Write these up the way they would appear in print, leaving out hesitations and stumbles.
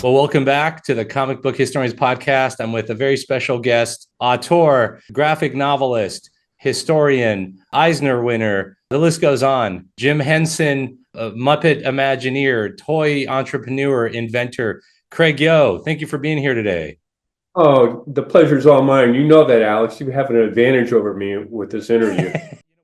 Well, welcome back to the Comic Book Historians Podcast. I'm with a very special guest, auteur, graphic novelist, historian, Eisner winner. The list goes on. Jim Henson, Muppet Imagineer, toy entrepreneur, inventor, Craig Yoe. Thank you for being here today. Oh, the pleasure's all mine. You know that, Alex. You have an advantage over me with this interview.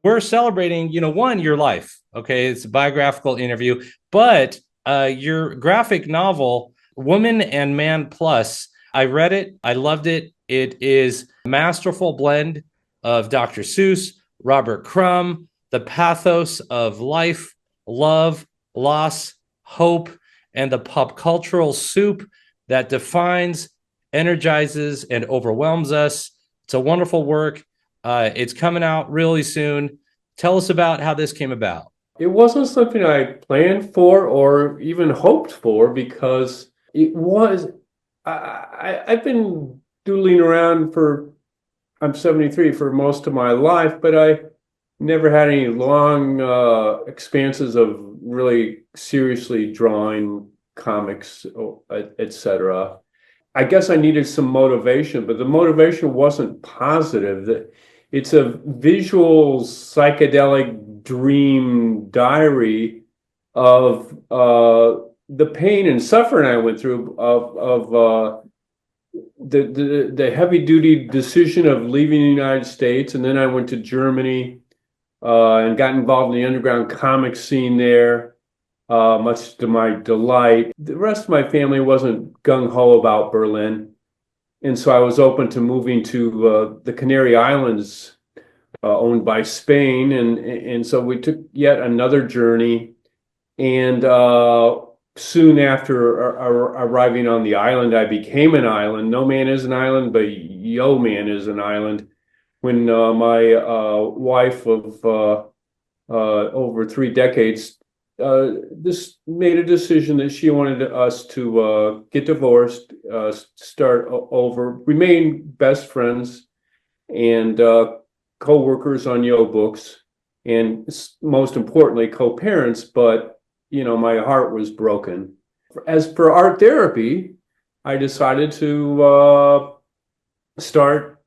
We're celebrating, your life. Okay, it's a biographical interview, but your graphic novel, Woman and Man Plus. I read it. I loved it. It is a masterful blend of Dr. Seuss, Robert Crumb, the pathos of life, love, loss, hope, and the pop cultural soup that defines, energizes, and overwhelms us. It's a wonderful work. It's coming out really soon. Tell us about how this came about. It wasn't something I planned for or even hoped for because I've been doodling around I'm 73 for most of my life, but I never had any long expanses of really seriously drawing comics, etc. I guess I needed some motivation, but the motivation wasn't positive. It's a visual psychedelic dream diary of the pain and suffering I went through of the heavy duty decision of leaving the United States, and then I went to Germany and got involved in the underground comic scene there, much to my delight. The rest of my family wasn't gung-ho about Berlin, and so I was open to moving to the Canary Islands, owned by Spain, and so we took yet another journey, and soon after arriving on the island, I became an island. No man is an island, but Yoe man is an island. When my wife of over 3 decades this made a decision that she wanted us to get divorced, start over, remain best friends and co-workers on Yoe Books, and most importantly, co-parents, but my heart was broken. As for art therapy, I decided to start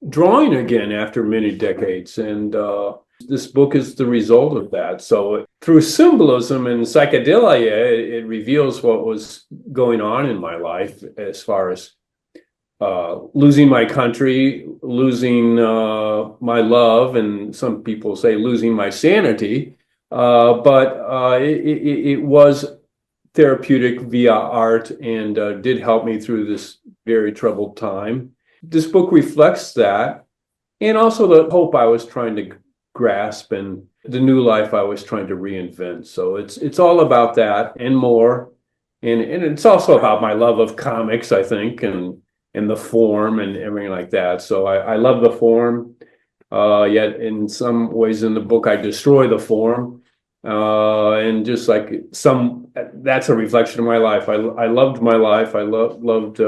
drawing again after many decades. And this book is the result of that. So through symbolism and psychedelia, it reveals what was going on in my life as far as losing my country, losing my love, and some people say losing my sanity. But it was therapeutic via art and did help me through this very troubled time. This book reflects that, and also the hope I was trying to grasp and the new life I was trying to reinvent. So it's all about that and more. And it's also about my love of comics, I think, and the form and everything like that. So I love the form. Yet in some ways in the book, I destroy the form. And just like that's a reflection of my life. I loved my life. I loved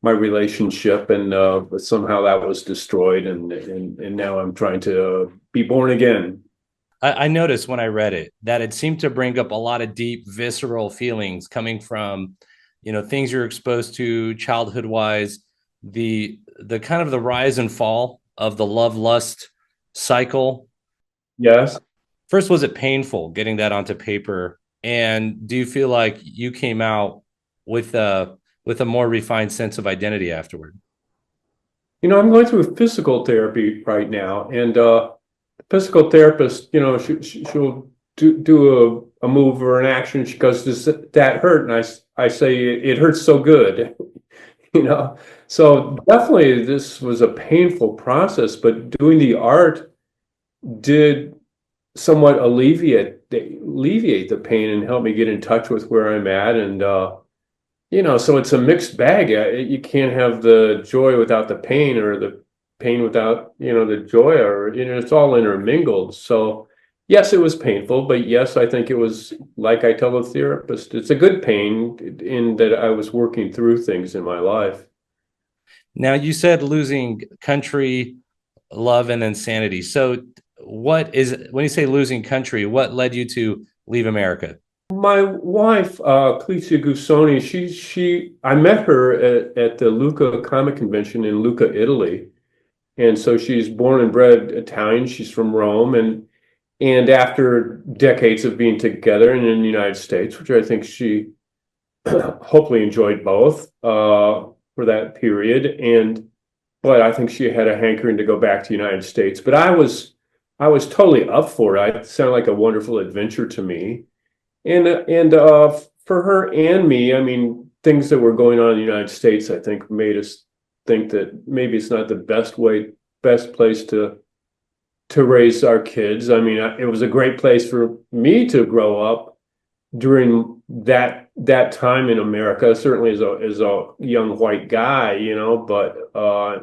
my relationship, and but somehow that was destroyed. And now I'm trying to be born again. I noticed when I read it that it seemed to bring up a lot of deep, visceral feelings coming from, things you're exposed to childhood wise, the kind of the rise and fall of the love lust cycle. Yes. First, was it painful getting that onto paper? And do you feel like you came out with a more refined sense of identity afterward? I'm going through physical therapy right now, and the physical therapist, she'll do a move or an action. She goes, "Does that hurt?" And I say, "It hurts so good." So definitely this was a painful process, but doing the art did somewhat alleviate the pain and help me get in touch with where I'm at. And so it's a mixed bag. You can't have the joy without the pain, or the pain without the joy, or it's all intermingled. So yes, it was painful, but yes, I think it was, like I tell the therapist, it's a good pain in that I was working through things in my life. Now, you said losing country, love, and insanity. So when you say losing country, what led you to leave America? My wife, Clecia Gusoni, I met her at the Lucca Comic Convention in Lucca, Italy. And so she's born and bred Italian. She's from Rome. And after decades of being together and in the United States, which I think she hopefully enjoyed both for that period. But I think she had a hankering to go back to the United States. But I was totally up for it. It sounded like a wonderful adventure to me. And for her and me, I mean, things that were going on in the United States, I think made us think that maybe it's not the best place to raise our kids. I mean, it was a great place for me to grow up during that time in America, certainly as a young white guy, but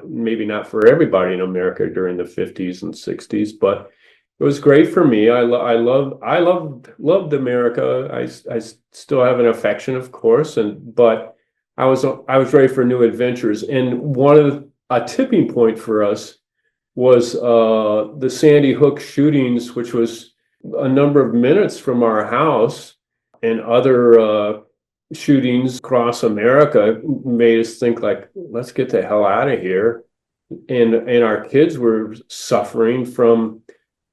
maybe not for everybody in America during the 50s and 60s. But it was great for me. I loved America. I still have an affection, of course, but I was ready for new adventures. And a tipping point for us was the Sandy Hook shootings, which was a number of minutes from our house, and other shootings across America made us think, like, let's get the hell out of here. And our kids were suffering from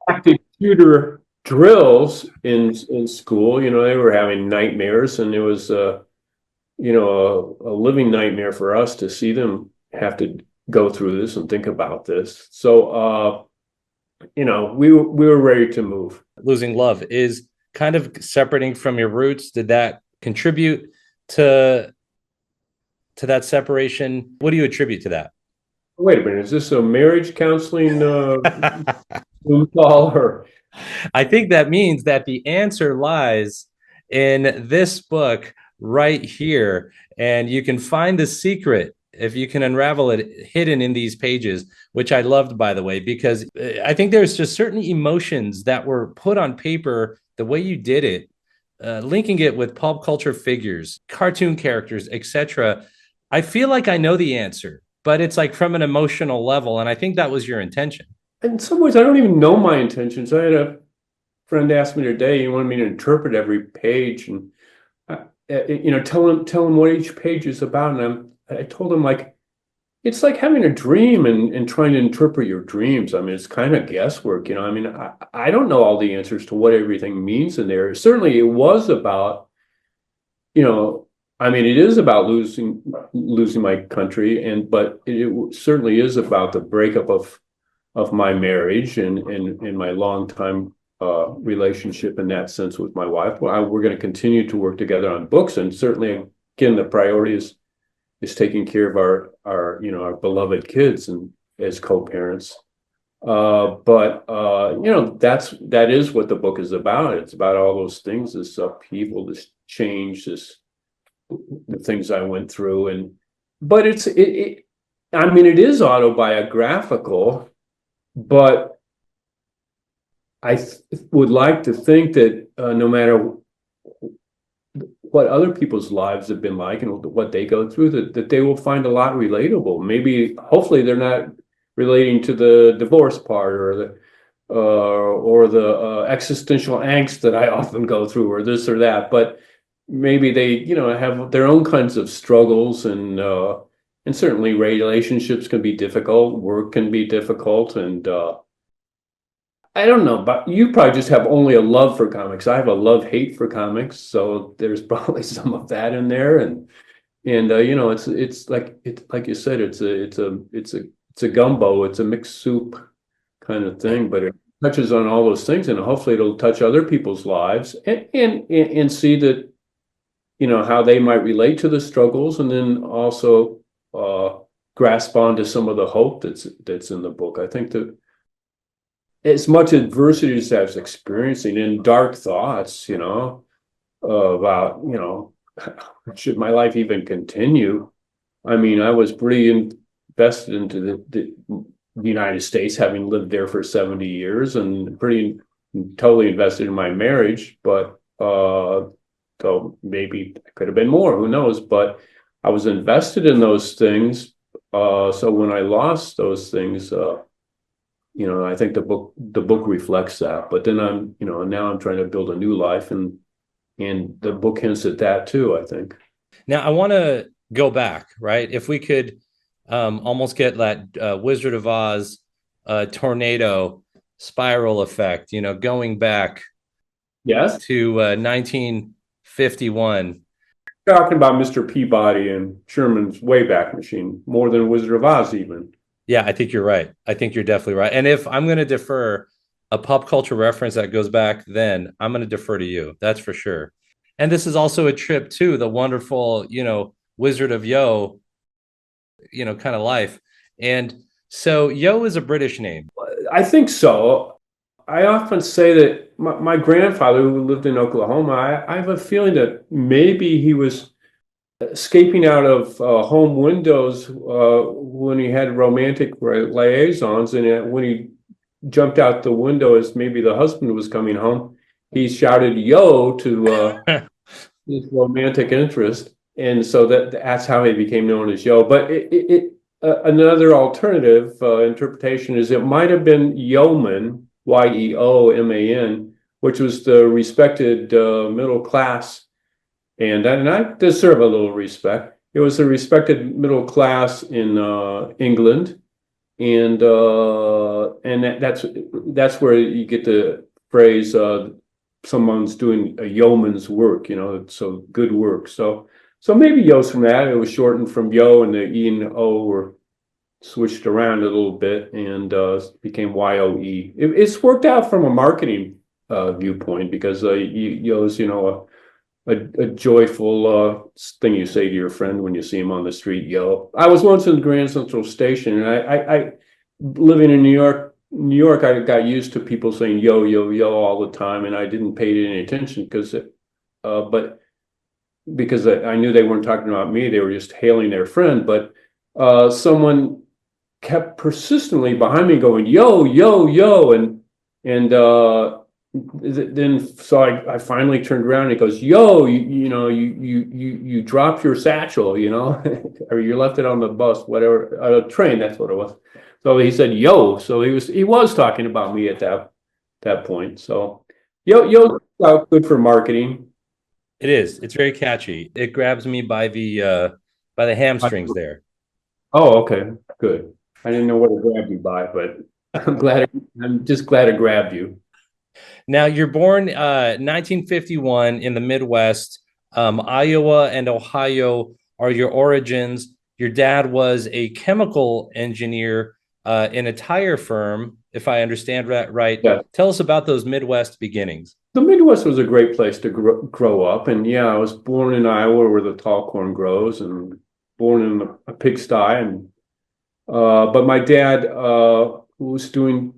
active shooter drills in school. They were having nightmares, and it was a living nightmare for us to see them have to go through this and think about this. So we were ready to move. Losing love is kind of separating from your roots. Did that contribute to that separation? What do you attribute to that? Wait a minute, is this a marriage counseling Zoom call? Or I think that means that the answer lies in this book right here, and you can find the secret if you can unravel it, hidden in these pages, which I loved, by the way, because I think there's just certain emotions that were put on paper the way you did it, linking it with pulp culture figures, cartoon characters, etc. I feel like I know the answer, but it's like from an emotional level, and I think that was your intention. in some ways, I don't even know my intentions. I had a friend ask me today, he wanted me to interpret every page and tell him what each page is about. And I told him, like, it's like having a dream and trying to interpret your dreams. I mean, it's kind of guesswork, I mean, I don't know all the answers to what everything means in there. Certainly it was about, I mean, it is about losing my country, but it certainly is about the breakup of my marriage and my longtime relationship in that sense with my wife. Well, we're going to continue to work together on books, and certainly, again, the priority is taking care of our beloved kids and as co-parents. But that is what the book is about. It's about all those things, this upheaval, this change, the things I went through, but I mean, it is autobiographical, but I would like to think that no matter what other people's lives have been like and what they go through, that they will find a lot relatable. Maybe, hopefully, they're not relating to the divorce part or the existential angst that I often go through, or this or that. But maybe they, have their own kinds of struggles, and certainly relationships can be difficult, work can be difficult, and I don't know, but you probably just have only a love for comics. I have a love-hate for comics, so there's probably some of that in there, and it's like you said, it's a gumbo, it's a mixed soup kind of thing, but it touches on all those things, and hopefully it'll touch other people's lives and see that, how they might relate to the struggles, and then also grasp onto some of the hope that's in the book. I think that as much adversity as I was experiencing, and dark thoughts, about, should my life even continue? I mean, I was pretty invested into the United States, having lived there for 70 years, and pretty totally invested in my marriage, but so maybe it could have been more, who knows? But I was invested in those things. So when I lost those things, I think the book reflects that. But then now I'm trying to build a new life, and And the book hints at that too, I think. Now, I want to go back, right? If we could almost get that Wizard of Oz tornado spiral effect, going back Yes. to 1951. Talking about Mr. Peabody and Sherman's Wayback Machine more than Wizard of Oz even. Yeah, I think you're right. I think you're definitely right. And if I'm going to defer a pop culture reference that goes back then, I'm going to defer to you. That's for sure. And this is also a trip to the wonderful, Wizard of Yoe, kind of life. And so Yoe is a British name. I think so. I often say that my grandfather, who lived in Oklahoma, I have a feeling that maybe he was escaping out of home windows when he had romantic liaisons, and when he jumped out the window as maybe the husband was coming home, he shouted "Yo" to his romantic interest, and so that's how he became known as Yoe. But another alternative interpretation is it might have been yeoman, Yeoman, which was the respected middle class, and I deserve a little respect. It was the respected middle class in England, and that's where you get the phrase someone's doing a yeoman's work, so good work. So maybe Yoe's from that. It was shortened from Yoe, and the E and O were switched around a little bit and became Yoe. It's worked out from a marketing viewpoint because Yoe's, a joyful thing you say to your friend when you see him on the street. Yo, I was once in Grand Central Station, and I living in New York, I got used to people saying yo, yo, yo all the time, and I didn't pay any attention because I knew they weren't talking about me. They were just hailing their friend. But someone kept persistently behind me going, yo, yo, yo. And then so I finally turned around and he goes, yo, you dropped your satchel, or you left it on the bus, whatever, a train, that's what it was. So he said, yo. So he was talking about me at that point. So yo, good for marketing. It is. It's very catchy. It grabs me by the hamstrings there. Oh, okay, good. I didn't know what it grabbed you by, but I'm just glad it grabbed you. Now, you're born 1951 in the Midwest. Iowa and Ohio are your origins. Your dad was a chemical engineer in a tire firm, if I understand that right. Yeah. Tell us about those Midwest beginnings. The Midwest was a great place to grow up. And yeah, I was born in Iowa where the tall corn grows, and born in a pigsty. But my dad was doing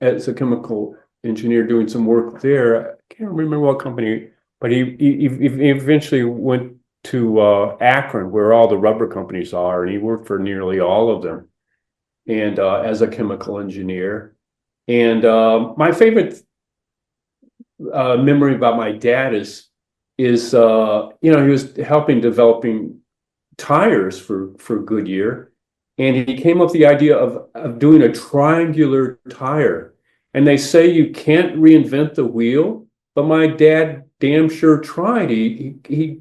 as a chemical engineer, doing some work there. I can't remember what company, but he eventually went to Akron, where all the rubber companies are, and he worked for nearly all of them, and as a chemical engineer. And my favorite memory about my dad is he was helping developing tires for Goodyear, and he came up with the idea of doing a triangular tire. And they say you can't reinvent the wheel, but my dad damn sure tried. He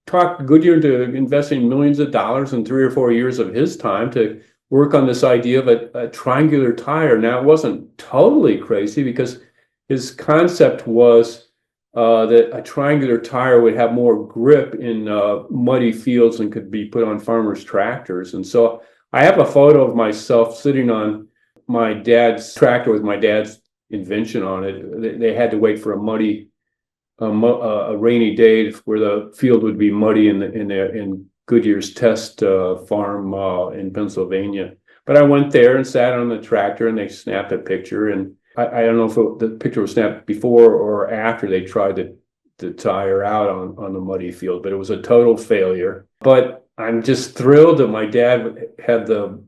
talked Goodyear into investing millions of dollars in 3 or 4 years of his time to work on this idea of a triangular tire. Now, it wasn't totally crazy because his concept was that a triangular tire would have more grip in muddy fields and could be put on farmers' tractors. And so I have a photo of myself sitting on my dad's tractor with my dad's invention on it. They had to wait for a rainy day where the field would be muddy in Goodyear's test farm in Pennsylvania. But I went there and sat on the tractor, and they snapped a picture. And I don't know if the picture was snapped before or after they tried to tire out on the muddy field, but it was a total failure. But I'm just thrilled that my dad had the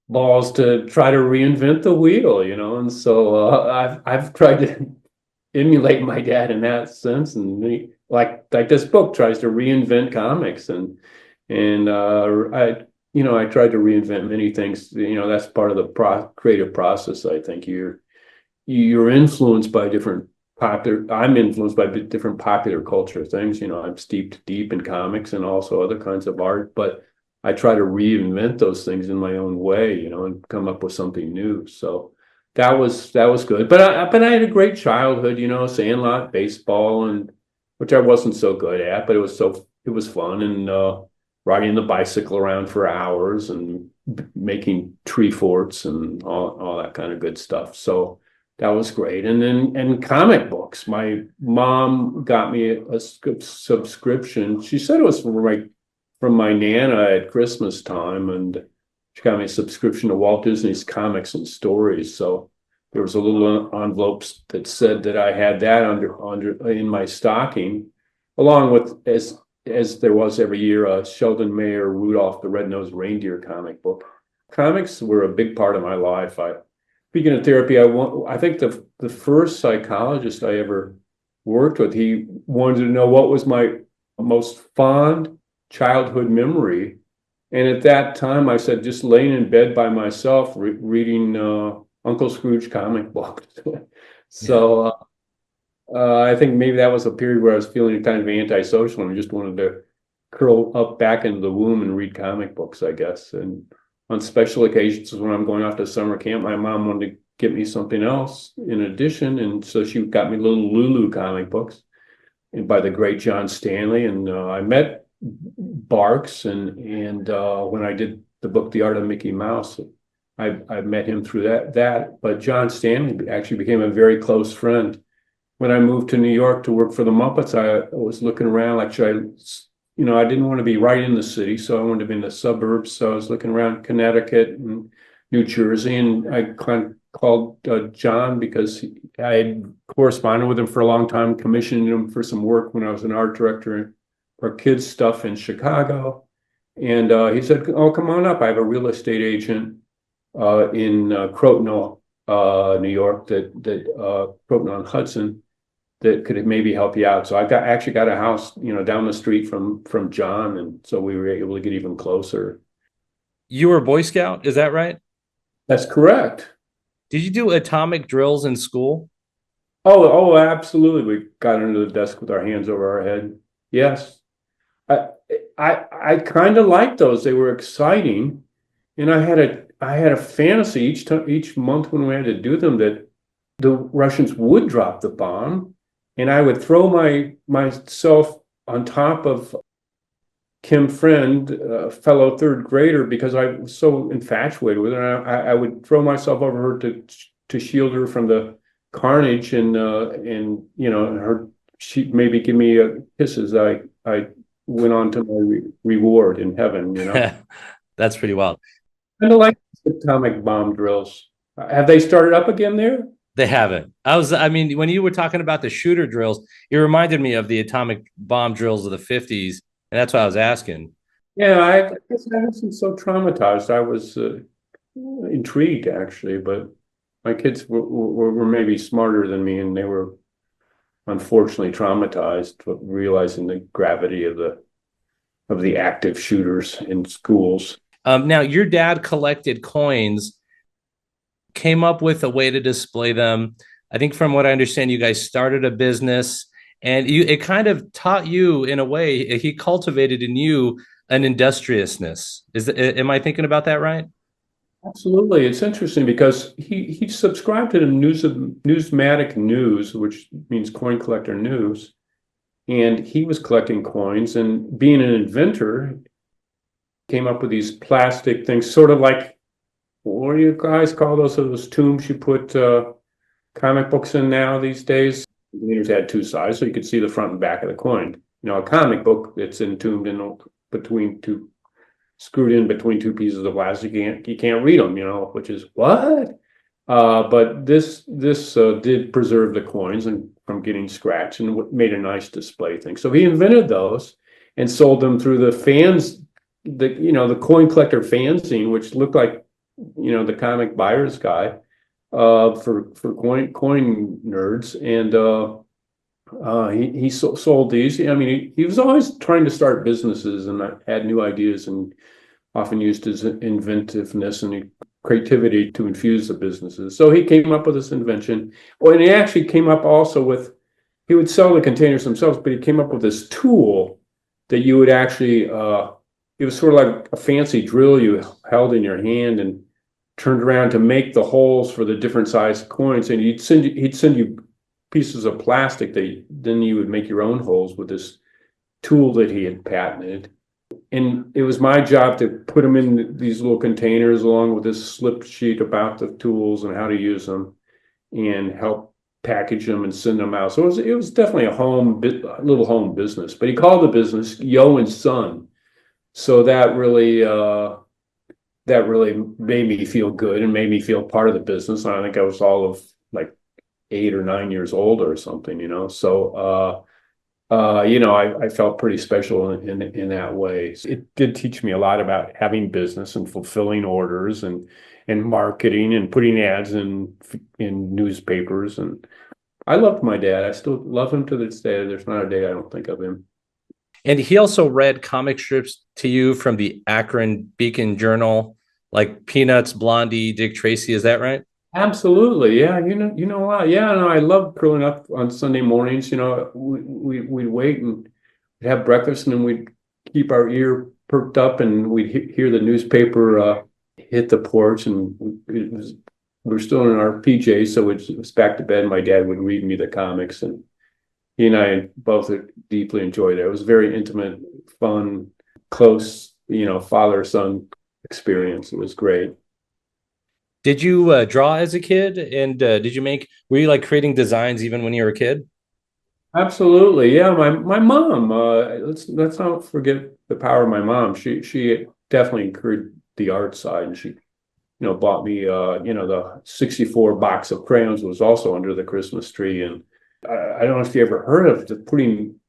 balls to try to reinvent the wheel, and so I've tried to emulate my dad in that sense, and like this book tries to reinvent comics, and I tried to reinvent many things. That's part of the creative process. I think you're influenced by different I'm influenced by different popular culture things. I'm steeped deep in comics and also other kinds of art, but I try to reinvent those things in my own way, and come up with something new. So that was good. But I had a great childhood, Sandlot, baseball, and which I wasn't so good at, but it was fun, and riding the bicycle around for hours and making tree forts and all that kind of good stuff. So that was great. And comic books. My mom got me a subscription. She said it was from my Nana at Christmas time, and she got me a subscription to Walt Disney's Comics and Stories. So there was a little envelope that said that I had that under in my stocking, along with as there was every year a Sheldon Mayer Rudolph the Red-Nosed Reindeer comic book. Comics were a big part of my life. Speaking of therapy, I think the first psychologist I ever worked with, he wanted to know what was my most fond childhood memory. And at that time, I said, just laying in bed by myself, reading Uncle Scrooge comic books. So I think maybe that was a period where I was feeling kind of antisocial and just wanted to curl up back into the womb and read comic books, I guess. And on special occasions, when I'm going off to summer camp, my mom wanted to get me something else in addition. And so she got me little Lulu comic books and by the great John Stanley. And I met Barks, and when I did the book, The Art of Mickey Mouse, I met him through that. But John Stanley actually became a very close friend. When I moved to New York to work for the Muppets, I was looking around like, I didn't want to be right in the city, so I wanted to be in the suburbs. So I was looking around Connecticut and New Jersey, and I kind of called John because I had corresponded with him for a long time, commissioned him for some work when I was an art director for kids stuff in Chicago. And he said, "Oh, come on up. I have a real estate agent in Croton, New York, that Croton on Hudson, that could maybe help you out." So I actually got a house, down the street from John, and so we were able to get even closer. You were a Boy Scout, is that right? That's correct. Did you do atomic drills in school? Oh, absolutely. We got under the desk with our hands over our head. Yes. I kind of liked those. They were exciting, and I had a fantasy each month when we had to do them that the Russians would drop the bomb, and I would throw myself on top of Kim Friend, a fellow third grader, because I was so infatuated with her. And I would throw myself over her to shield her from the carnage, and she maybe give me a kiss as I went on to my reward in heaven. That's pretty wild. Kind of like atomic bomb drills. Have they started up again there? They haven't. When you were talking about the shooter drills, it reminded me of the atomic bomb drills of the 50s. And that's why I was asking. Yeah, I guess I wasn't so traumatized. I was intrigued, actually, but my kids were maybe smarter than me, and they were unfortunately traumatized, realizing the gravity of the active shooters in schools. Now, your dad collected coins, came up with a way to display them. I think from what I understand, you guys started a business, and it kind of taught you, in a way, he cultivated in you an industriousness. Am I thinking about that right? Absolutely. It's interesting because he subscribed to the Newsmatic News, which means coin collector news, and he was collecting coins, and being an inventor, came up with these plastic things, sort of like, what do you guys call those tombs you put comic books in now these days? The meters had two sides, so you could see the front and back of the coin. A comic book that's entombed in screwed in between two pieces of plastic, you can't read them, which is what? But this did preserve the coins and from getting scratched, and made a nice display thing. So he invented those and sold them through the fans, the coin collector fanzine, which looked like the comic buyer's guide for coin nerds, and he sold these. He was always trying to start businesses and had new ideas, and often used his inventiveness, and he creativity to infuse the businesses. So he came up with this invention. Well, and he actually came up also with, he would sell the containers themselves, but he came up with this tool that you would actually, it was sort of like a fancy drill you held in your hand and turned around to make the holes for the different size coins. And he'd send you pieces of plastic that then you would make your own holes with this tool that he had patented. And it was my job to put them in these little containers along with this slip sheet about the tools and how to use them and help package them and send them out. So it was definitely a little home business, but he called the business Yoe and Son. So that really made me feel good and made me feel part of the business. And I think I was all of like 8 or 9 years old or something, So, I felt pretty special in that way. It did teach me a lot about having business and fulfilling orders and marketing and putting ads in newspapers. And I loved my dad. I still love him to this day. There's not a day I don't think of him. And he also read comic strips to you from the Akron Beacon Journal, like Peanuts, Blondie, Dick Tracy. Is that right? Absolutely, yeah. You know what? Yeah, no, I love curling up on Sunday mornings. We'd wait and we'd have breakfast, and then we'd keep our ear perked up, and we'd hear the newspaper hit the porch, and we were still in our PJs, so it was back to bed. My dad would read me the comics, and he and I both deeply enjoyed it. It was a very intimate, fun, close, father-son experience. It was great. Did you draw as a kid? And were you like creating designs even when you were a kid? Absolutely. Yeah. My mom, let's not forget the power of my mom. She definitely encouraged the art side, and she, bought me, the 64 box of crayons was also under the Christmas tree. And I don't know if you ever heard of putting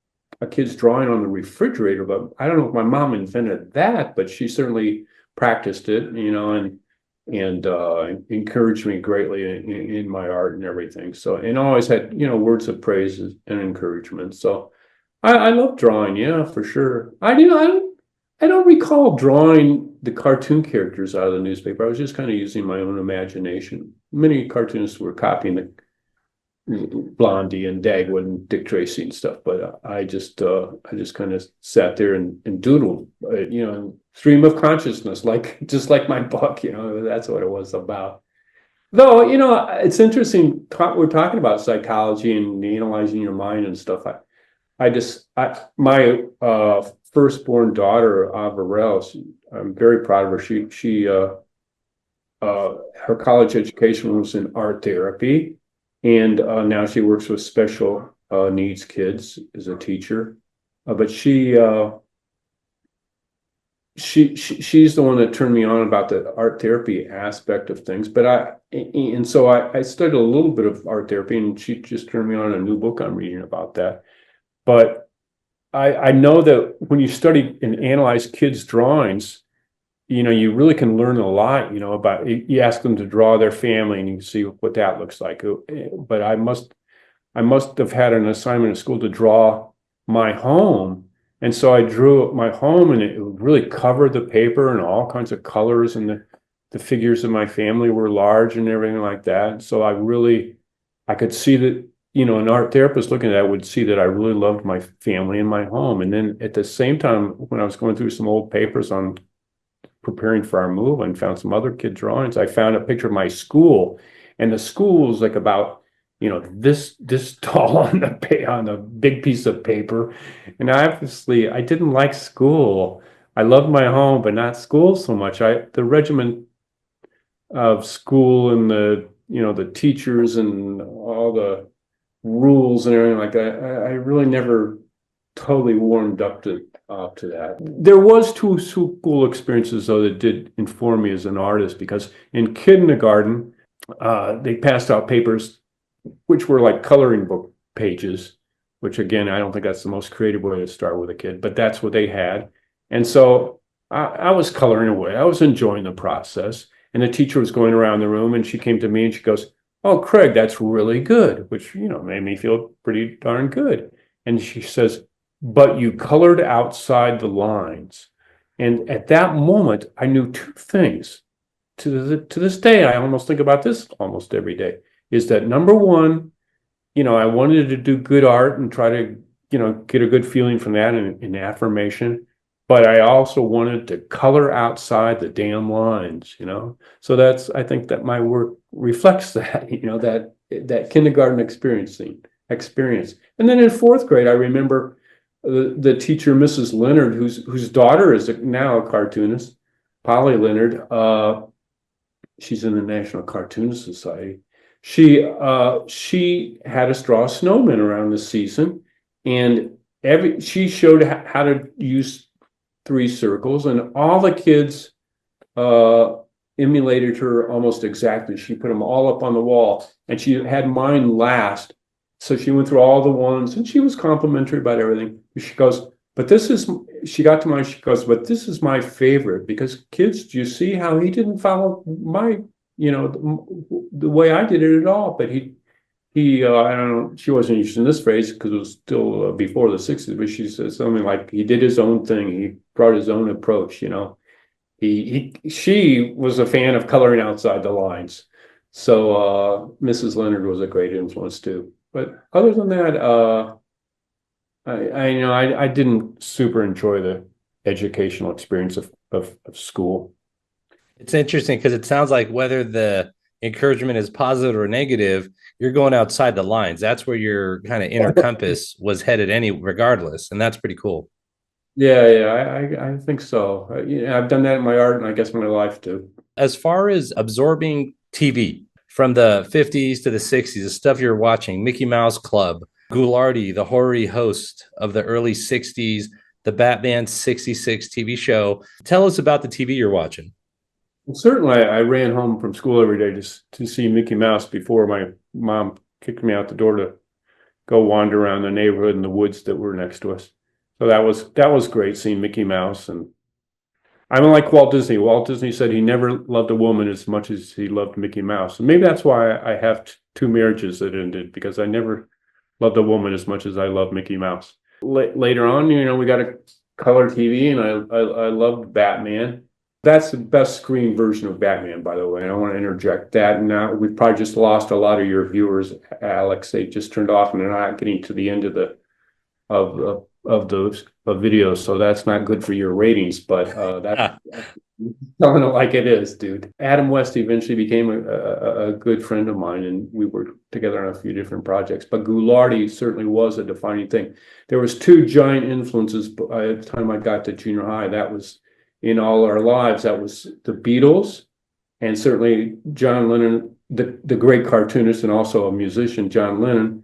a kid's drawing on the refrigerator, but I don't know if my mom invented that, but she certainly practiced it, and encouraged me greatly in my art and everything. So, and always had, words of praise and encouragement. So I love drawing. Yeah, for sure. I don't recall drawing the cartoon characters out of the newspaper. I was just kind of using my own imagination. Many cartoonists were copying the Blondie and Dagwood and Dick Tracy and stuff, but I just kind of sat there and doodled, stream of consciousness, just like my book, that's what it was about. Though, it's interesting. We're talking about psychology and analyzing your mind and stuff. My firstborn daughter, Avarel, I'm very proud of her. She her college education was in art therapy. And now she works with special needs kids as a teacher. But she's the one that turned me on about the art therapy aspect of things. So I studied a little bit of art therapy, and she just turned me on a new book I'm reading about that. But I know that when you study and analyze kids' drawings, you really can learn a lot, about, you ask them to draw their family and you can see what that looks like. But I must have had an assignment at school to draw my home. And so I drew my home, and it really covered the paper in all kinds of colors, and the figures of my family were large and everything like that. So I could see that, an art therapist looking at that would see that I really loved my family and my home. And then at the same time, when I was going through some old papers on preparing for our move and found some other kid drawings, I found a picture of my school, and the school was like about, this tall on the big piece of paper. And obviously I didn't like school. I loved my home, but not school so much. The regimen of school and the teachers and all the rules and everything like that, I really never totally warmed up to that. There was two school experiences, though, that did inform me as an artist, because in kindergarten, they passed out papers which were like coloring book pages, which, again, I don't think that's the most creative way to start with a kid, but that's what they had. And so I was coloring away. I was enjoying the process. And the teacher was going around the room, and she came to me and she goes, "Oh, Craig, that's really good," which, made me feel pretty darn good. And she says, "But you colored outside the lines." And at that moment, I knew two things. to this day, I almost think about this almost every day, is that number one, I wanted to do good art and try to, get a good feeling from that and affirmation. But I also wanted to color outside the damn lines. So I think that my work reflects that, that kindergarten experience. And then in fourth grade, I remember the teacher, Mrs. Leonard, whose daughter is now a cartoonist, Polly Leonard. She's in the National Cartoonist Society. She had us draw snowmen around the season, and she showed how to use 3 circles, and all the kids emulated her almost exactly. She put them all up on the wall, and she had mine last. So she went through all the ones, and she was complimentary about everything. She goes, she got to mine, she goes, but this is my favorite, because kids, do you see how he didn't follow my, the way I did it at all? But he I don't know, she wasn't using this phrase because it was still before the 60s, but she said something like he did his own thing. He brought his own approach, She was a fan of coloring outside the lines. So Mrs. Leonard was a great influence too. But other than that, I didn't super enjoy the educational experience of school. It's interesting because it sounds like whether the encouragement is positive or negative, you're going outside the lines. That's where your kind of inner compass was headed regardless. And that's pretty cool. Yeah, I think so. I've done that in my art and I guess my life too. As far as absorbing TV from the 50s to the 60s, the stuff you're watching, Mickey Mouse Club, Ghoulardi, the hoary host of the early 60s, the Batman 66 TV show. Tell us about the TV you're watching. Well, certainly, I ran home from school every day to see Mickey Mouse before my mom kicked me out the door to go wander around the neighborhood in the woods that were next to us. So that was great, seeing Mickey Mouse. And I'm like Walt Disney. Walt Disney said he never loved a woman as much as he loved Mickey Mouse. And maybe that's why I have 2 marriages that ended, because I never loved a woman as much as I love Mickey Mouse. Later on, we got a color TV, and I loved Batman. That's the best screen version of Batman, by the way. And I want to interject that. And now we've probably just lost a lot of your viewers, Alex. They just turned off and they're not getting to the end of those videos, so that's not good for your ratings. But that's telling it like it is, dude. Adam West eventually became a good friend of mine, and we worked together on a few different projects. But Ghoulardi certainly was a defining thing. There was 2 giant influences by the time I got to junior high. That was in all our lives. That was the Beatles, and certainly John Lennon, the great cartoonist and also a musician. John Lennon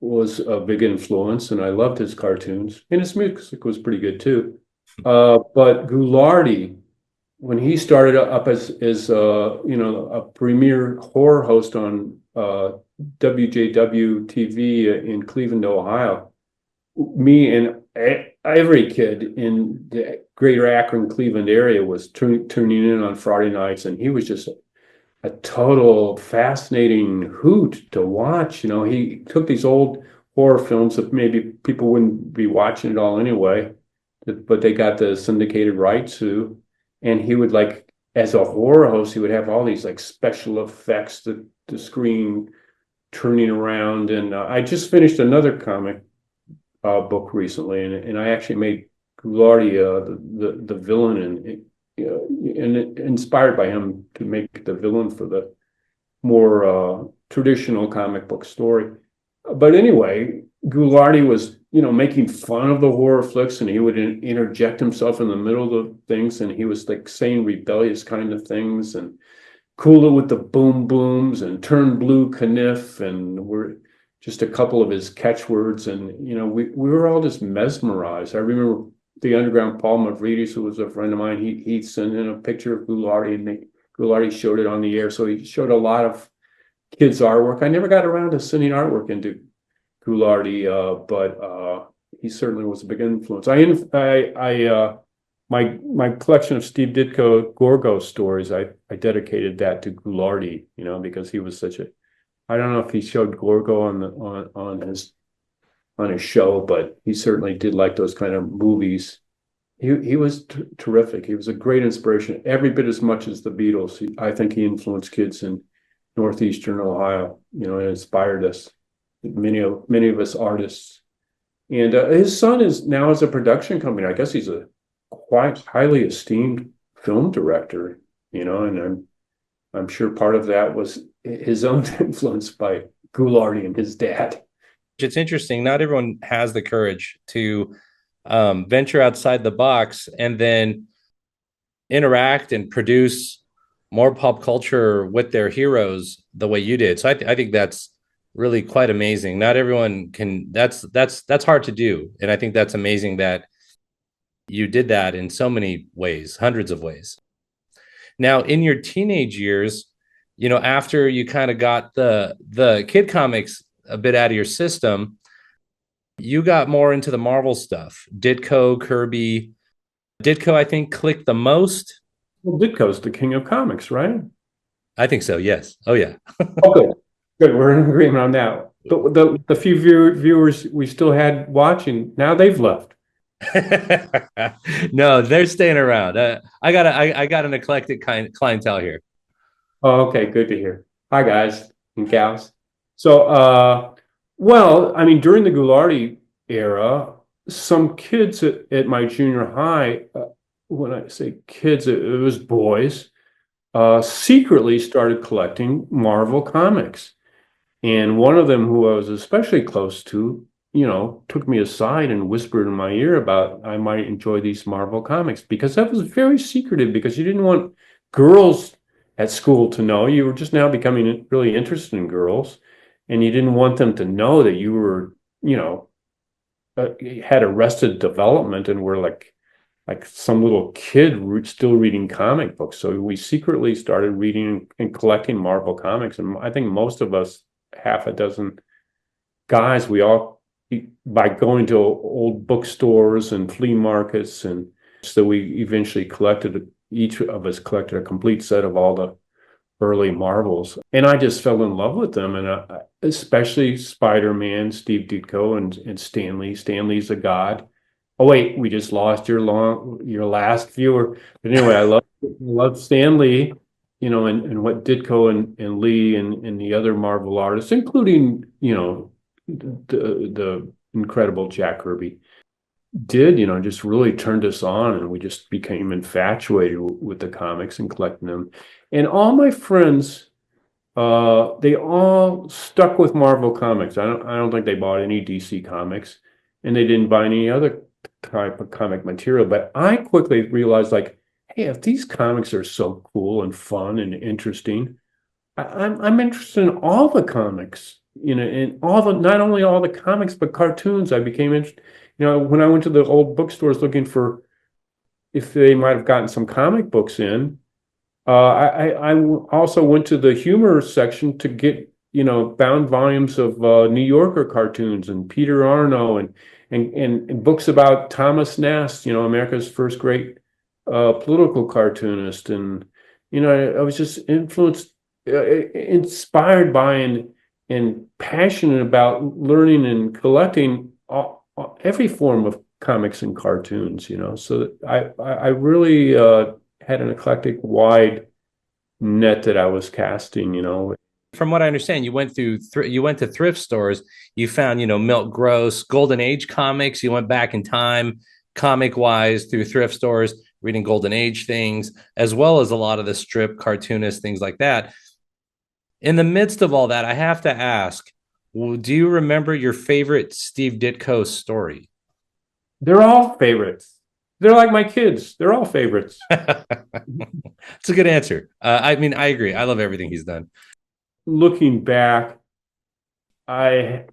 was a big influence, and I loved his cartoons, and his music was pretty good too. But Ghoulardi, when he started up as a premier horror host on WJW TV in Cleveland, Ohio, me and every kid in the greater Akron, Cleveland area was tuning in on Friday nights, and he was just a total fascinating hoot to watch. He took these old horror films that maybe people wouldn't be watching at all anyway, but they got the syndicated rights to, and he would, like, as a horror host, he would have all these like special effects, the screen turning around. And I just finished another comic book recently, and I actually made Ghoulardi the villain, and inspired by him to make the villain for the more traditional comic book story. But anyway, Ghoulardi was, making fun of the horror flicks, and he would interject himself in the middle of things, and he was like saying rebellious kind of things, and cool it with the boom booms, and turn blue Kniff, and we're just a couple of his catchwords. And, we were all just mesmerized. I remember the Underground Paul Mavridis, who was a friend of mine, he sent in a picture of Ghoulardi, and Ghoulardi showed it on the air. So he showed a lot of kids' artwork. I never got around to sending artwork into Ghoulardi, but he certainly was a big influence. My collection of Steve Ditko Gorgo stories, I dedicated that to Ghoulardi, because he was such a, I don't know if he showed Gorgo on his show, but he certainly did like those kind of movies. he was terrific. He was a great inspiration, every bit as much as the Beatles. I think he influenced kids in Northeastern Ohio, and inspired us, many of us artists. And his son is now as a production company. I guess he's a quite highly esteemed film director, and I'm sure part of that was his own influence by Ghoulardi and his dad. It's interesting. Not everyone has the courage to venture outside the box and then interact and produce more pop culture with their heroes the way you did. So I think that's really quite amazing. Not everyone can. That's hard to do, and I think that's amazing that you did that in so many ways, hundreds of ways. Now, in your teenage years, after you kind of got the kid comics a bit out of your system, you got more into the Marvel stuff. Ditko, Kirby. Ditko, I think, clicked the most. Well, Ditko's the king of comics, right? I think so, yes. Oh, yeah. Okay, good. We're in agreement on that. The few viewers we still had watching, now they've left. No, they're staying around. I got an eclectic clientele here. Oh, okay, good to hear. Hi, guys and gals. So, well, I mean, during the Ghoulardi era, some kids at my junior high, when I say kids, it was boys, secretly started collecting Marvel comics. And one of them, who I was especially close to, took me aside and whispered in my ear about I might enjoy these Marvel comics, because that was very secretive, because you didn't want girls at school to know. You were just now becoming really interested in girls, and you didn't want them to know that you were, had arrested development and were like some little kid still reading comic books. So we secretly started reading and collecting Marvel comics. And I think most of us, half a dozen guys, we all, by going to old bookstores and flea markets, and so we eventually each of us collected a complete set of all the early Marvels. And I just fell in love with them, and especially Spider-Man, Steve Ditko, and Stan Lee. Stan Lee's a god. Oh wait, we just lost your last viewer. But anyway, I love Stan Lee, and what Ditko and Lee and the other Marvel artists, including, the incredible Jack Kirby, did, just really turned us on, and we just became infatuated with the comics and collecting them. And all my friends, they all stuck with Marvel comics. I don't think they bought any DC comics, and they didn't buy any other type of comic material. But I quickly realized, like, hey, if these comics are so cool and fun and interesting, I'm interested in all the comics, in not only all the comics, but cartoons. I became interested, when I went to the old bookstores looking for if they might have gotten some comic books in. I also went to the humor section to get, bound volumes of New Yorker cartoons and Peter Arno and books about Thomas Nast, America's first great political cartoonist. And, I was just inspired by and passionate about learning and collecting every form of comics and cartoons, so I really had an eclectic, wide net that I was casting, From what I understand, you went to thrift stores, you found, Milt Gross, Golden Age comics, you went back in time, comic-wise, through thrift stores, reading Golden Age things, as well as a lot of the strip cartoonists, things like that. In the midst of all that, I have to ask, do you remember your favorite Steve Ditko story? They're all favorites. They're like my kids. They're all favorites. It's a good answer. I mean, I agree. I love everything he's done. Looking back, I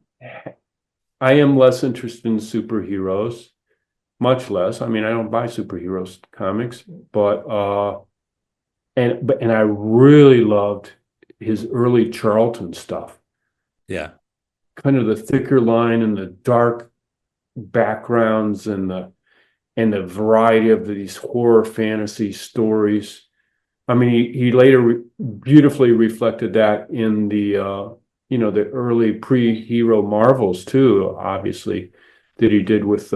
am less interested in superheroes, much less. I mean, I don't buy superheroes comics, but I really loved his early Charlton stuff. Yeah. Kind of the thicker line and the dark backgrounds and the variety of these horror fantasy stories. I mean, he later beautifully reflected that in the the early pre-hero Marvels too, obviously, that he did with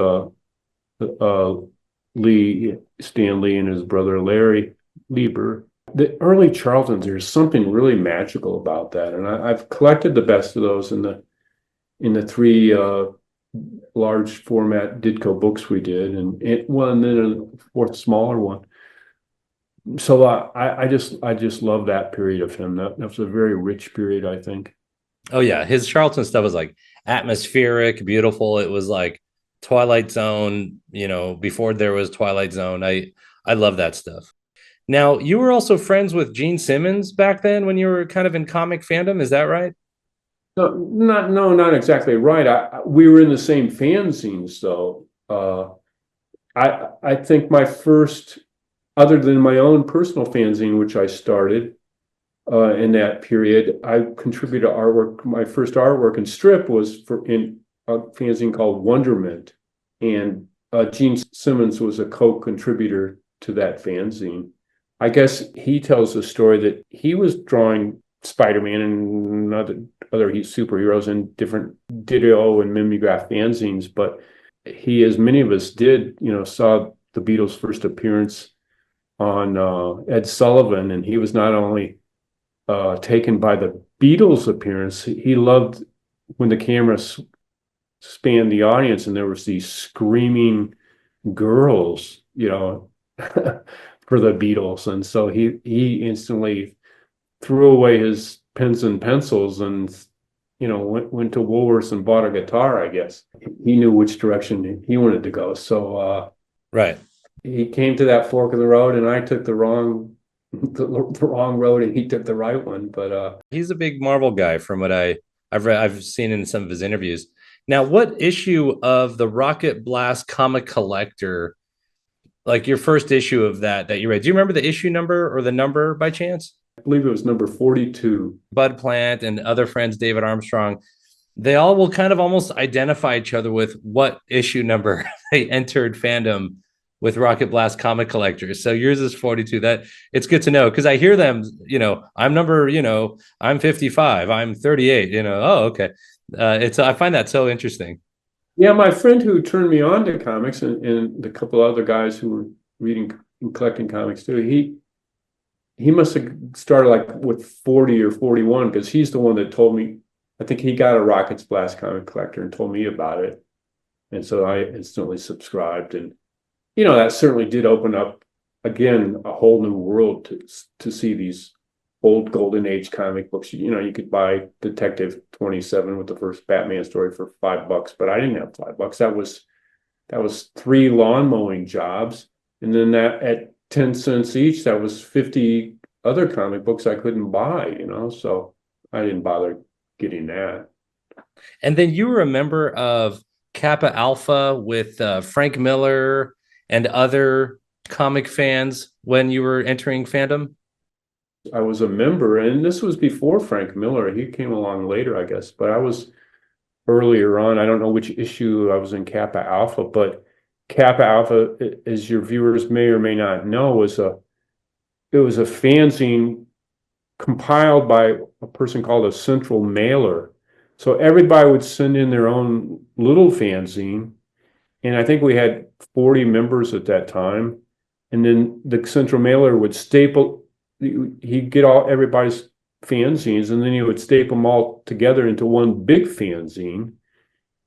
Stan Lee and his brother Larry Lieber. The early Charltons, there's something really magical about that, and I've collected the best of those in the three large format Ditko books we did, and then a fourth smaller one. So I just love that period of him. That was a very rich period, I think. Oh yeah, his Charlton stuff was like atmospheric, beautiful. It was like Twilight Zone, before there was Twilight Zone. I love that stuff. Now, you were also friends with Gene Simmons back then when you were kind of in comic fandom, is that right? No, not exactly right. We were in the same fanzines, though. I think my first, other than my own personal fanzine, which I started in that period, I contributed artwork. My first artwork and strip was in a fanzine called Wonderment, and Gene Simmons was a co-contributor to that fanzine. I guess he tells the story that he was drawing Spider-Man and other superheroes in different Ditto and mimeograph fanzines, but he, as many of us did, saw the Beatles' first appearance on Ed Sullivan, and he was not only taken by the Beatles' appearance, he loved when the camera spanned the audience and there was these screaming girls, for the Beatles, and so he instantly threw away his pens and pencils and went to Woolworths and bought a guitar. I guess he knew which direction he wanted to go. So right, he came to that fork of the road, and I took the wrong road, and he took the right one. But he's a big Marvel guy from what I've seen in some of his interviews. Now, what issue of the Rocket Blast Comicollector, like your first issue of that you read, do you remember the issue number or the number by chance? I believe it was number 42. Bud Plant and other friends, David Armstrong, they all will kind of almost identify each other with what issue number they entered fandom with Rocket Blast Comicollector. So yours is 42. That it's good to know, because I hear them, I'm number, I'm 55, I'm 38, oh, okay. I find that so interesting. Yeah, my friend who turned me on to comics, and a couple other guys who were reading and collecting comics too, he must have started like with 40 or 41, because he's the one that told me. I think he got a Rockets Blast Comicollector and told me about it, and so I instantly subscribed. And that certainly did open up again a whole new world to see these old golden age comic books. You could buy Detective 27 with the first Batman story for $5, but I didn't have $5. That was 3 lawn mowing jobs, and then that at 10 cents each, that was 50 other comic books I couldn't buy. So I didn't bother getting that. And then you were a member of Kappa Alpha with Frank Miller and other comic fans when you were entering fandom? I was a member, and this was before Frank Miller. He came along later, I guess, but I was earlier on. I don't know which issue I was in Kappa Alpha, but Kappa Alpha, as your viewers may or may not know, it was a fanzine compiled by a person called a central mailer. So everybody would send in their own little fanzine, and I think we had 40 members at that time. And then the central mailer would staple. He'd get everybody's fanzines, and then he would staple them all together into one big fanzine,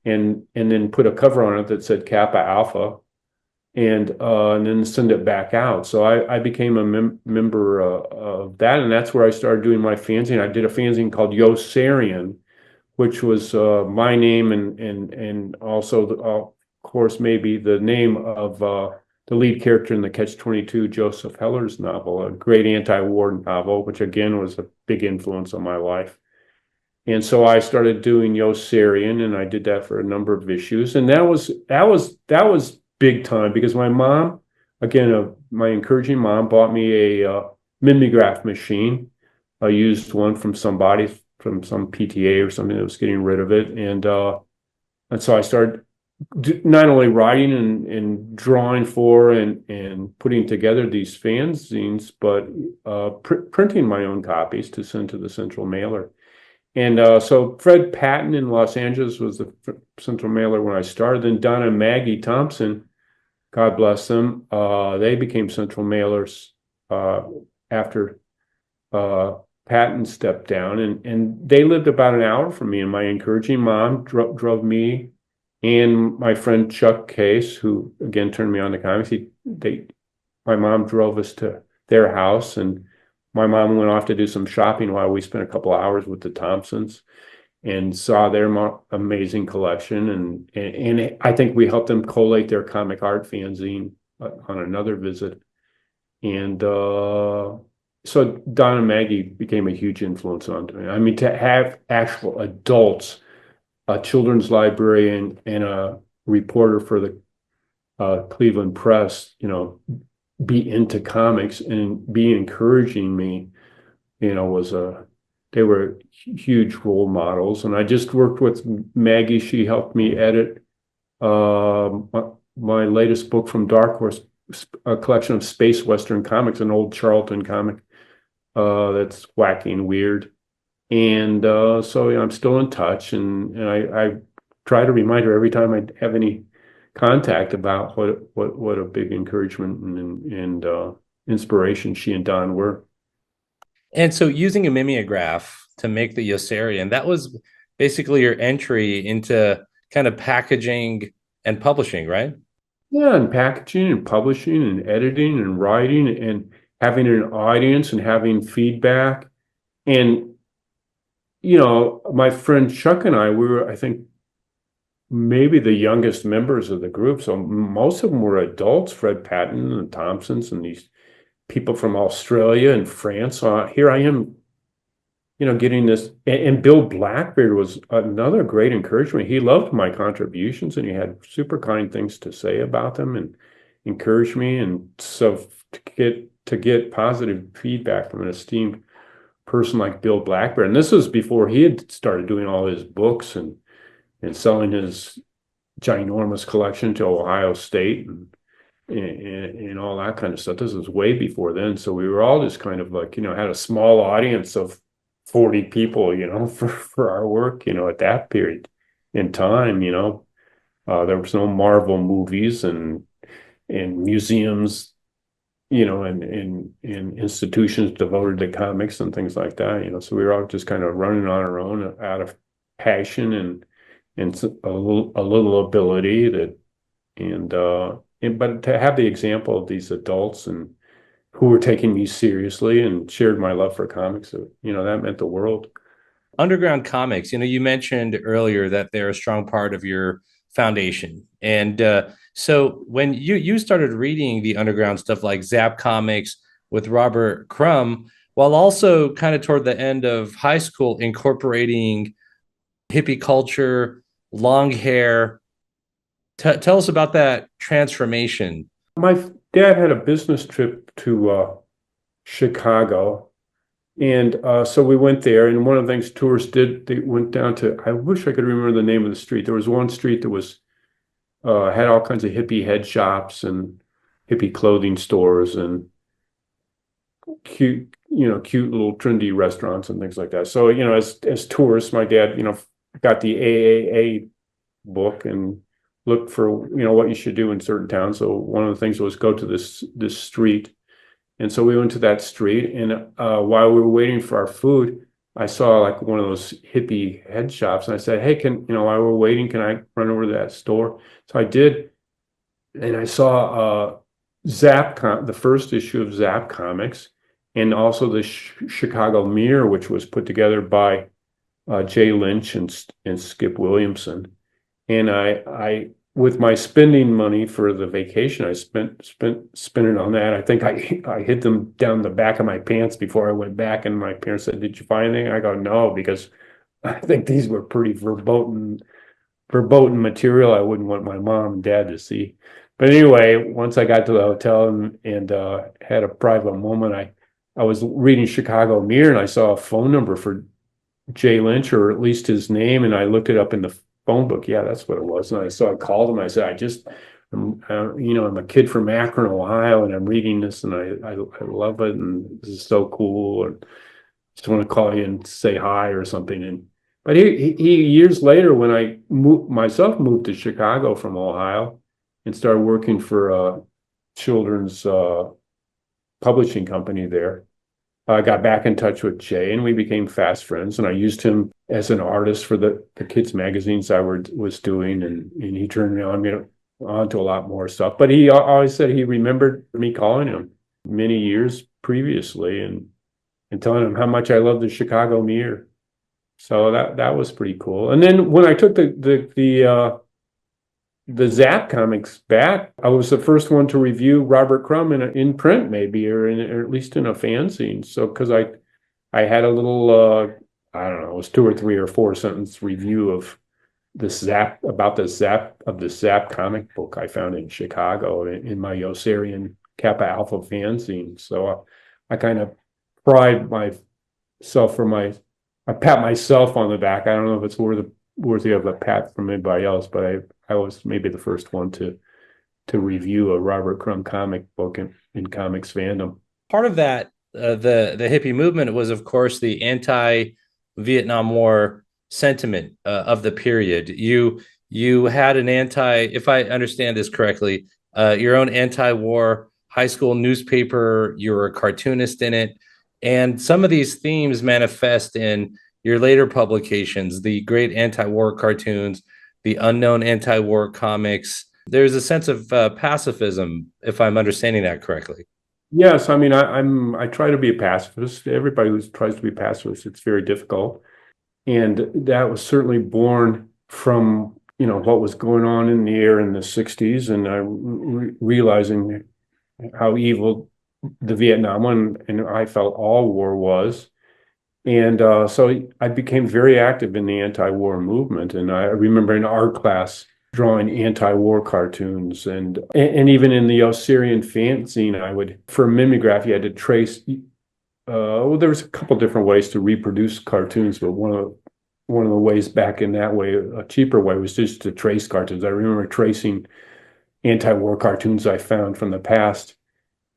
and then put a cover on it that said Kappa Alpha, and then send it back out. So I became a member of that, and that's where I started doing my fanzine. I did a fanzine called Yoe Studio, which was my name and also, of course, maybe the name of the lead character in the Catch-22 Joseph Heller's novel, a great anti-war novel, which again was a big influence on my life. And so I started doing Yoe Studio, and I did that for a number of issues. And that was big time, because my mom, again, my encouraging mom, bought me a mimeograph machine. I used one from some PTA or something that was getting rid of it. And so I started not only writing and drawing for and putting together these fanzines, but printing my own copies to send to the central mailer. And so Fred Patton in Los Angeles was the central mailer when I started. Then Donna and Maggie Thompson God bless them. They became central mailers after Patton stepped down, and they lived about an hour from me. And my encouraging mom drove me and my friend Chuck Case, who again turned me on to comics. My mom drove us to their house, and my mom went off to do some shopping while we spent a couple of hours with the Thompsons and saw their amazing collection. And I think we helped them collate their comic art fanzine on another visit. And so Don and Maggie became a huge influence on me. I mean, to have actual adults, a children's librarian and a reporter for the Cleveland Press, be into comics and be encouraging me, they were huge role models. And I just worked with Maggie. She helped me edit my latest book from Dark Horse, a collection of space Western comics, an old Charlton comic that's wacky and weird. And so I'm still in touch, and I try to remind her every time I have any contact about what a big encouragement and inspiration she and Don were. And so using a mimeograph to make the Yossarian, that was basically your entry into kind of packaging and publishing, right? Yeah, and packaging and publishing and editing and writing and having an audience and having feedback. And, my friend Chuck and we were, I think, maybe the youngest members of the group. So most of them were adults, Fred Patton and the Thompsons and these people from Australia and France. Here I am, getting this. And Bill Blackbeard was another great encouragement. He loved my contributions and he had super kind things to say about them and encourage me. And so to get positive feedback from an esteemed person like Bill Blackbeard. And this was before he had started doing all his books and selling his ginormous collection to Ohio State and all that kind of stuff. This was way before then. So we were all just kind of like, had a small audience of 40 people, for our work, at that period in time. There was no Marvel movies and museums, and institutions devoted to comics and things like that. So we were all just kind of running on our own out of passion and a little ability but to have the example of these adults and who were taking me seriously and shared my love for comics, that meant the world. Underground comics, you mentioned earlier that they're a strong part of your foundation. And so when you started reading the underground stuff like Zap Comics with Robert Crumb, while also kind of toward the end of high school incorporating hippie culture, long hair. Tell us about that transformation. My dad had a business trip to Chicago, and so we went there. And one of the things tourists did, they went down to, I wish I could remember the name of the street. There was one street that was had all kinds of hippie head shops and hippie clothing stores and cute little trendy restaurants and things like that. So, as tourists, my dad, got the AAA book and looked for, what you should do in certain towns. So one of the things was go to this street. And so we went to that street, and while we were waiting for our food, I saw like one of those hippie head shops. And I said, hey, while we're waiting, can I run over to that store? So I did. And I saw the first issue of Zap Comics, and also the Chicago Mirror, which was put together by Jay Lynch and Skip Williamson. And I with my spending money for the vacation, I spent it on that. I think I hid them down the back of my pants before I went back, and my parents said, "Did you find anything?" I go, "No," because I think these were pretty verboten material. I wouldn't want my mom and dad to see. But anyway, once I got to the hotel and had a private moment, I was reading Chicago Mirror, and I saw a phone number for Jay Lynch, or at least his name, and I looked it up in the phone book. Yeah, that's what it was. And I called him. I said, I'm a kid from Akron, Ohio, and I'm reading this, and I love it, and this is so cool. And just want to call you and say hi or something. But he years later, when I moved to Chicago from Ohio, and started working for a children's publishing company there. I got back in touch with Jay, and we became fast friends. And I used him as an artist for the kids' magazines I was doing, and he turned me on to a lot more stuff. But he always said he remembered me calling him many years previously and telling him how much I loved the Chicago Mirror. So that was pretty cool. And then when I took the Zap comics back, I was the first one to review Robert Crumb in print, maybe, or at least in a fanzine. So because I had a little I don't know, it was 2 or 3 or 4 sentence review of the Zap comic book I found in Chicago in my Yossarian Kappa Alpha fanzine. So I kind of pride myself I pat myself on the back. I don't know if it's worthy of a pat from anybody else, but I was maybe the first one to review a Robert Crumb comic book in comics fandom. Part of that, the hippie movement was, of course, the anti-Vietnam War sentiment of the period. You had an if I understand this correctly, your own anti-war high school newspaper. You were a cartoonist in it. And some of these themes manifest in your later publications, the great anti-war cartoons, the unknown anti-war comics. There's a sense of pacifism, if I'm understanding that correctly. Yes, I mean, I try to be a pacifist. Everybody who tries to be pacifist, it's very difficult. And that was certainly born from, what was going on in the air in the 60s, and realizing how evil the Vietnam one, and I felt all war was. And so I became very active in the anti-war movement. And I remember in art class drawing anti-war cartoons, and even in the Yossarian fanzine, for a mimeograph, you had to trace. There was a couple different ways to reproduce cartoons, but one of the ways back in that way, a cheaper way, was just to trace cartoons. I remember tracing anti-war cartoons I found from the past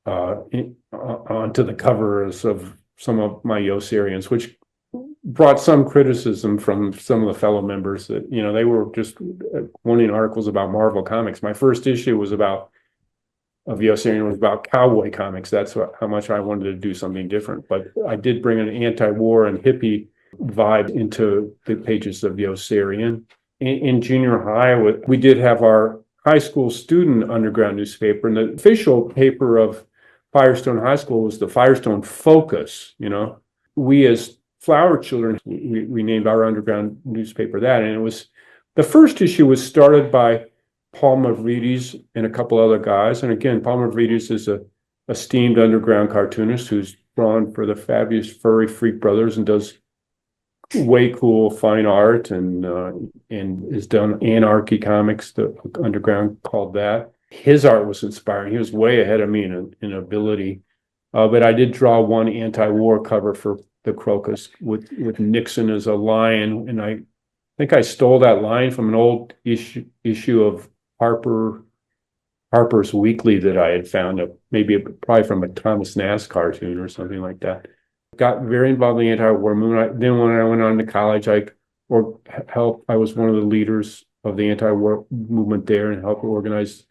onto the covers of some of my Yossarians, which brought some criticism from some of the fellow members that, they were just wanting articles about Marvel comics. My first issue of Yossarian was about cowboy comics. That's how much I wanted to do something different. But I did bring an anti-war and hippie vibe into the pages of Yossarian. In junior high, we did have our high school student underground newspaper, and the official paper of Firestone High School was the Firestone Focus. We as flower children, we named our underground newspaper that, and it was the first issue was started by Paul Mavridis and a couple other guys. And again, Paul Mavridis is a esteemed underground cartoonist who's drawn for the fabulous Furry Freak Brothers and does way cool fine art, and has done Anarchy Comics, the underground called that. His art was inspiring. He was way ahead of me in ability. But I did draw one anti-war cover for the Crocus with Nixon as a lion, and I think I stole that line from an old issue of Harper's Weekly that I had found, probably from a Thomas Nast cartoon or something like that. Got very involved in the anti-war movement. Then when I went on to college, I was one of the leaders of the anti-war movement there and helped organize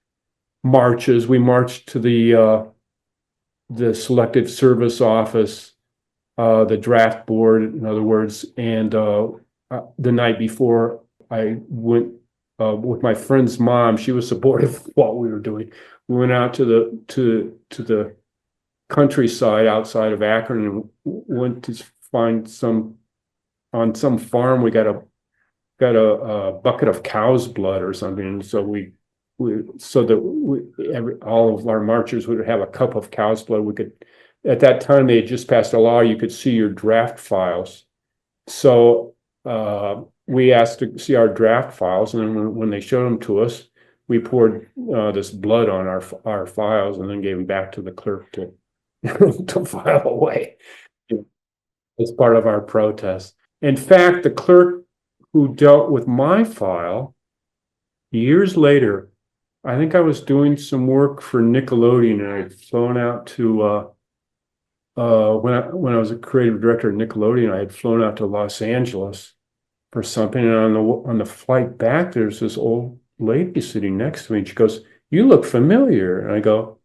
marches. We marched to the Selective Service Office, the draft board, in other words, and the night before I went with my friend's mom. She was supportive of what we were doing. We went out to the countryside outside of Akron and went to find on some farm. We got a bucket of cow's blood or something, and so all of our marchers would have a cup of cow's blood. We could, at that time, they had just passed a law, you could see your draft files. So we asked to see our draft files, and then when they showed them to us, we poured this blood on our files and then gave them back to the clerk to to file away as part of our protest. In fact, the clerk who dealt with my file years later, I think I was doing some work for Nickelodeon, and I had flown out to when I was a creative director at Nickelodeon, I had flown out to Los Angeles for something, and on the flight back, there's this old lady sitting next to me, and she goes, you look familiar. And I go,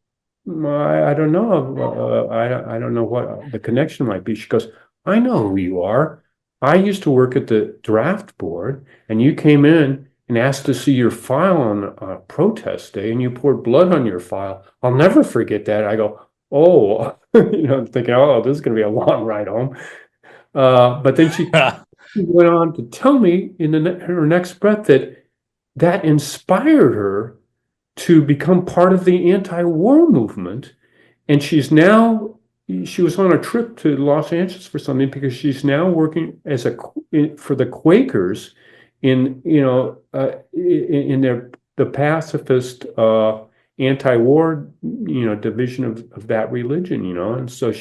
I don't know. I don't know what the connection might be. She goes, I know who you are. I used to work at the draft board, and you came in and asked to see your file on protest day, and you poured blood on your file. I'll never forget that. I go, oh, thinking, oh, this is going to be a long ride home. But then she went on to tell me in her next breath that inspired her to become part of the anti-war movement. And she was on a trip to Los Angeles for something because she's now working for the Quakers in the pacifist anti-war division of that religion, and so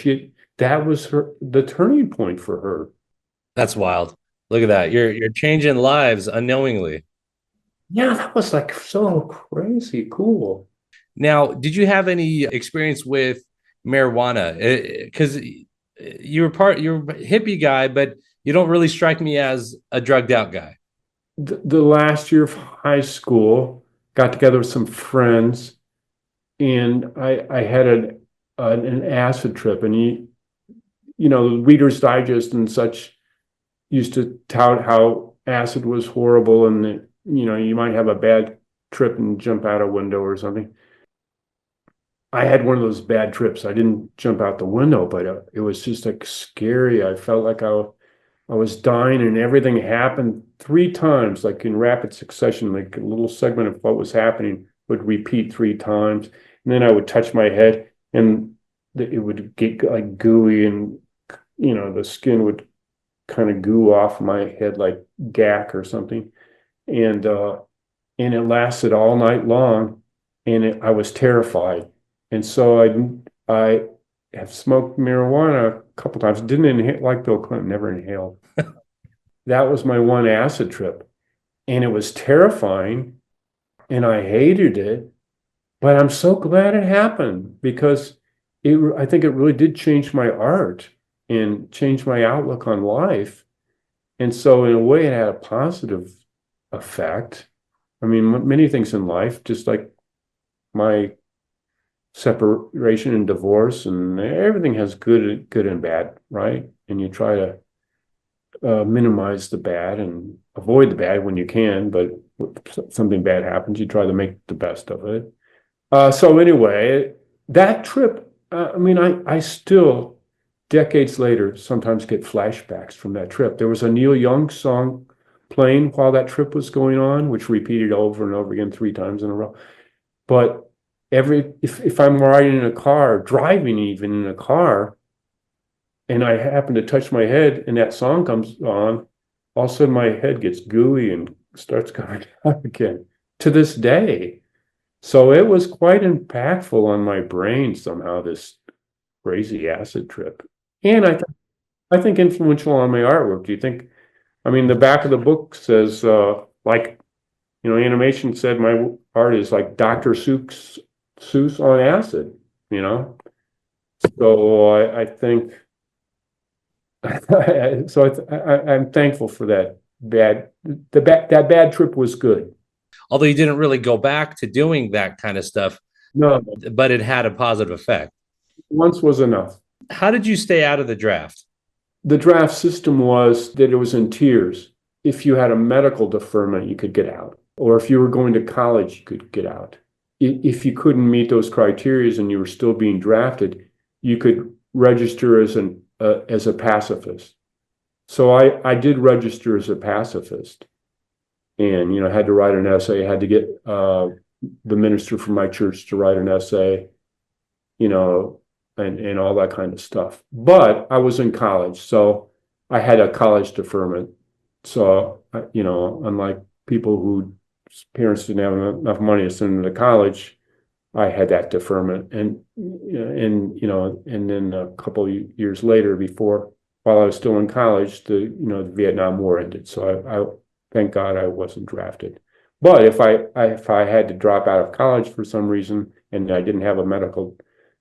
that was the turning point for her. That's wild. Look at that. You're changing lives unknowingly. Yeah, that was like so crazy cool. Now, did you have any experience with marijuana? Because you're a hippie guy, but you don't really strike me as a drugged out guy. The last year of high school, got together with some friends, and I had an acid trip, and Reader's Digest and such used to tout how acid was horrible, and that, you might have a bad trip and jump out a window or something. I had one of those bad trips. I didn't jump out the window, but it was just like scary. I felt like I was dying, and everything happened 3 times, like in rapid succession, like a little segment of what was happening would repeat 3 times. And then I would touch my head, and it would get like gooey, and, the skin would kind of goo off my head like gack or something. And it lasted all night long, and I was terrified. And so I have smoked marijuana a couple times. Didn't inhale, like Bill Clinton, never inhaled. That was my one acid trip, and it was terrifying, and I hated it. But I'm so glad it happened, because I think it really did change my art and change my outlook on life. And so in a way, it had a positive effect. I mean, many things in life, just like my separation and divorce, and everything has good and bad, right? And you try to minimize the bad and avoid the bad when you can, but if something bad happens, you try to make the best of it. So anyway, that trip, I still, decades later, sometimes get flashbacks from that trip. There was a Neil Young song playing while that trip was going on, which repeated over and over again 3 times in a row. But if I'm riding in a car, driving even in a car, and I happen to touch my head and that song comes on, all of a sudden my head gets gooey and starts coming out again to this day. So it was quite impactful on my brain somehow, this crazy acid trip. And I think influential on my artwork. Do you think? I mean, the back of the book says, animation said my art is like Dr. Seuss on acid, So I think, I'm thankful for that. That bad trip was good. Although you didn't really go back to doing that kind of stuff, No, but it had a positive effect. once was enough. How did you stay out of the draft? The draft system was that it was in tiers. If you had a medical deferment, you could get out. Or if you were going to college, you could get out. If you couldn't meet those criteria and you were still being drafted, you could register as a pacifist. So I did register as a pacifist, and had to write an essay. I had to get the minister from my church to write an essay, and all that kind of stuff. But I was in college, so I had a college deferment. So unlike people whose parents didn't have enough money to send them to college, I had that deferment. And then a couple of years later, while I was still in college, the Vietnam War ended. So I thank God I wasn't drafted. But if I had to drop out of college for some reason and I didn't have a medical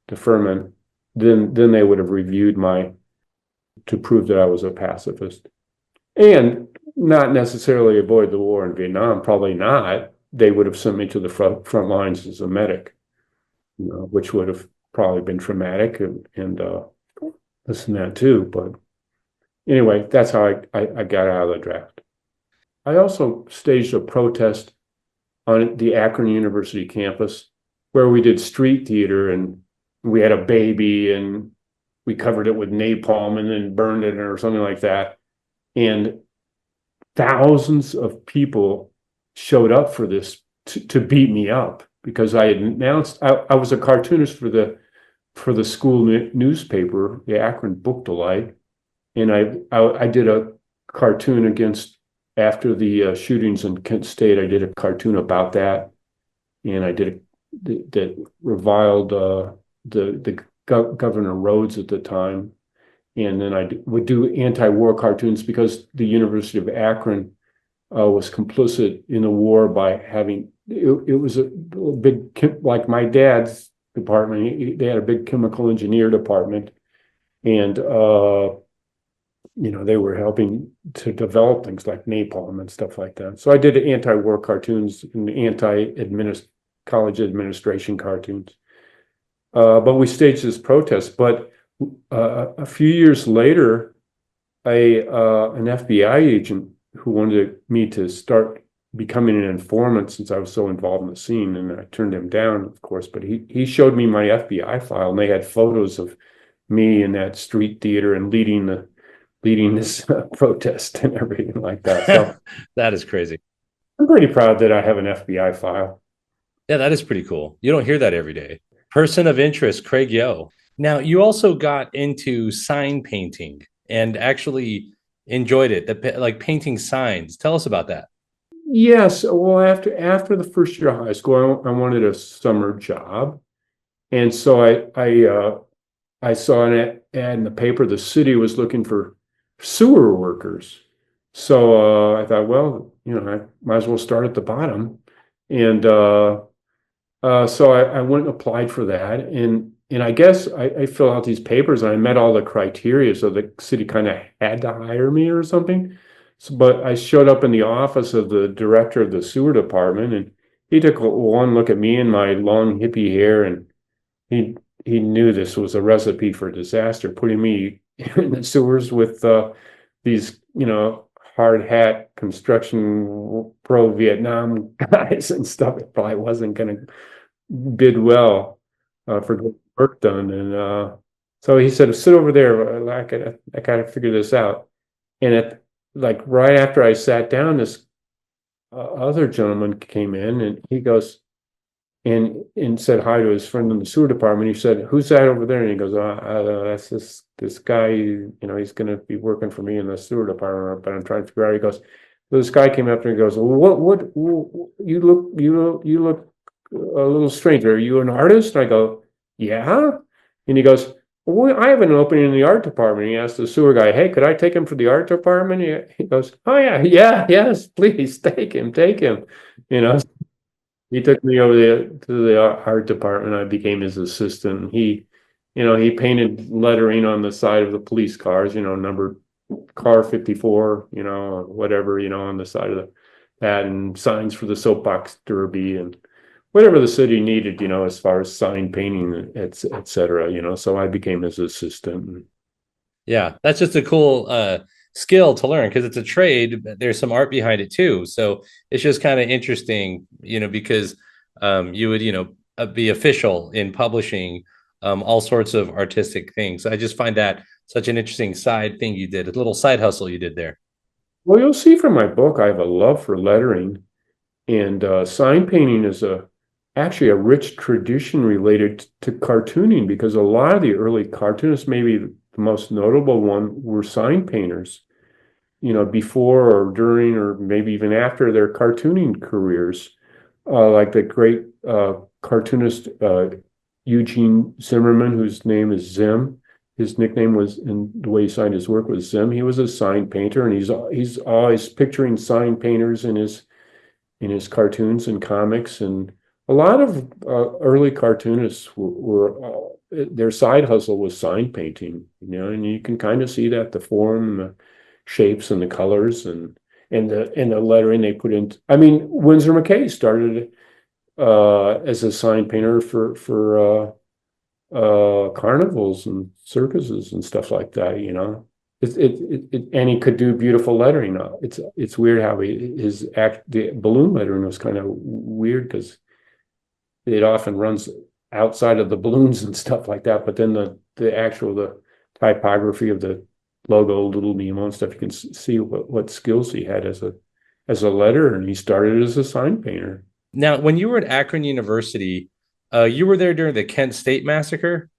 deferment, then they would have reviewed to prove that I was a pacifist. And not necessarily avoid the war in Vietnam, probably not, they would have sent me to the front lines as a medic, which would have probably been traumatic and this and that too. But anyway, that's how I got out of the draft. I also staged a protest on the Akron University campus where we did street theater, and we had a baby and we covered it with napalm and then burned it or something like that. And thousands of people showed up for this to beat me up because I had announced I was a cartoonist for the school newspaper, the Akron Book Delight, and I did a cartoon after the shootings in Kent State. I did a cartoon about that, and I did that reviled the Governor Rhodes at the time. And then I would do anti-war cartoons because the University of Akron was complicit in the war by having it was a big, like my dad's department. They had a big chemical engineer department, and they were helping to develop things like napalm and stuff like that. So I did anti-war cartoons and college administration cartoons. But we staged this protest. But a few years later, an FBI agent who wanted me to start becoming an informant, since I was so involved in the scene, and I turned him down, of course, but he showed me my FBI file, and they had photos of me in that street theater and leading this protest and everything like that. So that is crazy. I'm pretty proud that I have an FBI file. Yeah, that is pretty cool. You don't hear that every day. Person of interest, Craig Yoe. Now, you also got into sign painting and actually enjoyed it, like painting signs. Tell us about that. Yes. Well, after the first year of high school, I wanted a summer job. And so I saw an ad in the paper. The city was looking for sewer workers. So I thought, well, I might as well start at the bottom. And so I went and applied for that. And I guess I filled out these papers and I met all the criteria. So the city kind of had to hire me or something. So, but I showed up in the office of the director of the sewer department, and he took one look at me and my long hippie hair, and he knew this was a recipe for disaster, putting me in the sewers with these, hard hat construction pro-Vietnam guys and stuff. It probably wasn't going to bid well for getting work done. And so he said, sit over there. I gotta figure this out. And right after I sat down, this other gentleman came in, and he goes and said hi to his friend in the sewer department. He said, "Who's that over there?" And he goes, "That's this guy. He's going to be working for me in the sewer department, but I'm trying to figure out." He goes, so this guy came up to me and goes, "Well, what? You look a little strange. Are you an artist?" And I go, "Yeah." And he goes, "Well, I have an opening in the art department." He asked the sewer guy, "Hey, could I take him for the art department?" He goes, "Oh yeah, yes, please take him. He took me over to the art department. I became his assistant. He painted lettering on the side of the police cars, numbered car 54, whatever, on the side of that, and signs for the soapbox derby and whatever the city needed, as far as sign painting, et cetera, so I became his assistant. Yeah, that's just a cool skill to learn because it's a trade, but there's some art behind it too. So it's just kind of interesting, because you would, be official in publishing all sorts of artistic things. I just find that such an interesting side thing you did, a little side hustle you did there. Well, you'll see from my book, I have a love for lettering, and sign painting is actually a rich tradition related to cartooning, because a lot of the early cartoonists, maybe the most notable one, were sign painters, before or during or maybe even after their cartooning careers, like the great cartoonist Eugene Zimmerman, whose name is Zim. His nickname was, and the way he signed his work was Zim. He was a sign painter, and he's always picturing sign painters in his cartoons and comics. And a lot of early cartoonists were their side hustle was sign painting, and you can kind of see that, the form, the shapes, and the colors. And and the lettering they put in. I mean, Winsor McKay started as a sign painter for carnivals and circuses and stuff like that, you know. And he could do beautiful lettering. It's weird how the balloon lettering was kind of weird because it often runs outside of the balloons and stuff like that. But then the typography of the logo, Little Nemo and stuff, you can see what skills he had as a letterer, and he started as a sign painter. Now, when you were at Akron University, you were there during the Kent State Massacre?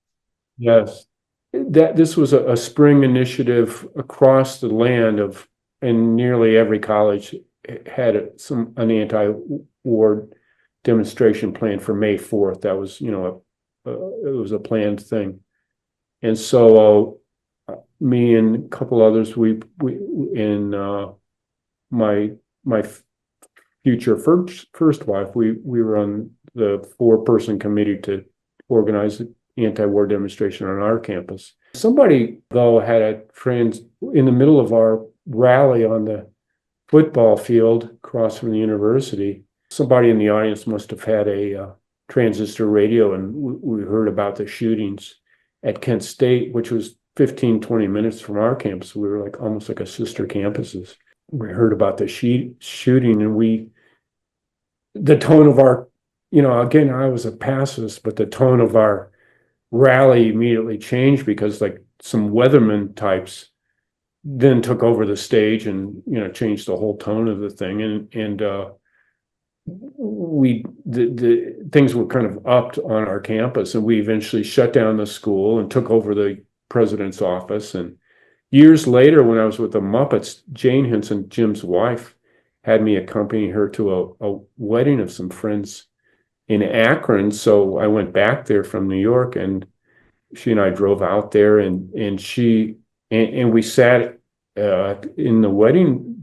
Yes. This was a spring initiative across the land and nearly every college had an anti-war demonstration planned for May 4th. That was, you know, it was a planned thing. And so me and a couple others, we in my future first wife, we were on the 4-person committee to organize the anti-war demonstration on our campus. Somebody, though, had a in the middle of our rally on the football field across from the university. Somebody in the audience must have had a transistor radio, and we heard about the shootings at Kent State, which was 15, 20 minutes from our campus. We were like almost like a sister campuses. We heard about the shooting, and the tone of our, you know, again, I was a pacifist, but the tone of our rally immediately changed because like some weatherman types then took over the stage and, you know, changed the whole tone of the thing. And the things were kind of upped on our campus, and we eventually shut down the school and took over the president's office. And years later, when I was with the Muppets, Jane Henson, Jim's wife, had me accompany her to a wedding of some friends in Akron. So I went back there from New York, and she and I drove out there, and we sat in the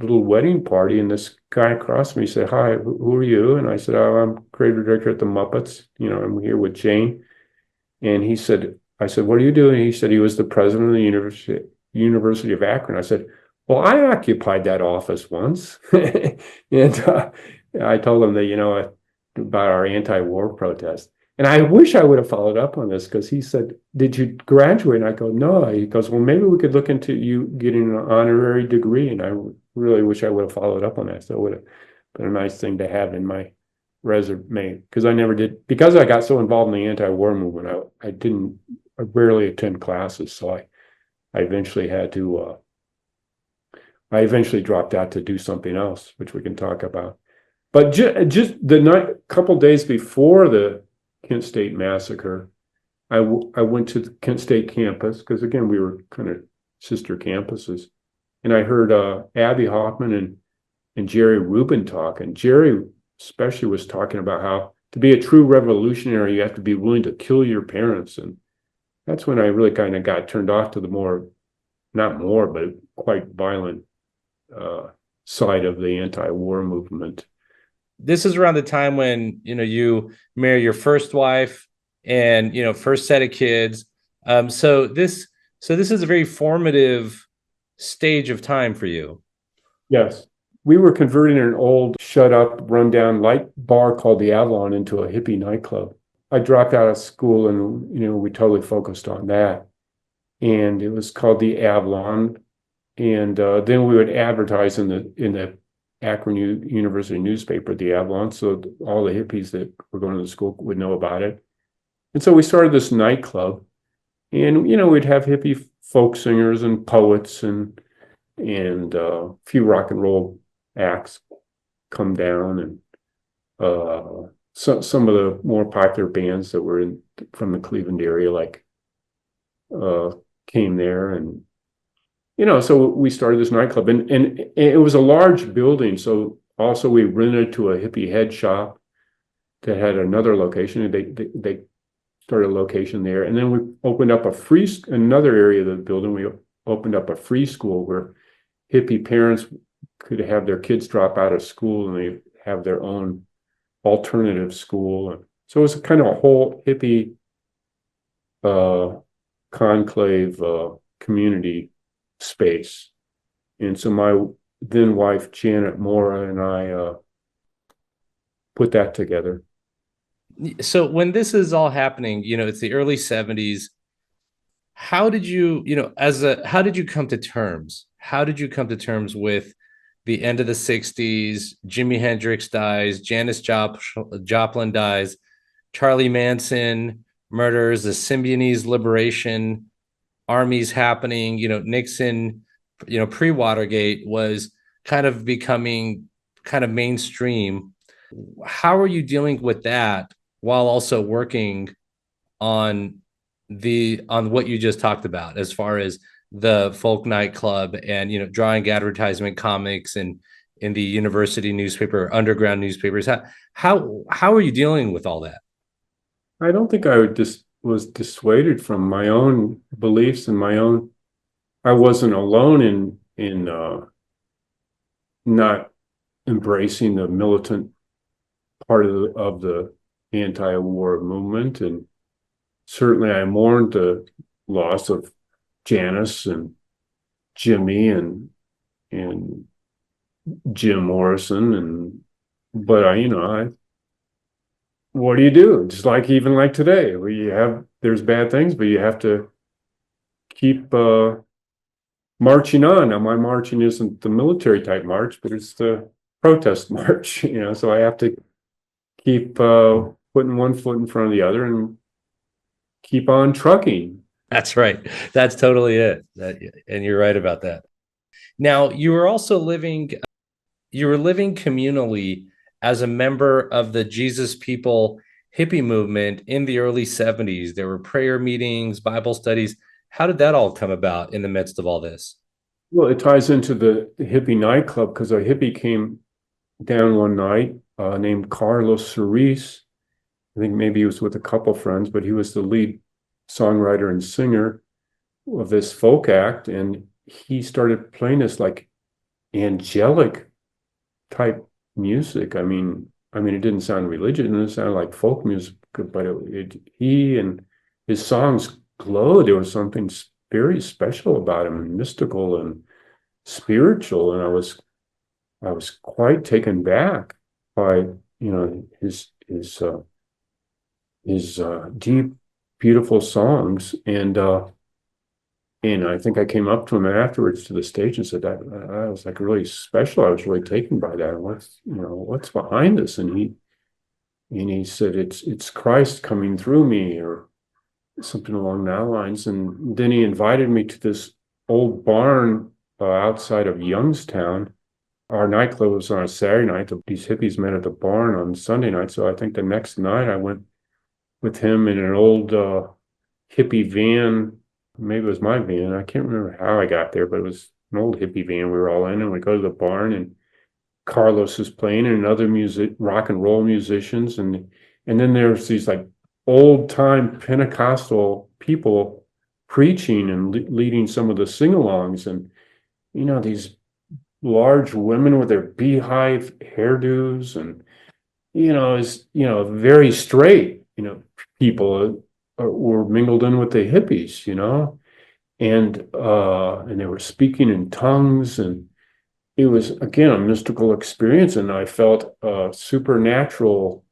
little wedding party, and this guy across from me said, "Hi, who are you?" And I said, "Oh, I'm creative director at the Muppets. You know, I'm here with Jane." And I said, "What are you doing?" He said he was the president of the University of Akron. I said, "Well, I occupied that office once." And I told him that, you know, about our anti-war protest. And I wish I would have followed up on this, because he said, "Did you graduate?" And I go, "No." He goes, "Well, maybe we could look into you getting an honorary degree." And I really wish I would have followed up on that. So it would have been a nice thing to have in my resume, because I never did, because I got so involved in the anti-war movement. I rarely attend classes. So I eventually dropped out to do something else, which we can talk about. But just the couple days before the Kent State massacre, I went to the Kent State campus, because again, we were kind of sister campuses, and I heard Abby Hoffman and Jerry Rubin talk, and Jerry especially was talking about how to be a true revolutionary, you have to be willing to kill your parents. And that's when I really kind of got turned off to the not more, but quite violent side of the anti-war movement. This is around the time when, you know, you marry your first wife and, you know, first set of kids. So this is a very formative stage of time for you. Yes. We were converting an old, shut-up, run-down light bar called the Avalon into a hippie nightclub. I dropped out of school, and, you know, we totally focused on that. And it was called the Avalon. And then we would advertise in the Akron University newspaper, the Avalon, so all the hippies that were going to the school would know about it. And so we started this nightclub, and, you know, we'd have hippie folk singers and poets and a few rock and roll acts come down, and some of the more popular bands that were from the Cleveland area, like came there. And, you know, so we started this nightclub, and it was a large building. So also we rented to a hippie head shop that had another location, and they started a location there. And then we opened up another area of the building. We opened up a free school where hippie parents could have their kids drop out of school, and they have their own alternative school. So it was kind of a whole hippie conclave community space. And so my then wife Janet Mora and I put that together. So when this is all happening, it's the early 70s. How did you, how did you come to terms? How did you come to terms with the end of the 60s? Jimi Hendrix dies, Joplin dies, Charlie Manson murders, the Symbionese liberation, armies happening, Nixon, pre-Watergate was kind of becoming kind of mainstream. How are you dealing with that while also working on what you just talked about as far as the folk nightclub and drawing advertisement comics and in the university newspaper, underground newspapers? How are you dealing with all that? I don't think I would just was dissuaded from my own beliefs and my own. I wasn't alone in not embracing the militant part of the anti-war movement, and certainly I mourned the loss of Janice and Jimmy and Jim Morrison, but I what do you do? Just like even like today, there's bad things, but you have to keep marching on. Now my marching isn't the military type march, but it's the protest march, so I have to keep putting one foot in front of the other and keep on trucking. That's right. That's totally it. And you're right about that. Now, you were living communally as a member of the Jesus People hippie movement in the early 70s. There were prayer meetings, Bible studies. How did that all come about in the midst of all this? Well, it ties into the hippie nightclub because a hippie came down one night named Carlos Cerise. I think maybe he was with a couple friends, but he was the lead songwriter and singer of this folk act, and he started playing this like angelic type music. I mean, it didn't sound religious, and it sounded like folk music, but he and his songs glowed. There was something very special about him, and mystical and spiritual, and I was quite taken back by his deep, beautiful songs, and I think I came up to him afterwards to the stage and said that I was like really special. I was really taken by that. What's behind this? And he said it's Christ coming through me, or something along that lines. And then he invited me to this old barn outside of Youngstown. Our nightclub was on a Saturday night. These hippies met at the barn on Sunday night. So I think the next night I went with him in an old hippie van. Maybe it was my van. I can't remember how I got there, but it was an old hippie van we were all in. And we go to the barn, and Carlos is playing, and other rock and roll musicians. And then there's these like old time Pentecostal people preaching and leading some of the sing-alongs. And, these large women with their beehive hairdos, and, very straight, people were mingled in with the hippies, and they were speaking in tongues, and it was again a mystical experience, and I felt a supernatural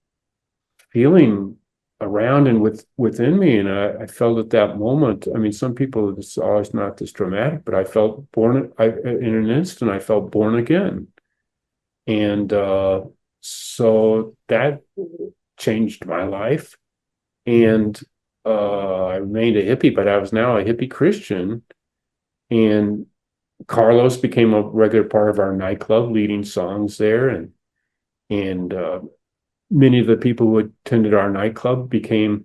feeling around and within me, and I felt at that moment. I mean, some people, it's always not this dramatic, but I felt in an instant I felt born again, and so that changed my life. And I remained a hippie, but I was now a hippie Christian. And Carlos became a regular part of our nightclub, leading songs there. And many of the people who attended our nightclub became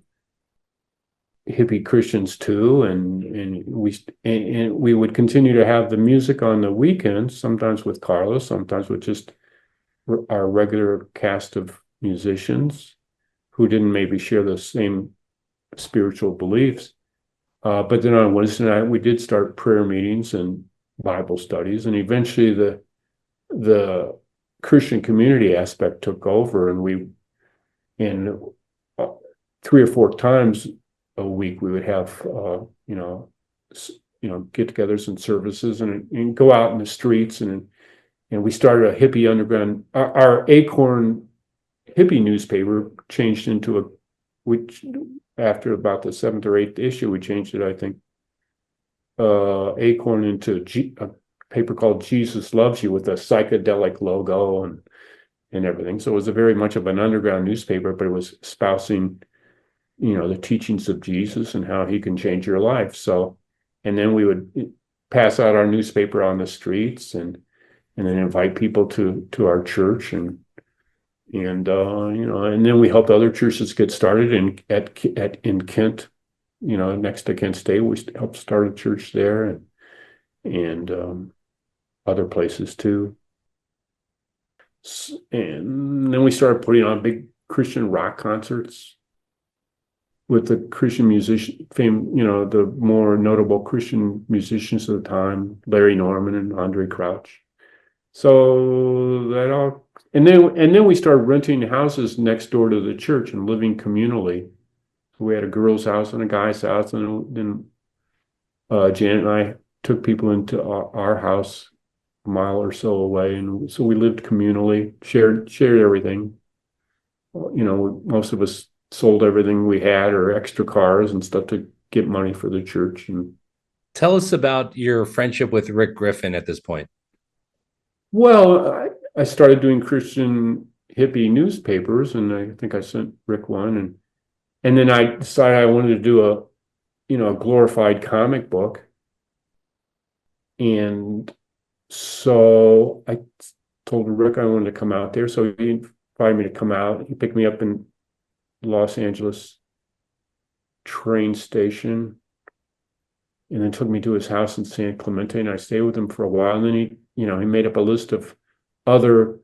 hippie Christians too. And we would continue to have the music on the weekends, sometimes with Carlos, sometimes with just our regular cast of musicians who didn't maybe share the same spiritual beliefs. But then on Wednesday night, we did start prayer meetings and Bible studies, and eventually the Christian community aspect took over, and in 3 or 4 times a week we would have get-togethers and services, and go out in the streets and and we started a hippie underground. Our Acorn hippie newspaper changed into which after about the 7th or 8th issue, we changed it, I think, Acorn into a paper called Jesus Loves You with a psychedelic logo and everything. So it was a very much of an underground newspaper, but it was espousing, the teachings of Jesus and how he can change your life. So, and then we would pass out our newspaper on the streets and then invite people to our church and and then we helped other churches get started in Kent, next to Kent State. We helped start a church there and other places too. And then we started putting on big Christian rock concerts with the Christian musician the more notable Christian musicians of the time, Larry Norman and Andre Crouch. So that all, and then we started renting houses next door to the church and living communally. We had a girl's house and a guy's house, and then Janet and I took people into our house a mile or so away, and so we lived communally, shared everything. Most of us sold everything we had or extra cars and stuff to get money for the church. And Tell us about your friendship with Rick Griffin at this point. well, I started doing Christian hippie newspapers, and I think I sent Rick one, and then I decided I wanted to do a glorified comic book, and so I told Rick I wanted to come out there. So he invited me to come out. He picked me up in Los Angeles train station, and then took me to his house in San Clemente, and I stayed with him for a while. And then he made up a list of other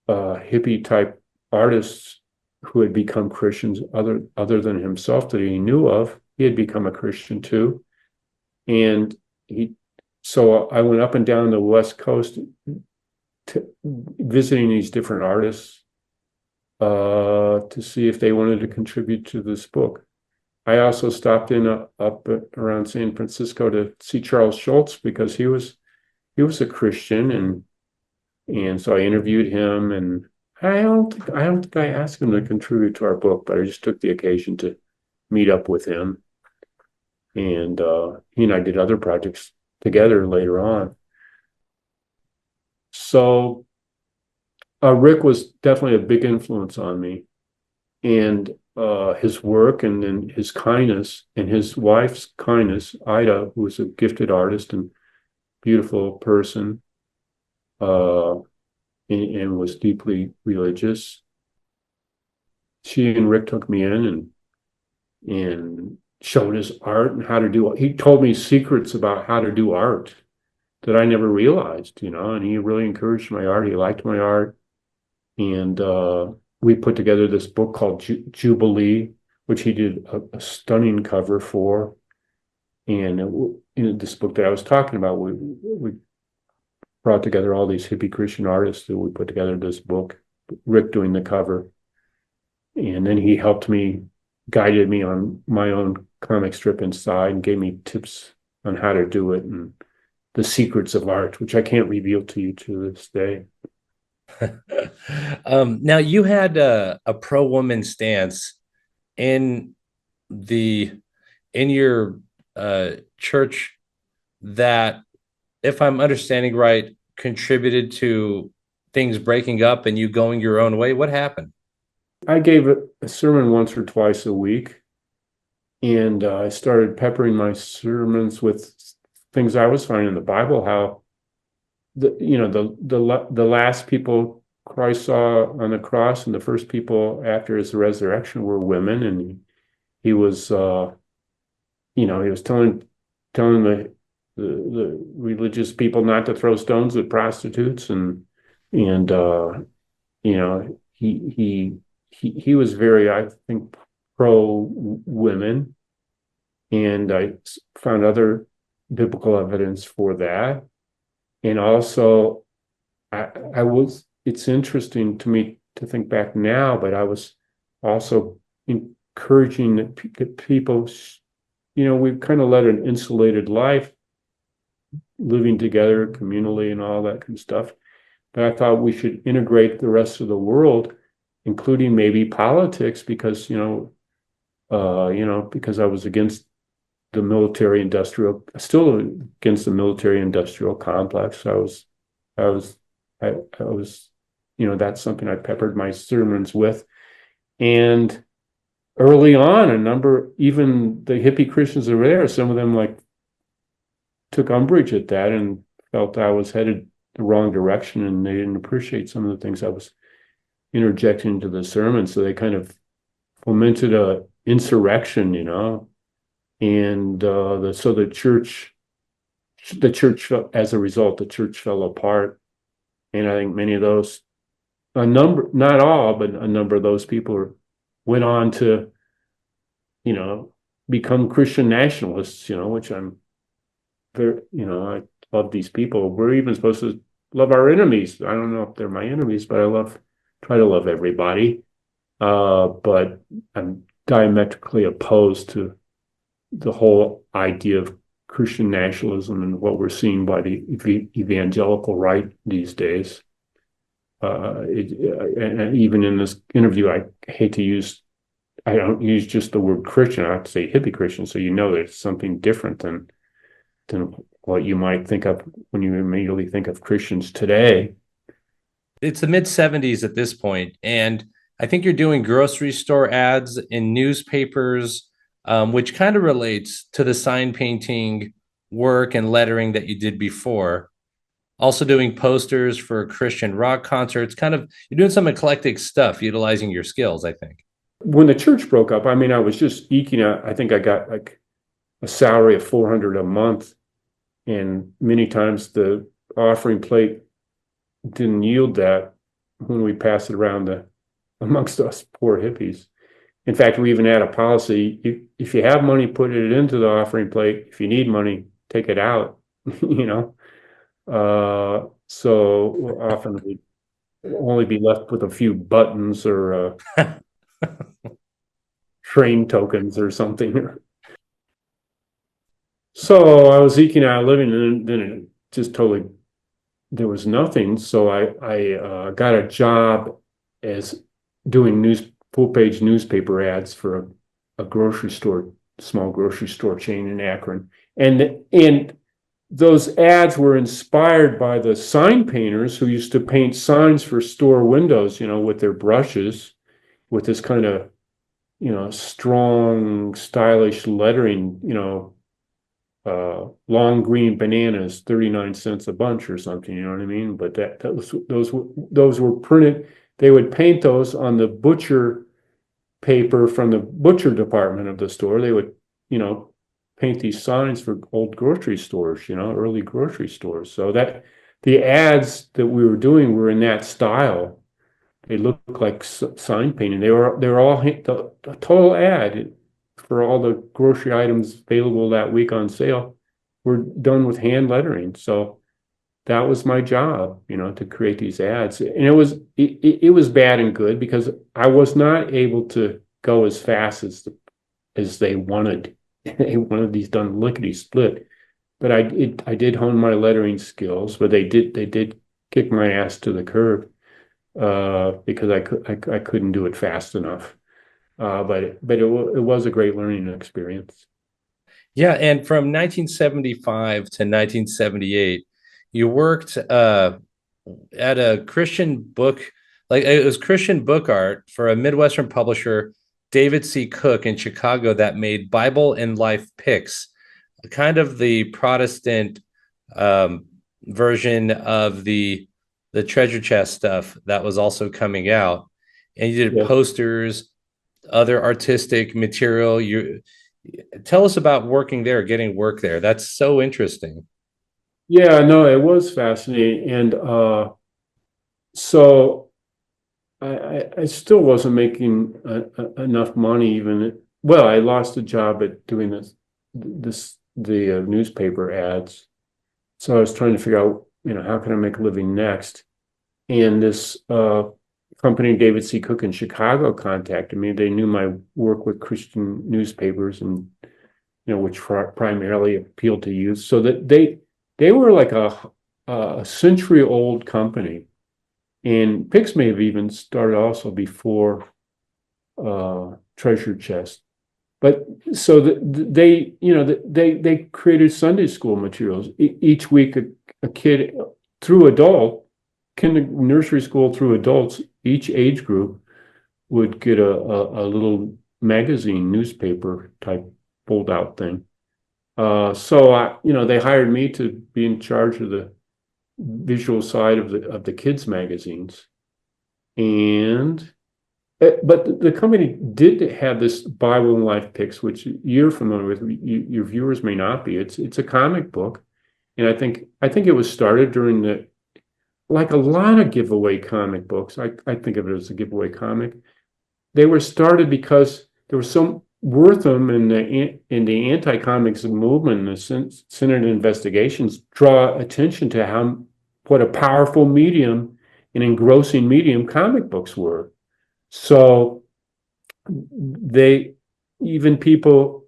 hippie type artists who had become Christians other than himself that he knew of. He had become a Christian too. And so I went up and down the West Coast visiting these different artists to see if they wanted to contribute to this book. I also stopped in up around San Francisco to see Charles Schultz because he was a Christian, and so I interviewed him, and I don't think I asked him to contribute to our book, but I just took the occasion to meet up with him, and he and I did other projects together later on. So Rick was definitely a big influence on me, and his work, and then his kindness, and his wife's kindness, Ida, who was a gifted artist and beautiful person, and was deeply religious. She and Rick took me in and showed us art and how to do it. He told me secrets about how to do art that I never realized, and he really encouraged my art. He liked my art. And we put together this book called Jubilee, which he did a stunning cover for. And in this book that I was talking about, we brought together all these hippie Christian artists that we put together this book, Rick doing the cover. And then he helped me, guided me on my own comic strip inside and gave me tips on how to do it and the secrets of art, which I can't reveal to you to this day. Now you had a pro-woman stance in your church that, if I'm understanding right, contributed to things breaking up and you going your own way. What happened? I gave a sermon once or twice a week, and I started peppering my sermons with things I was finding in the Bible, how the last people Christ saw on the cross and the first people after his resurrection were women, and he was he was telling the religious people not to throw stones at prostitutes, and he was very, I think, pro women, and I found other biblical evidence for that. And also, it's interesting to me to think back now, but I was also encouraging that people, we've kind of led an insulated life living together communally and all that kind of stuff. But I thought we should integrate the rest of the world, including maybe politics, because because I was against the still against the military industrial complex. I was, that's something I peppered my sermons with. And early on, even the hippie Christians that were there, some of them like took umbrage at that and felt I was headed the wrong direction, and they didn't appreciate some of the things I was interjecting into the sermon. So they kind of fomented a insurrection, and so the church, as a result, the church fell apart. And I think many of those, not all, but a number of those people went on to, become Christian nationalists, which I'm very, I love these people. We're even supposed to love our enemies. I don't know if they're my enemies, but try to love everybody. But I'm diametrically opposed to the whole idea of Christian nationalism and what we're seeing by the evangelical right these days. And even in this interview, I don't use just the word Christian. I have to say hippie Christian, so that it's something different than what you might think of when you immediately think of Christians today. It's the mid-'70s at this point, and I think you're doing grocery store ads in newspapers, which kind of relates to the sign painting work and lettering that you did before. Also doing posters for Christian rock concerts. You're doing some eclectic stuff, utilizing your skills, I think. When the church broke up, I was just eking out. I think I got like a salary of $400 a month, and many times the offering plate didn't yield that when we passed it around amongst us poor hippies. In fact, we even had a policy: if you have money, put it into the offering plate. If you need money, take it out. So often we'd only be left with a few buttons or train tokens or something. So I was eking out a living, and then it just totally, there was nothing. So I got a job as doing full-page newspaper ads for a grocery store, small grocery store chain in Akron. And those ads were inspired by the sign painters who used to paint signs for store windows, with their brushes, with this kind of, strong, stylish lettering, long green bananas, 39 cents a bunch or something, you know what I mean? But those were printed. They would paint those on the butcher paper from the butcher department of the store. They would, paint these signs for old grocery stores, early grocery stores. So that the ads that we were doing were in that style. They looked like sign painting. They were all the total ad for all the grocery items available that week on sale were done with hand lettering. So that was my job, to create these ads. And it was bad and good, because I was not able to go as fast as they wanted. They wanted these done lickety split, but I did hone my lettering skills. But they did kick my ass to the curb because I couldn't do it fast enough. But it was a great learning experience. Yeah, and from 1975 to 1978, you worked at a Christian book, like it was Christian book art for a Midwestern publisher, David C. Cooke in Chicago, that made Bible and Life Picks, kind of the Protestant version of the treasure chest stuff that was also coming out. And you did posters, other artistic material. You tell us about working there, getting work there. That's so interesting. Yeah, no, it was fascinating. And so I still wasn't making enough money even. Well, I lost a job at doing the newspaper ads. So I was trying to figure out, how can I make a living next? And this company, David C. Cooke in Chicago, contacted me. They knew my work with Christian newspapers, and which primarily appealed to youth. So that they were like a century-old company. And Pix may have even started also before Treasure Chest. But so they, they created Sunday school materials. Each week, a kid through adult, nursery school through adults, each age group would get a little magazine, newspaper type fold out thing. So they hired me to be in charge of the visual side of the kids magazines. And but the company did have this Bible and Life Picks, which you're familiar with. Your viewers may not be. It's a comic book, and I think it was started during like a lot of giveaway comic books. I think of it as a giveaway comic. They were started because there was some Wortham and the anti-comics movement, the Senate investigations draw attention to what a powerful medium, an engrossing medium comic books were. So even people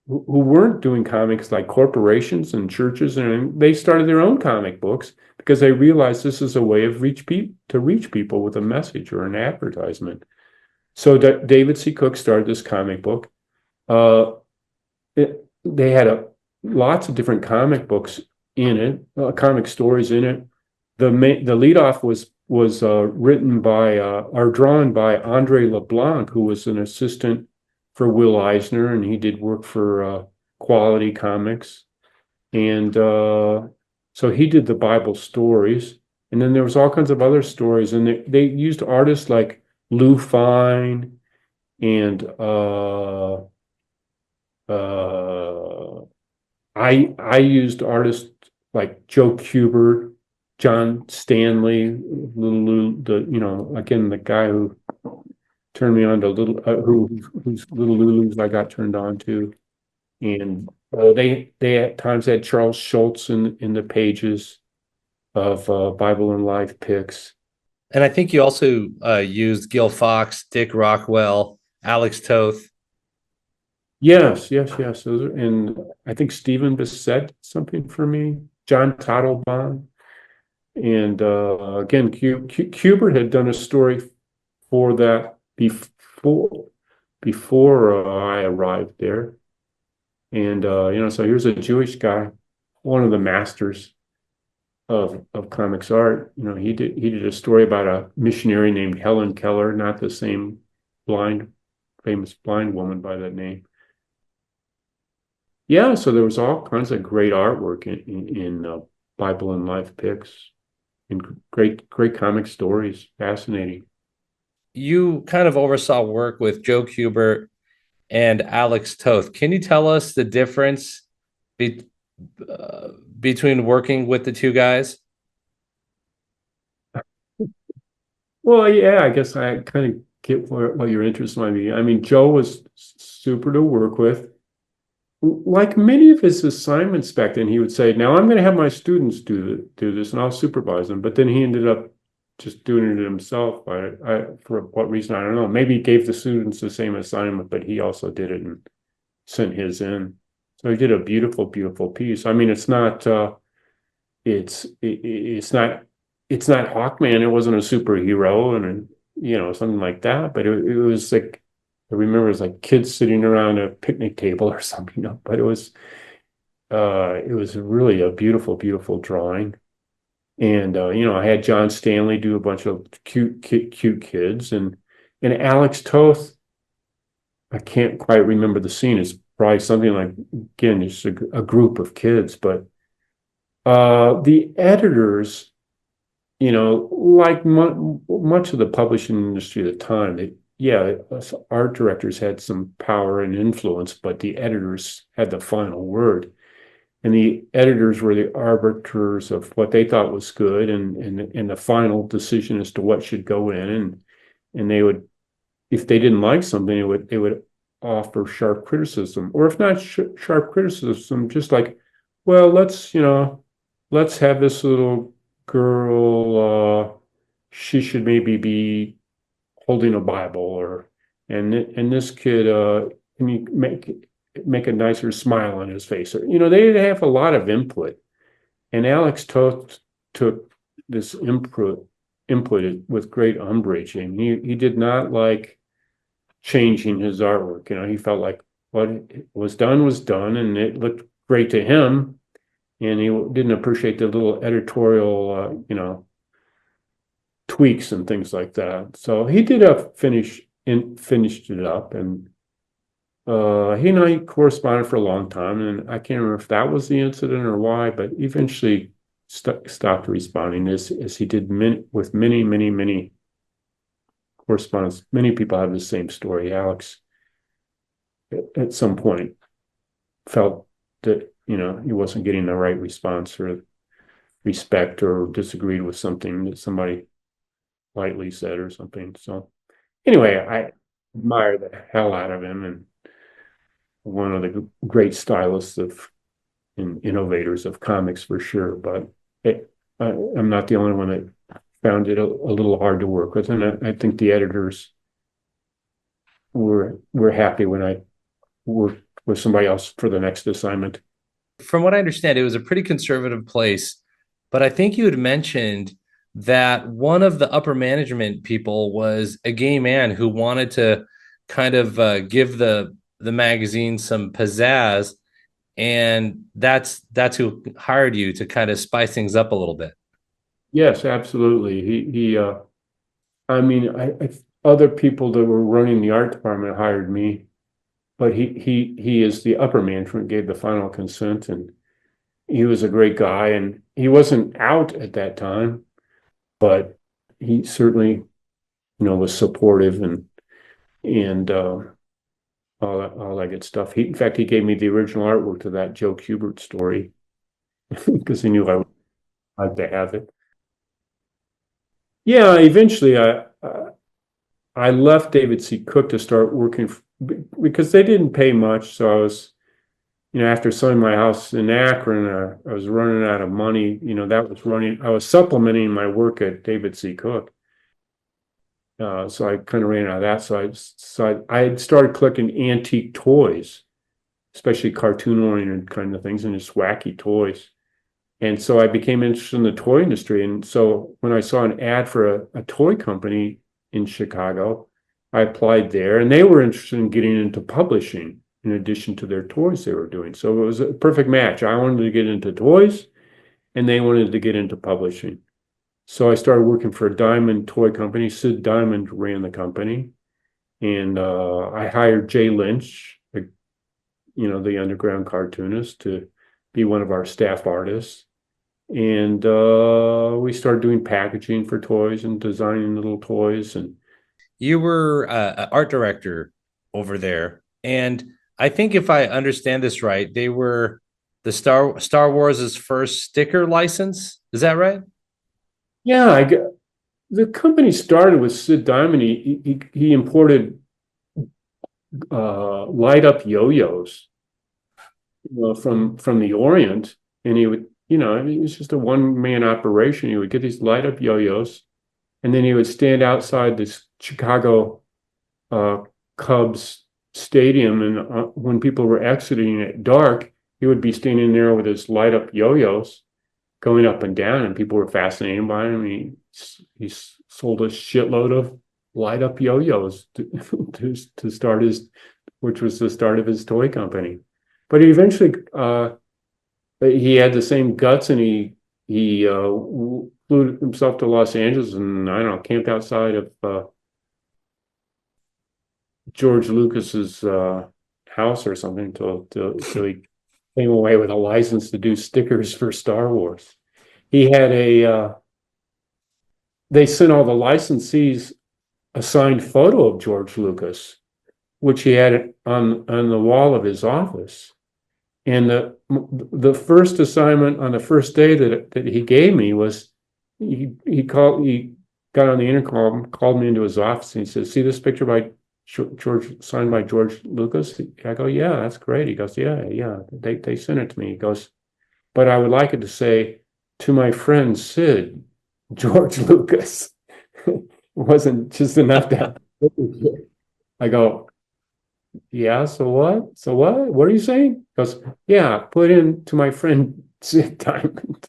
who weren't doing comics, like corporations and churches, and they started their own comic books because they realized this is a way of to reach people with a message or an advertisement. So David C. Cooke started this comic book. They had lots of different comic books in it, comic stories in it. The leadoff was written by or drawn by Andre LeBlanc, who was an assistant for Will Eisner, and he did work for Quality Comics. And so he did the Bible stories. And then there was all kinds of other stories, and they used artists like Lou Fine and I used artists like Joe Kubert, John Stanley, Little Lulu, again, the guy who turned me on to whose Little Lulus I got turned on to. And they at times had Charles Schultz in the pages of Bible and Life Picks. And I think you also used Gil Fox, Dick Rockwell, Alex Toth. Yes. And I think Stephen Bissett something for me, John Tottelbaum. And again, Kubert had done a story for that before I arrived there. And so here's a Jewish guy, one of the masters of comics art. He did a story about a missionary named Helen Keller, not the same famous blind woman by that name. Yeah, so there was all kinds of great artwork in Bible and Life Picks, and great comic stories. Fascinating. You kind of oversaw work with Joe Kubert and Alex Toth. Can you tell us the difference between working with the two guys? Well, yeah, I guess I kind of get what your interest might be. I mean, Joe was super to work with. Like many of his assignments back then, he would say, "Now I'm going to have my students do this, and I'll supervise them." But then he ended up just doing it himself. For what reason, I don't know. Maybe he gave the students the same assignment, but he also did it and sent his in. So he did a beautiful, beautiful piece. I mean, it's not Hawkman. It wasn't a superhero and something like that. But it was like, I remember it was like kids sitting around a picnic table or something. But it was really a beautiful, beautiful drawing. And I had John Stanley do a bunch of cute kids, and Alex Toth. I can't quite remember the scene. It's probably something like, again, just a group of kids. But the editors, like much of the publishing industry at the time, art directors had some power and influence, but the editors had the final word. And the editors were the arbiters of what they thought was good and the final decision as to what should go in. And they would, if they didn't like something, they would offer sharp criticism, or if not sharp criticism, just like, well, let's have this little girl, she should maybe be holding a Bible, and this kid, can you make a nicer smile on his face? Or, they have a lot of input. And Alex took this input with great umbrage, and he did not like changing his artwork. He felt like what was done, and it looked great to him, and he didn't appreciate the little editorial, tweaks and things like that. So he did finished it up, and he and I corresponded for a long time, and I can't remember if that was the incident or why, but eventually stopped responding as he did with many correspondence. Many people have the same story. Alex, at some point, felt that he wasn't getting the right response or respect, or disagreed with something that somebody lightly said or something. So anyway, I admire the hell out of him, and one of the great stylists and innovators of comics for sure. But I'm not the only one that found it a little hard to work with, and I think the editors were happy when I worked with somebody else for the next assignment. From what I understand, it was a pretty conservative place, but I think you had mentioned that one of the upper management people was a gay man who wanted to kind of give the magazine some pizzazz, and that's who hired you to kind of spice things up a little bit. Yes, absolutely. I mean, other people that were running the art department hired me, but he is the upper management, gave the final consent, and he was a great guy, and he wasn't out at that time, but he certainly, was supportive and all that good stuff. In fact, he gave me the original artwork to that Joe Kubert story because he knew I would like to have it. Yeah, eventually I left David C. Cooke to start working because they didn't pay much. So I was, after selling my house in Akron, I was running out of money. I was supplementing my work at David C. Cooke. So I kind of ran out of that. So I had started collecting antique toys, especially cartoon-oriented kind of things, and just wacky toys. And so I became interested in the toy industry. And so when I saw an ad for a toy company in Chicago, I applied there, and they were interested in getting into publishing in addition to their toys they were doing. So it was a perfect match. I wanted to get into toys, and they wanted to get into publishing. So I started working for a Diamond Toy Company. Sid Diamond ran the company, and I hired Jay Lynch, the underground cartoonist, to be one of our staff artists. And we started doing packaging for toys and designing little toys. And you were an art director over there, and I think if I understand this right, they were the Star Wars' first sticker license. Is that right? Yeah, the company started with Sid Diamond. He imported light up yo-yos, from the Orient, and he would, it was just a one-man operation. He would get these light up yo-yos, and then he would stand outside this Chicago Cubs stadium, and when people were exiting at dark, he would be standing there with his light up yo-yos going up and down, and people were fascinated by him. He sold a shitload of light up yo-yos to start which was the start of his toy company. But he eventually he had the same guts, and he flew himself to Los Angeles, and I don't know, camped outside of George Lucas's house or something until he came away with a license to do stickers for Star Wars. He had they sent all the licensees a signed photo of George Lucas, which he had on the wall of his office. And the first assignment on the first day that he gave me was he got on the intercom, called me into his office, and he said, "See this picture by George, signed by George Lucas?" I go, "Yeah, that's great." He goes, "Yeah, they sent it to me." He goes, "But I would like it to say, to my friend Sid, George Lucas." It wasn't just enough to. I go, "Yeah, so what? What are you saying?" He goes, "Yeah, put in to my friend Sid Diamond."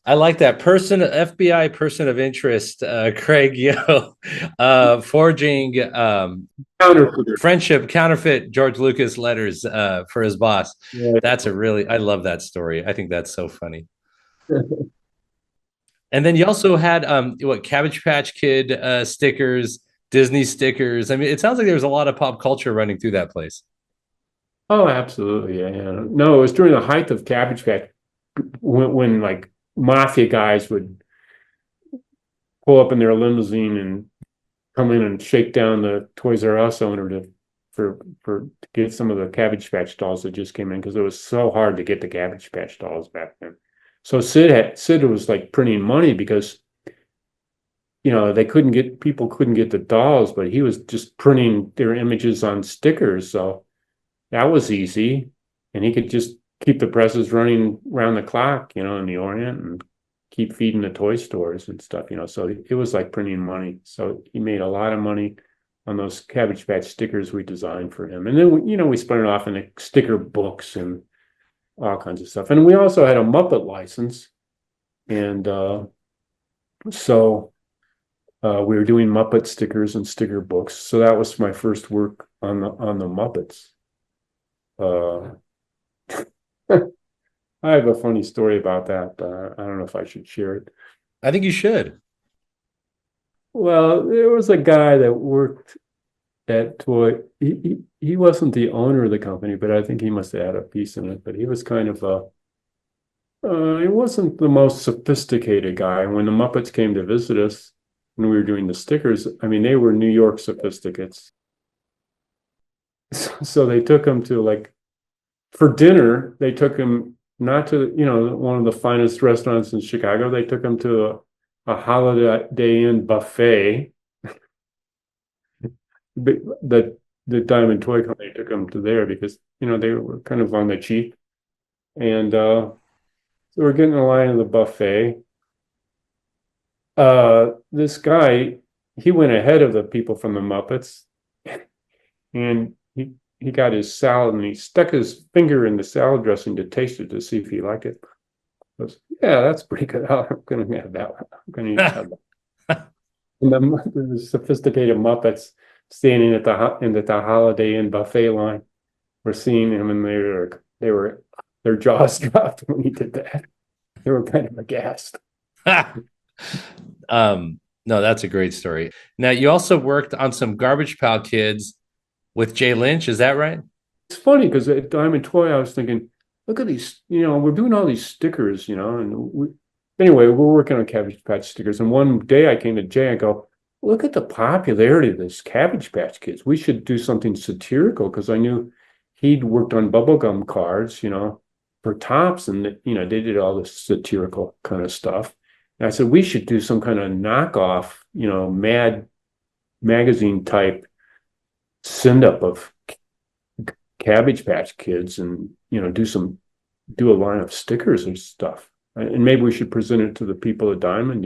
I like that FBI person of interest, Craig Yoe, forging Counterfeiter. friendship counterfeit George Lucas letters for his boss. Yeah. I love that story. I think that's so funny. And then you also had Cabbage Patch Kid stickers, Disney stickers. I mean, it sounds like there was a lot of pop culture running through that place. Oh, absolutely. Yeah. No, it was during the height of Cabbage Patch when like mafia guys would pull up in their limousine and come in and shake down the Toys R Us owner to get some of the Cabbage Patch dolls that just came in because it was so hard to get the Cabbage Patch dolls back then. So Sid was like printing money because people couldn't get the dolls, but he was just printing their images on stickers. So that was easy. And he could just keep the presses running around the clock, in the Orient and keep feeding the toy stores and stuff, So it was like printing money. So he made a lot of money on those Cabbage Patch stickers we designed for him. And then, we spun it off into sticker books and all kinds of stuff. And we also had a Muppet license. And so we were doing Muppet stickers and sticker books. So that was my first work on the Muppets. I have a funny story about that, but I don't know if I should share it. I think you should. Well, there was a guy that worked at Toy. He wasn't the owner of the company, but I think he must have had a piece in it. But he was kind of he wasn't the most sophisticated guy. And when the Muppets came to visit us when we were doing the stickers, I mean, they were New York sophisticates. So they took him to for dinner, they took him not to, one of the finest restaurants in Chicago. They took him to a Holiday Inn buffet. The Diamond Toy Company took him to there because, they were kind of on the cheap. And so we're getting in line of the buffet. This guy, he went ahead of the people from the Muppets. And he got his salad and he stuck his finger in the salad dressing to taste it to see if he liked it. I was, yeah, that's pretty good. I'm going to have that one. I'm going to have that. And the sophisticated Muppets standing at the Holiday Inn buffet line were seeing him, and their jaws dropped when he did that. They were kind of aghast. No, that's a great story. Now, you also worked on some Garbage Pail Kids with Jay Lynch, is that right? It's funny because at Diamond Toy, I was thinking, look at these, we're doing all these stickers, anyway, we're working on Cabbage Patch stickers. And one day I came to Jay, I go, look at the popularity of this Cabbage Patch Kids. We should do something satirical because I knew he'd worked on bubblegum cards, for Tops, and, they did all this satirical kind of stuff. And I said, we should do some kind of knockoff, Mad magazine type send up of Cabbage Patch Kids and do a line of stickers and stuff, and maybe we should present it to the people at Diamond,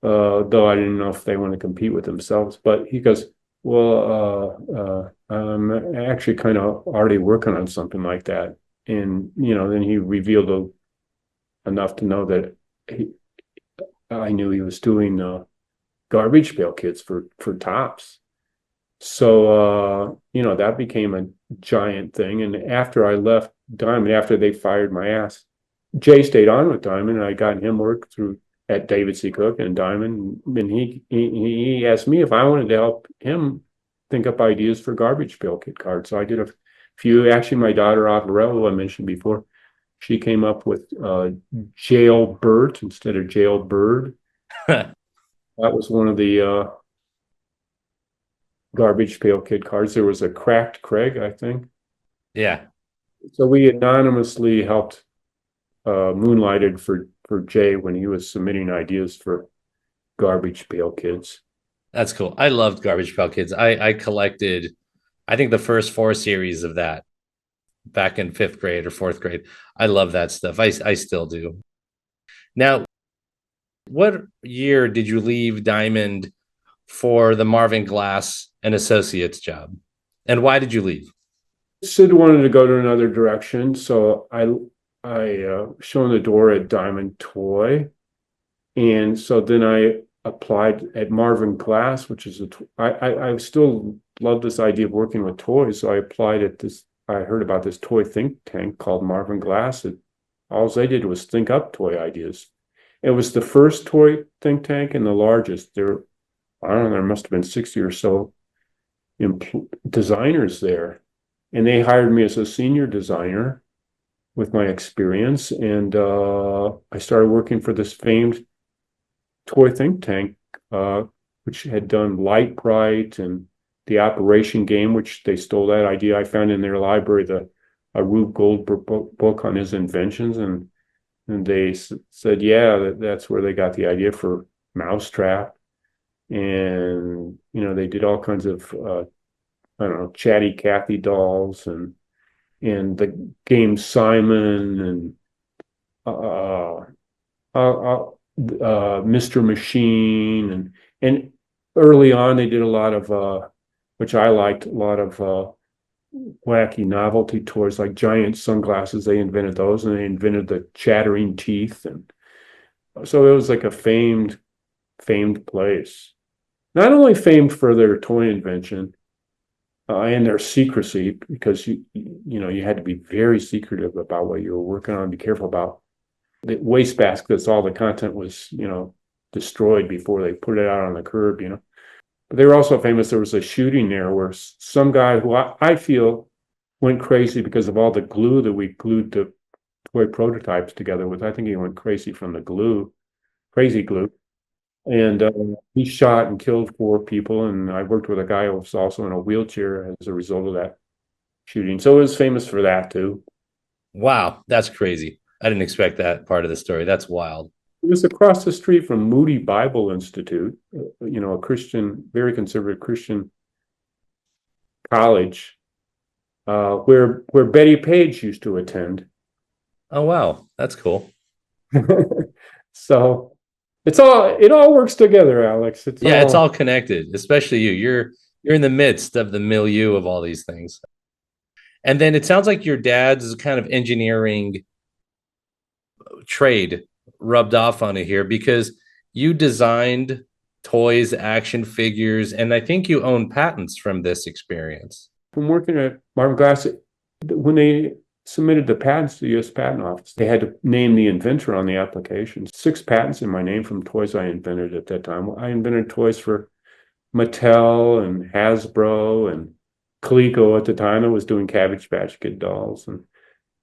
though I didn't know if they want to compete with themselves. But he goes, well, I'm actually kind of already working on something like that. And then he revealed enough to know that I knew he was doing Garbage Pail Kids for Tops. So, that became a giant thing. And after I left Diamond, after they fired my ass, Jay stayed on with Diamond, and I got him work at David C. Cooke and Diamond. And he asked me if I wanted to help him think up ideas for Garbage Pail Kid cards. So I did a few. Actually, my daughter, Avarello, I mentioned before, she came up with Jailbert instead of Jailbird. That was one of the Garbage Pail Kid cards. There was a Cracked Craig, I think. Yeah. So we anonymously helped moonlighted for Jay when he was submitting ideas for Garbage Pail Kids. That's cool. I loved Garbage Pail Kids. I collected, I think, the first 4 series of that back in 5th grade or 4th grade. I love that stuff. I still do. Now, what year did you leave Diamond for the Marvin Glass and Associates job? And why did you leave? Sid wanted to go to another direction, so I shown the door at Diamond Toy, and so then I applied at Marvin Glass, which is I still love this idea of working with toys, so I applied at this. I heard about this toy think tank called Marvin Glass. All they did was think up toy ideas. It was the first toy think tank and the largest. I don't know, there must have been 60 or so designers there. And they hired me as a senior designer with my experience. And I started working for this famed toy think tank, which had done Light Bright and the Operation game, which they stole that idea. I found in their library a Rube Goldberg book on his inventions. And they said, yeah, that's where they got the idea for Mousetrap. And, they did all kinds of, I don't know, Chatty Cathy dolls and the game Simon and Mr. Machine. And early on, they did a lot of, which I liked, a lot of wacky novelty toys like giant sunglasses. They invented those, and they invented the chattering teeth. And so it was like a famed place. Not only famed for their toy invention and their secrecy, because you had to be very secretive about what you were working on, be careful about the wastebaskets. All the content was, destroyed before they put it out on the curb, But they were also famous. There was a shooting there where some guy who I feel went crazy because of all the glue that we glued the toy prototypes together with. I think he went crazy from the glue, crazy glue. And he shot and killed 4 people. And I worked with a guy who was also in a wheelchair as a result of that shooting. So it was famous for that too. Wow, that's crazy. I didn't expect that part of the story. That's wild. It was across the street from Moody Bible Institute, a Christian, very conservative Christian college, where Betty Page used to attend. Oh, wow. That's cool. So it all works together, Alex. It's all connected, especially you. You're in the midst of the milieu of all these things. And then it sounds like your dad's kind of engineering trade rubbed off on it here, because you designed toys, action figures, and I think you own patents from this experience. From working at Marvin Glass, when they submitted the patents to the U.S. Patent Office, they had to name the inventor on the application. 6 patents in my name from toys I invented at that time. I invented toys for Mattel and Hasbro and Coleco at the time. I was doing Cabbage Patch Kid dolls, and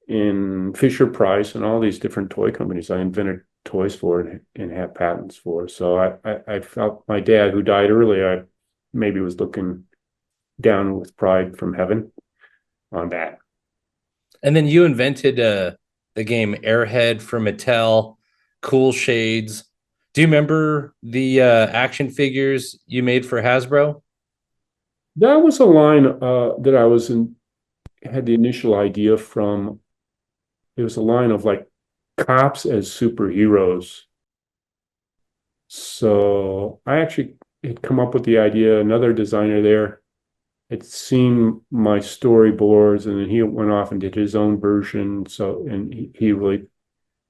in Fisher Price and all these different toy companies I invented toys for and have patents for. So I felt my dad, who died early, I maybe was looking down with pride from heaven on that. And then you invented the game Airhead for Mattel, Cool Shades. Do you remember the action figures you made for Hasbro? That was a line that I was had the initial idea from. It was a line of like cops as superheroes. So I actually had come up with the idea. Another designer there had seen my storyboards, and then he went off and did his own version. So, and he really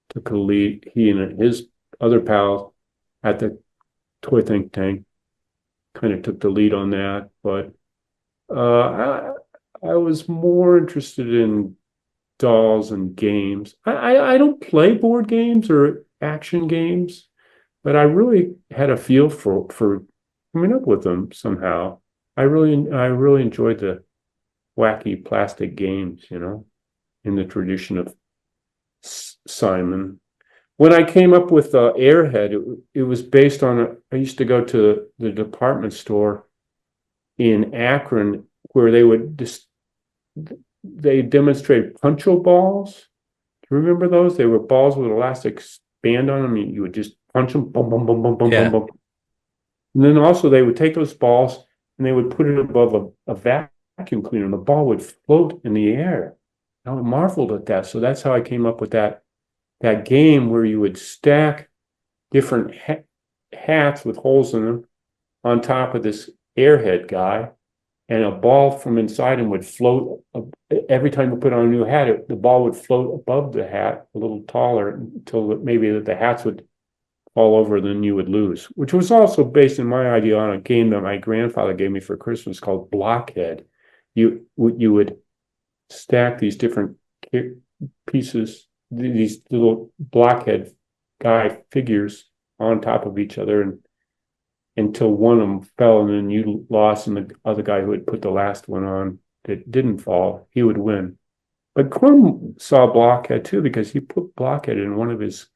took a lead. He and his other pal at the toy think tank kind of took the lead on that. But I was more interested in dolls and games. I don't play board games or action games, but I really had a feel for coming up with them somehow. I really enjoyed the wacky plastic games, in the tradition of Simon. When I came up with Airhead, it was based on I used to go to the department store in Akron where they demonstrated puncho balls. Do you remember those? They were balls with elastic band on them. You would just punch them, boom, boom, boom, boom, boom, boom, boom. And then also they would take those balls and they would put it above a vacuum cleaner, and the ball would float in the air. I marveled at that. So that's how I came up with that game where you would stack different hats with holes in them on top of this Airhead guy. and a ball from inside him would float. Every time you put on a new hat, the ball would float above the hat a little taller until maybe that the hats would fall over, then you would lose, which was also based in my idea on a game that my grandfather gave me for Christmas called Blockhead. You would stack these different pieces, these little blockhead guy figures on top of each other, and until one of them fell, and then you lost, and the other guy who had put the last one on that didn't fall, he would win. But Crumb saw Blockhead too, because he put Blockhead in one of his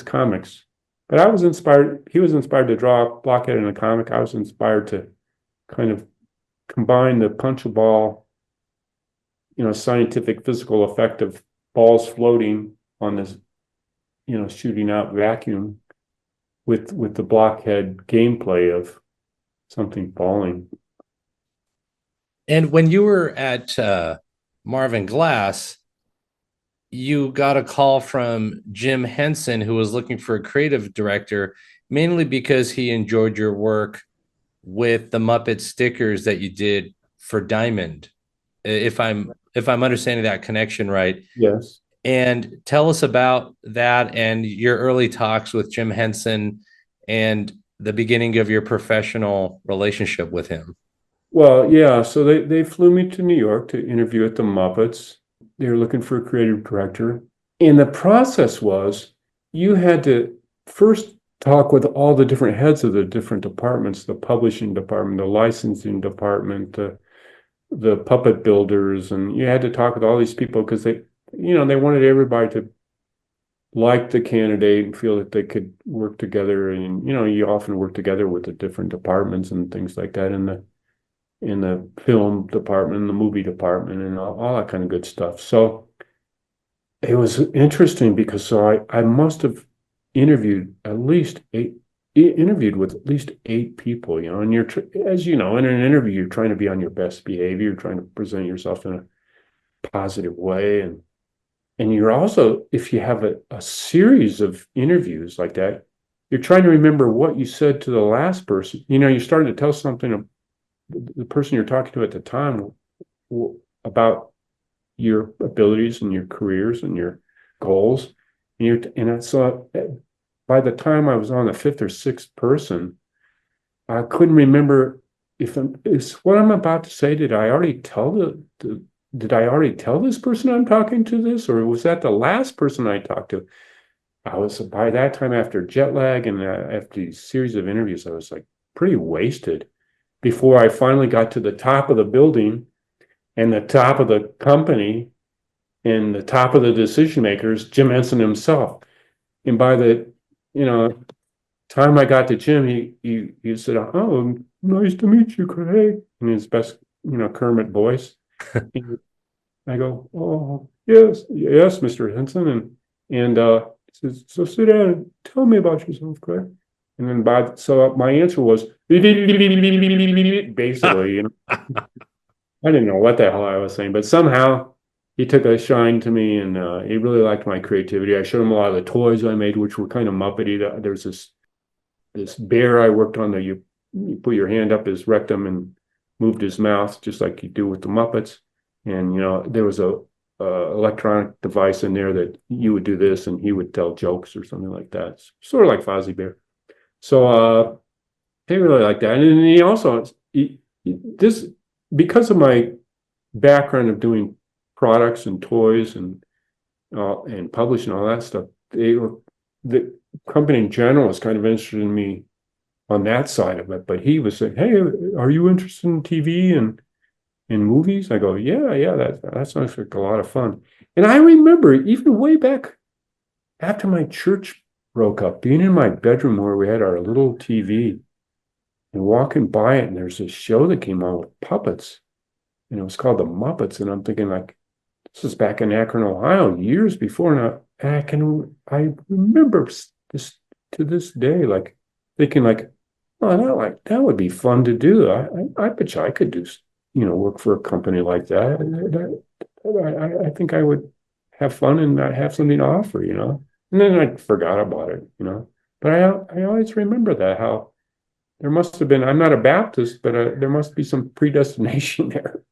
comics. But I was inspired. He was inspired to draw Blockhead in a comic. I was inspired to kind of combine the punch-a-ball, scientific physical effect of balls floating on this, shooting out vacuum with the Blockhead gameplay of something falling. And when you were at Marvin Glass, you got a call from Jim Henson, who was looking for a creative director, mainly because he enjoyed your work with the Muppet stickers that you did for Diamond. If I'm understanding that connection right. Yes. And tell us about that and your early talks with Jim Henson and the beginning of your professional relationship with him. Well, yeah. So they flew me to New York to interview at the Muppets. They were looking for a creative director. And the process was you had to first talk with all the different heads of the different departments, the publishing department, the licensing department, the puppet builders. And you had to talk with all these people because they wanted everybody to like the candidate and feel that they could work together. And, you often work together with the different departments and things like that in the film department, in the movie department, and all that kind of good stuff. So it was interesting because I must have interviewed with at least 8 people, and you're, as you know, in an interview, you're trying to be on your best behavior, you're trying to present yourself in a positive way. And you're also, if you have a series of interviews like that, you're trying to remember what you said to the last person. You're starting to tell something the person you're talking to at the time about your abilities and your careers and your goals. And so by the time I was on the 5th or 6th person, I couldn't remember is what I'm about to say. Did I already tell this person I'm talking to this, or was that the last person I talked to? I was, by that time, after jet lag and after a series of interviews, I was like pretty wasted before I finally got to the top of the building and the top of the company and the top of the decision makers, Jim Henson himself. And by the time I got to Jim, he said, "Oh, nice to meet you, Craig," in his best Kermit voice. I go, "Oh, yes, Mr. Henson," and he says, "So sit down and tell me about yourself, Craig." And then so my answer was basically, I didn't know what the hell I was saying, but somehow he took a shine to me, and he really liked my creativity. I showed him a lot of the toys I made, which were kind of Muppety. There's this bear I worked on that you put your hand up his rectum and moved his mouth, just like you do with the Muppets. And there was a electronic device in there that you would do this, and he would tell jokes or something like that, sort of like Fozzie Bear. So he really liked that, and he also this, because of my background of doing products and toys and publishing all that stuff. The company in general was kind of interested in me on that side of it, but he was saying, "Hey, are you interested in TV and in movies?" I go, yeah, that sounds like a lot of fun. And I remember even way back after my church broke up, being in my bedroom where we had our little TV and walking by it, and there's this show that came on with puppets, and it was called The Muppets. And I'm thinking, like, this is back in Akron, Ohio, years before. And I remember this to this day, like thinking, like, oh, that would be fun to do. I bet you I could do, work for a company like that. I think I would have fun and not have something to offer, And then I forgot about it, But I always remember that, how there must have been, I'm not a Baptist, but there must be some predestination there.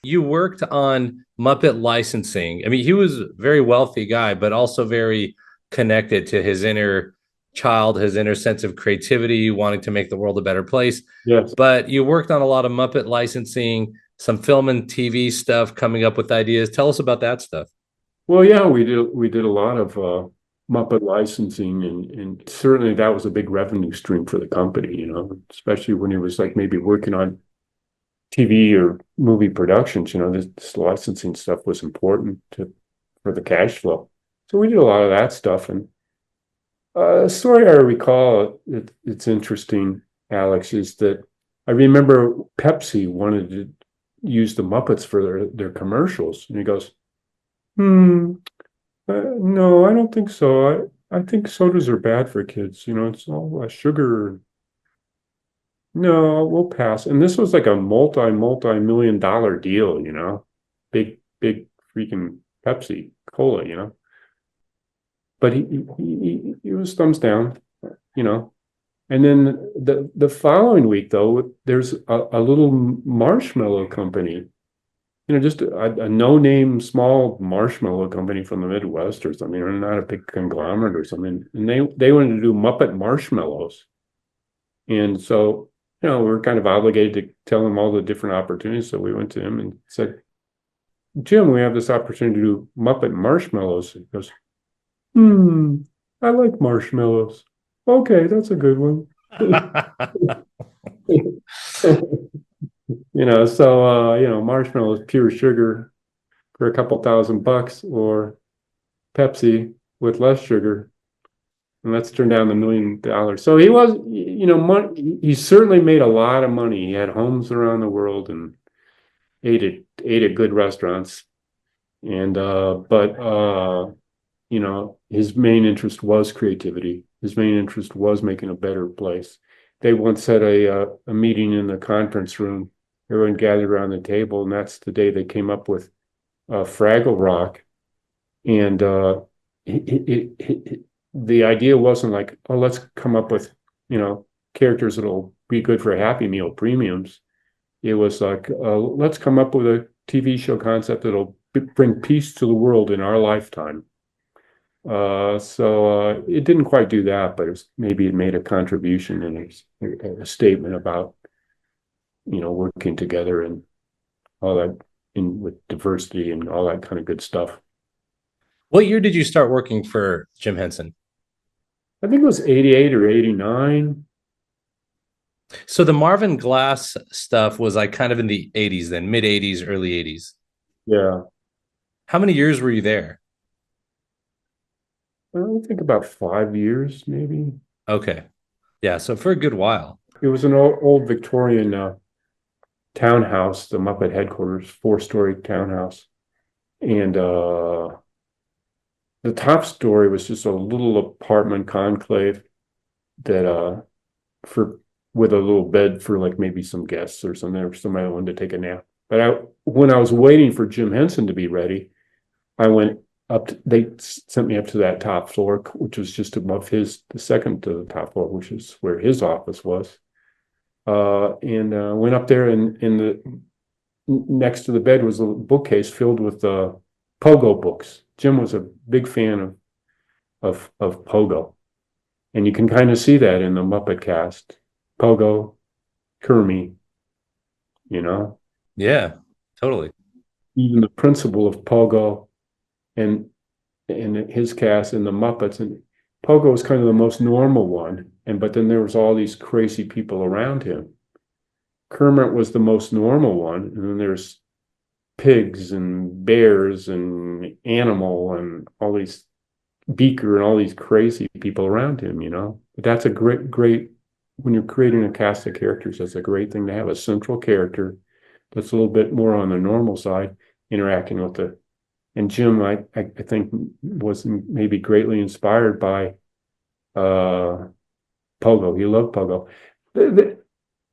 You worked on Muppet licensing. I mean, he was a very wealthy guy, but also very connected to his inner child, his inner sense of creativity, wanting to make the world a better place. Yes. But you worked on a lot of Muppet licensing, some film and TV stuff, coming up with ideas. Tell us about that stuff. Well, yeah, we did a lot of Muppet licensing, and certainly that was a big revenue stream for the company, especially when it was like maybe working on TV or movie productions, this licensing stuff was important for the cash flow. So we did a lot of that stuff. And a story I recall, it's interesting, Alex, is that I remember Pepsi wanted to use the Muppets for their commercials. And he goes, no, I don't think so. I think sodas are bad for kids. It's all sugar. No, we'll pass. And this was like a multi-million-dollar deal, big freaking Pepsi Cola, but he was thumbs down, And then the following week, though, there's a little marshmallow company, just a no-name small marshmallow company from the Midwest or something, or not a big conglomerate or something. And they wanted to do Muppet marshmallows. And so, we were kind of obligated to tell him all the different opportunities. So we went to him and said, Jim, we have this opportunity to do Muppet marshmallows. He goes, I like marshmallows. Okay, that's a good one. Marshmallows, pure sugar for a couple $1,000, or Pepsi with less sugar. And let's turn down the $1 million. So he was, he certainly made a lot of money. He had homes around the world and ate at good restaurants. And his main interest was creativity. His main interest was making a better place. They once had a meeting in the conference room. Everyone gathered around the table, and that's the day they came up with Fraggle Rock. And the idea wasn't like, oh, let's come up with, characters that'll be good for Happy Meal premiums. It was like, let's come up with a TV show concept that'll bring peace to the world in our lifetime. So it didn't quite do that, but maybe it made a contribution and a statement about, working together and all that, with diversity and all that kind of good stuff. What year did you start working for Jim Henson? I think it was 88 or 89. So the Marvin Glass stuff was like kind of in the 80s then, mid 80s, early 80s. Yeah. How many years were you there? I think about 5 years, maybe. Okay. Yeah, so for a good while. It was an old Victorian townhouse, the Muppet Headquarters, 4-story townhouse. And the top story was just a little apartment conclave that with a little bed for like maybe some guests or something, or somebody wanted to take a nap. But when I was waiting for Jim Henson to be ready, I went up. They sent me up to that top floor, which was just above the second to the top floor, which is where his office was. And went up there, and next to the bed was a bookcase filled with Pogo books. Jim was a big fan of Pogo, and you can kind of see that in the Muppet cast. Pogo, Kermie, Yeah, totally. Even the principal of Pogo and his cast and the Muppets. And Pogo was kind of the most normal one, but then there was all these crazy people around him. Kermit was the most normal one, and then there's pigs and bears and Animal and all these Beaker and all these crazy people around him, But that's a great, when you're creating a cast of characters, that's a great thing to have a central character that's a little bit more on the normal side, interacting with and Jim, I think, was maybe greatly inspired by Pogo. He loved Pogo. The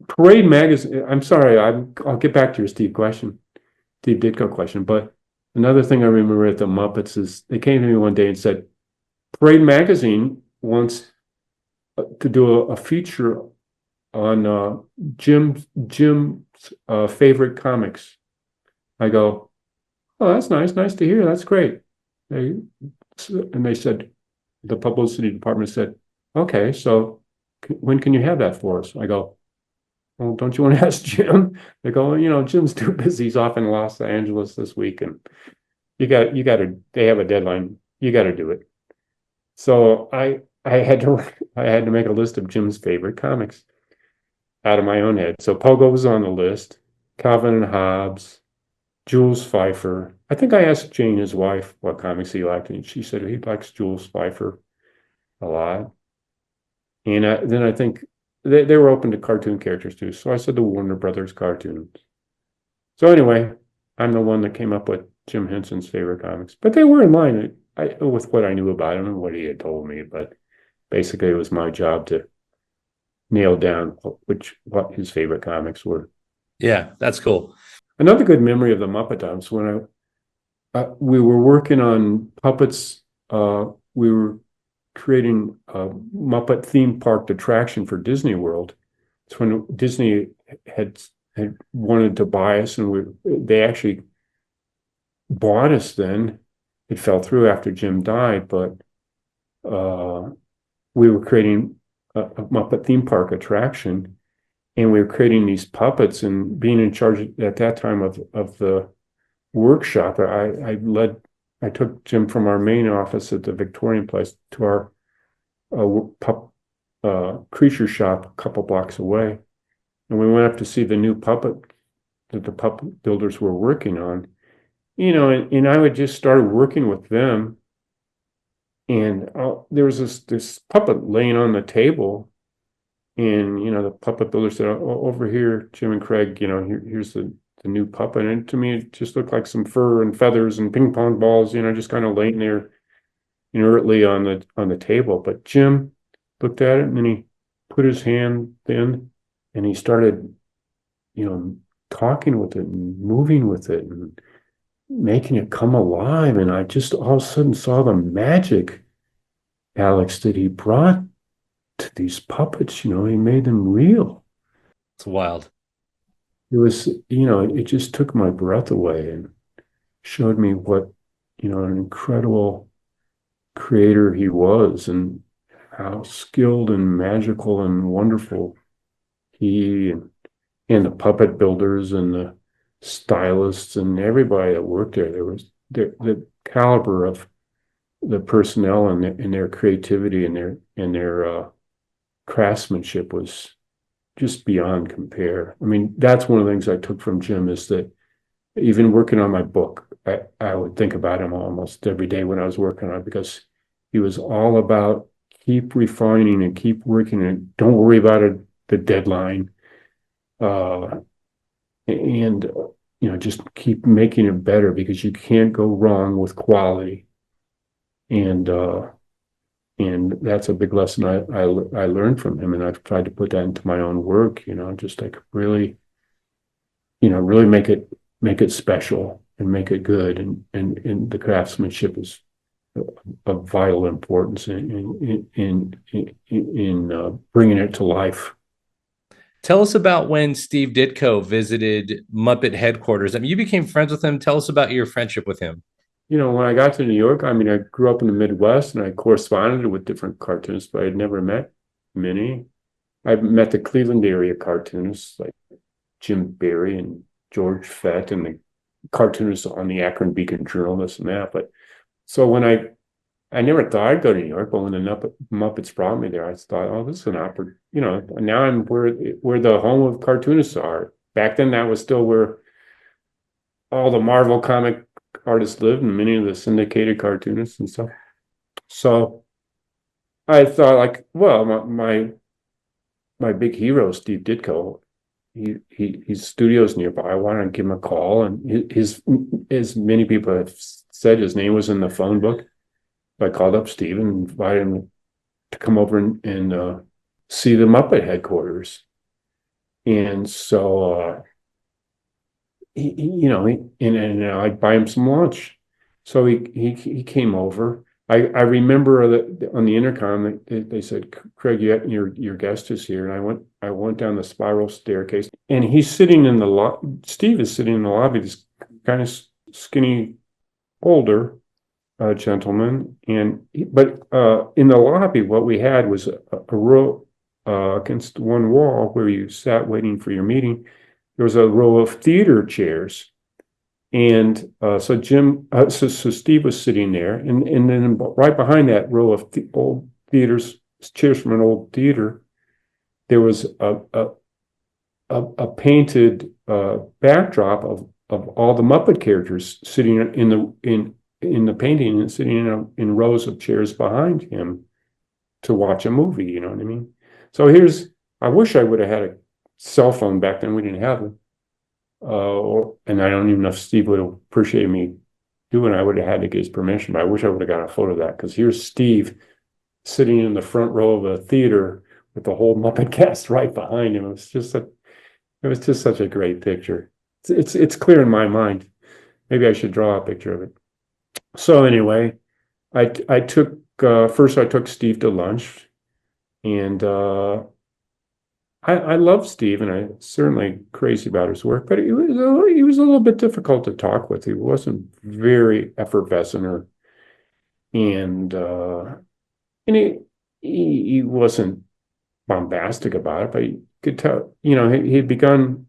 Parade magazine, I'm sorry, I'll get back to your Steve Ditko question, but another thing I remember at the Muppets is they came to me one day and said, Parade magazine wants to do a feature on Jim's favorite comics. I go, oh, that's nice to hear. That's great. They said, the publicity department said, okay, so when can you have that for us? I go, well, don't you want to ask Jim? They go, Jim's too busy. He's off in Los Angeles this week, and you got to. They have a deadline. You got to do it. So I had to make a list of Jim's favorite comics out of my own head. So Pogo was on the list, Calvin and Hobbes, Jules Pfeiffer. I think I asked Jane, his wife, what comics he liked, and she said he likes Jules Pfeiffer a lot. And then I think they were open to cartoon characters too. So I said the Warner Brothers cartoons. So anyway, I'm the one that came up with Jim Henson's favorite comics. But they were in line with what I knew about him and what he had told me. But basically, it was my job to nail down what his favorite comics were. Yeah, that's cool. Another good memory of the Muppet times when we were working on puppets. We were creating a Muppet theme park attraction for Disney World. It's when Disney had wanted to buy us, and they actually bought us then. It fell through after Jim died, but we were creating a Muppet theme park attraction, and we were creating these puppets and being in charge at that time of the workshop. I took Jim from our main office at the Victorian Place to our creature shop a couple blocks away. And we went up to see the new puppet that the puppet builders were working on. And I would just start working with them. And there was this puppet laying on the table. And, the puppet builder said, oh, over here, Jim and Craig, here's the new puppet. And to me, it just looked like some fur and feathers and ping pong balls, just kind of laying there inertly on the table. But Jim looked at it, and then he put his hand in, and he started, talking with it and moving with it and making it come alive. And I just all of a sudden saw the magic, Alex, that he brought to these puppets. He made them real. It's wild. It was, it just took my breath away and showed me what, an incredible creator he was, and how skilled and magical and wonderful he and the puppet builders and the stylists and everybody that worked there. There was the caliber of the personnel and their creativity and their craftsmanship was just beyond compare. I mean, that's one of the things I took from Jim, is that even working on my book, I would think about him almost every day when I was working on it, because he was all about keep refining and keep working, and don't worry about the deadline. Just keep making it better, because you can't go wrong with quality. And that's a big lesson I learned from him, and I've tried to put that into my own work. Just like really make it special and make it good, and the craftsmanship is of vital importance in bringing it to life. Tell us about when Steve Ditko visited Muppet Headquarters. I mean, you became friends with him. Tell us about your friendship with him. When I got to New York, I mean, I grew up in the Midwest, and I corresponded with different cartoonists, but I had never met many. I met the Cleveland area cartoonists like Jim Barry and George Fett, and the cartoonists on the Akron Beacon Journal, this and that. But so when I never thought I'd go to New York, but when the Muppets brought me there, I thought, oh, this is an opportunity. Now I'm where the home of cartoonists are. Back then, that was still where all the Marvel comic artists lived, and many of the syndicated cartoonists and stuff. So I thought, like, well, my big hero, Steve Ditko, his studio's nearby. I want to give him a call, and as many people have said, his name was in the phone book. I called up Steve and invited him to come over and see the Muppet headquarters. And so, and I'd buy him some lunch. So he came over, I remember on the intercom they said, Craig, your guest is here, and I went down the spiral staircase, and he's sitting in the Steve is sitting in the lobby, this kind of skinny, older gentleman, but in the lobby, what we had was a row against one wall where you sat waiting for your meeting. There was a row of theater chairs. And so Steve was sitting there, and then right behind that row of old theaters, chairs from an old theater, there was a painted backdrop of all the Muppet characters sitting in the painting and sitting in rows of chairs behind him to watch a movie. You know what I mean? So I wish I would have had a cell phone back then. We didn't have them. And I don't even know if Steve would have appreciated me doing it. I would have had to get his permission, but I wish I would have got a photo of that, because here's Steve sitting in the front row of a theater with the whole Muppet cast right behind him. It was just such a great picture. It's clear in my mind. Maybe I should draw a picture of it. So anyway, I took Steve to lunch, and I love Steve, and I'm certainly crazy about his work, but he was a little bit difficult to talk with. He wasn't very effervescent, and he wasn't bombastic about it, but you could tell, he'd begun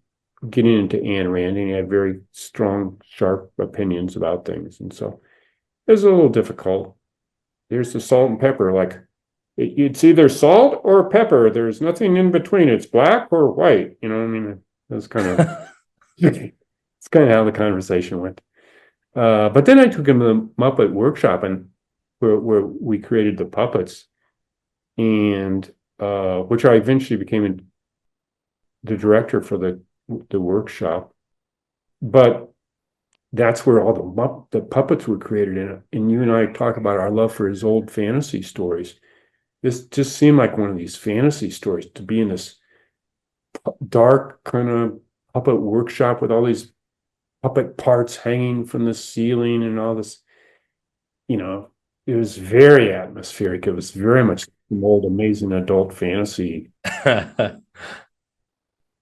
getting into Ayn Rand, and he had very strong, sharp opinions about things, and so it was a little difficult. There's the salt and pepper, like, it's either salt or pepper. There's nothing in between. It's black or white. You know what I mean? That's kind of it's kind of how the conversation went. But then I took him to the Muppet workshop, and where we created the puppets, and which I eventually became the director for the workshop. But that's where all the puppets were created in. And you and I talk about our love for his old fantasy stories. This just seemed like one of these fantasy stories, to be in this dark kind of puppet workshop with all these puppet parts hanging from the ceiling and all this. It was very atmospheric. It was very much an old, amazing adult fantasy. And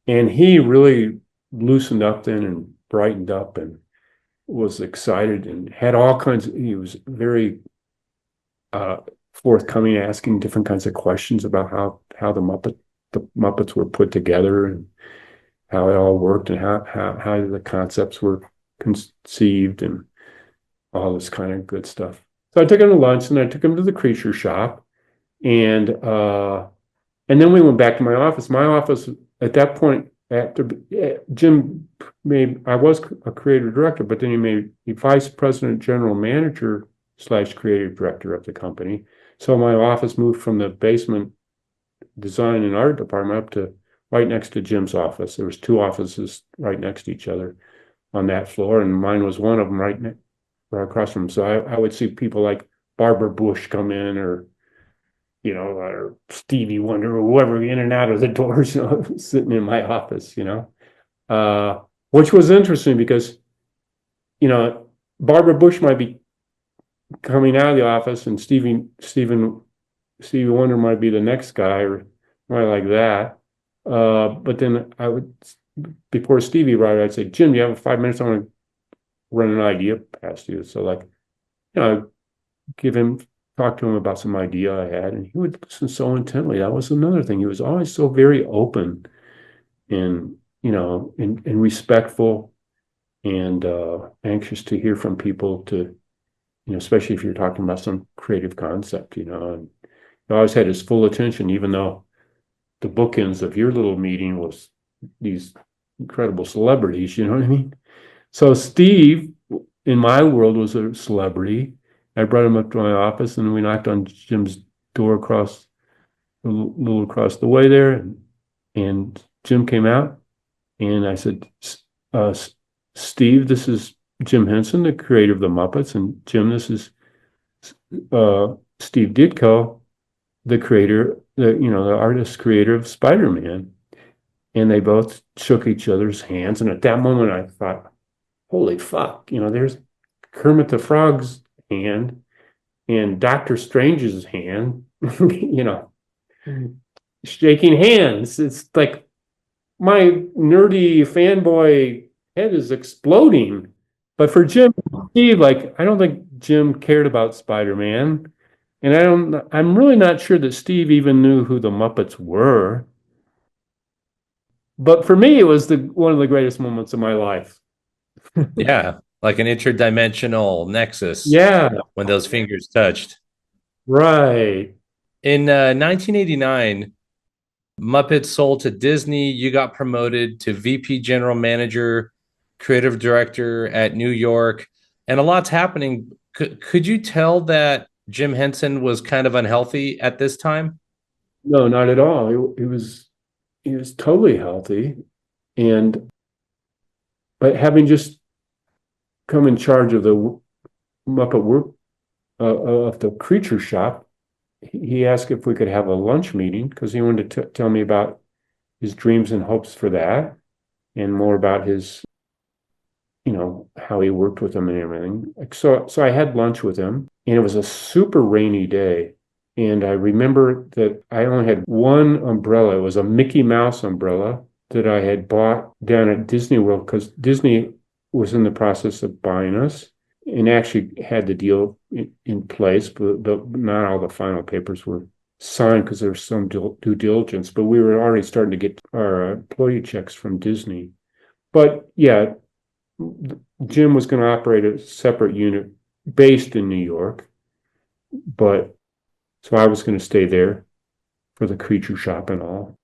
he really loosened up then and brightened up and was excited and had all kinds he was very forthcoming, asking different kinds of questions about how the Muppets were put together and how it all worked and how the concepts were conceived and all this kind of good stuff. So I took him to lunch, and I took him to the creature shop, and then we went back to my office. My office at that point, after Jim I was a creative director, but then he made me vice president, general manager / creative director of the company. So my office moved from the basement design and art department up to right next to Jim's office. There was 2 offices right next to each other on that floor, and mine was one of them right across from him. So I would see people like Barbara Bush come in, or Stevie Wonder, or whoever, in and out of the doors, sitting in my office, which was interesting because, Barbara Bush might be coming out of the office, and Stevie Wonder might be the next guy, or something like that. But then I would, before Stevie arrived, I'd say, Jim, you have 5 minutes? I want to run an idea past you. So I'd talk to him about some idea I had, and he would listen so intently. That was another thing. He was always so very open and, and respectful, and anxious to hear from people, to, especially if you're talking about some creative concept, and he always had his full attention, even though the bookends of your little meeting was these incredible celebrities, you know what I mean? So Steve, in my world, was a celebrity. I brought him up to my office, and we knocked on Jim's door a little across the way there, and Jim came out, and I said, Steve, this is Jim Henson, the creator of the Muppets, and Jim, this is Steve Ditko, the creator, the artist creator of Spider-Man. And they both shook each other's hands, and at that moment I thought, holy fuck, there's Kermit the Frog's hand, and Doctor Strange's hand, you know, shaking hands. It's like my nerdy fanboy head is exploding. But for Jim and Steve, like, I don't think Jim cared about Spider-Man. And I'm really not sure that Steve even knew who the Muppets were. But for me, it was one of the greatest moments of my life. Yeah, like an interdimensional nexus Yeah, when those fingers touched. right. In 1989, Muppets sold to Disney. You got promoted to VP General Manager, Creative Director at New York, and a lot's happening. Could you tell that Jim Henson was kind of unhealthy at this time? No, not at all. He was totally healthy, and but having just come in charge of the Muppet work of the Creature Shop, he asked if we could have a lunch meeting because he wanted to tell me about his dreams and hopes for that, and more about his, how he worked with them and everything. So I had lunch with him, and it was a super rainy day. And I remember that I only had one umbrella. It was a Mickey Mouse umbrella that I had bought down at Disney World because Disney was in the process of buying us and actually had the deal in place, but not all the final papers were signed because there was some due diligence. But we were already starting to get our employee checks from Disney. But yeah, Jim was going to operate a separate unit based in New York, but so I was going to stay there for the Creature Shop and all.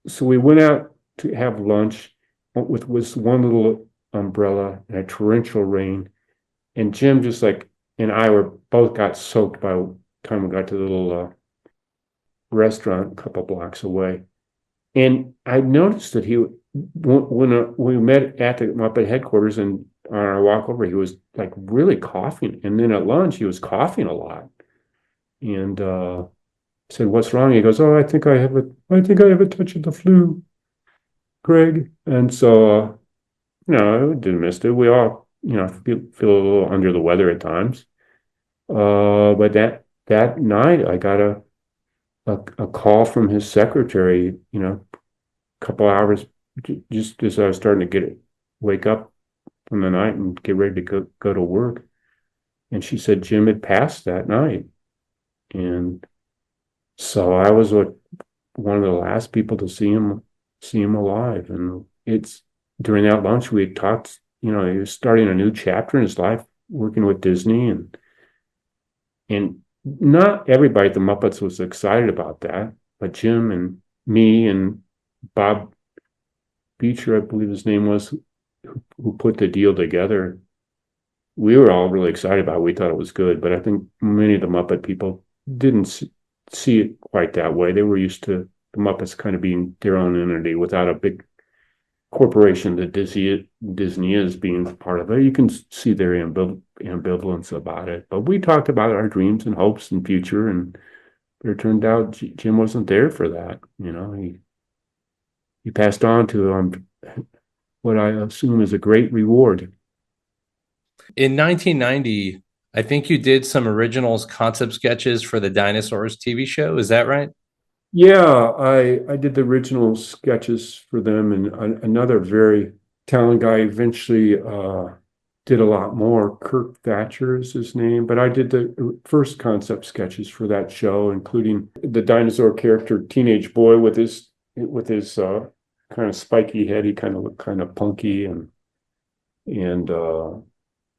So we went out to have lunch with one little umbrella and a torrential rain. And Jim and I were both got soaked by the time we got to the little restaurant a couple blocks away. And I noticed that when we met at the Muppet Headquarters and on our walk over, he was like really coughing. And then at lunch, he was coughing a lot. And said, "What's wrong?" He goes, "Oh, I think I have a touch of the flu, Craig." And so, I didn't miss it. We all, feel a little under the weather at times. But that night, I got a call from his secretary, a couple hours just as I was starting to wake up from the night and get ready to go to work. And she said Jim had passed that night. And so I was one of the last people to see him alive. And it's during that lunch we had talked, he was starting a new chapter in his life, working with Disney, and not everybody at the Muppets was excited about that, but Jim and me and Bob Beecher, I believe his name was, who put the deal together, we were all really excited about it. We thought it was good, but I think many of the Muppet people didn't see it quite that way. They were used to the Muppets kind of being their own entity without a big corporation that Disney is being part of it. You can see their ambivalence about it. But we talked about our dreams and hopes and future, and it turned out Jim wasn't there for that. He passed on to what I assume is a great reward. In 1990, I think you did some originals concept sketches for the Dinosaurs TV show. Is that right? Yeah, I did the original sketches for them, and another very talented guy eventually did a lot more. Kirk Thatcher is his name, but I did the first concept sketches for that show, including the dinosaur character, teenage boy with his kind of spiky head. He kind of looked kind of punky, and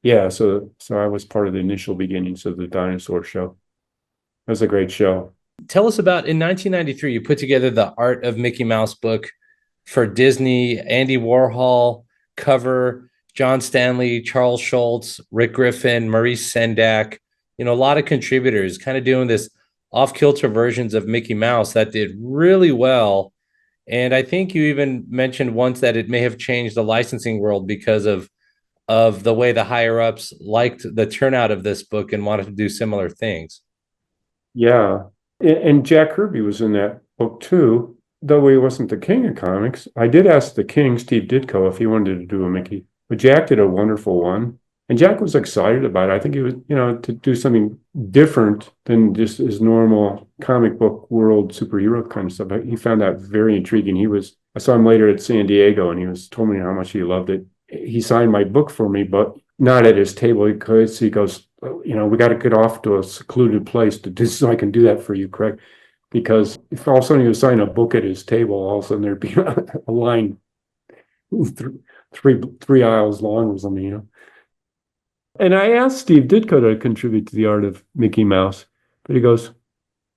yeah, so I was part of the initial beginnings of the dinosaur show. It was a great show. Tell us about, in 1993, you put together the Art of Mickey Mouse book for Disney. Andy Warhol cover, John Stanley, Charles Schultz, Rick Griffin, Maurice Sendak, a lot of contributors kind of doing this off-kilter versions of Mickey Mouse that did really well. And I think you even mentioned once that it may have changed the licensing world because of the way the higher ups liked the turnout of this book and wanted to do similar things. Yeah. And Jack Kirby was in that book too, though he wasn't the king of comics. I did ask the king, Steve Ditko, if he wanted to do a Mickey, but Jack did a wonderful one. And Jack was excited about it. I think he was, to do something different than just his normal comic book world superhero kind of stuff. He found that very intriguing. I saw him later at San Diego, and he told me how much he loved it. He signed my book for me, but not at his table, because he goes, we got to get off to a secluded place to do, so I can do that for you, Craig. Because if all of a sudden he was signing a book at his table, all of a sudden there'd be a line three aisles long or something, And I asked Steve Ditko to contribute to the art of Mickey Mouse, but he goes,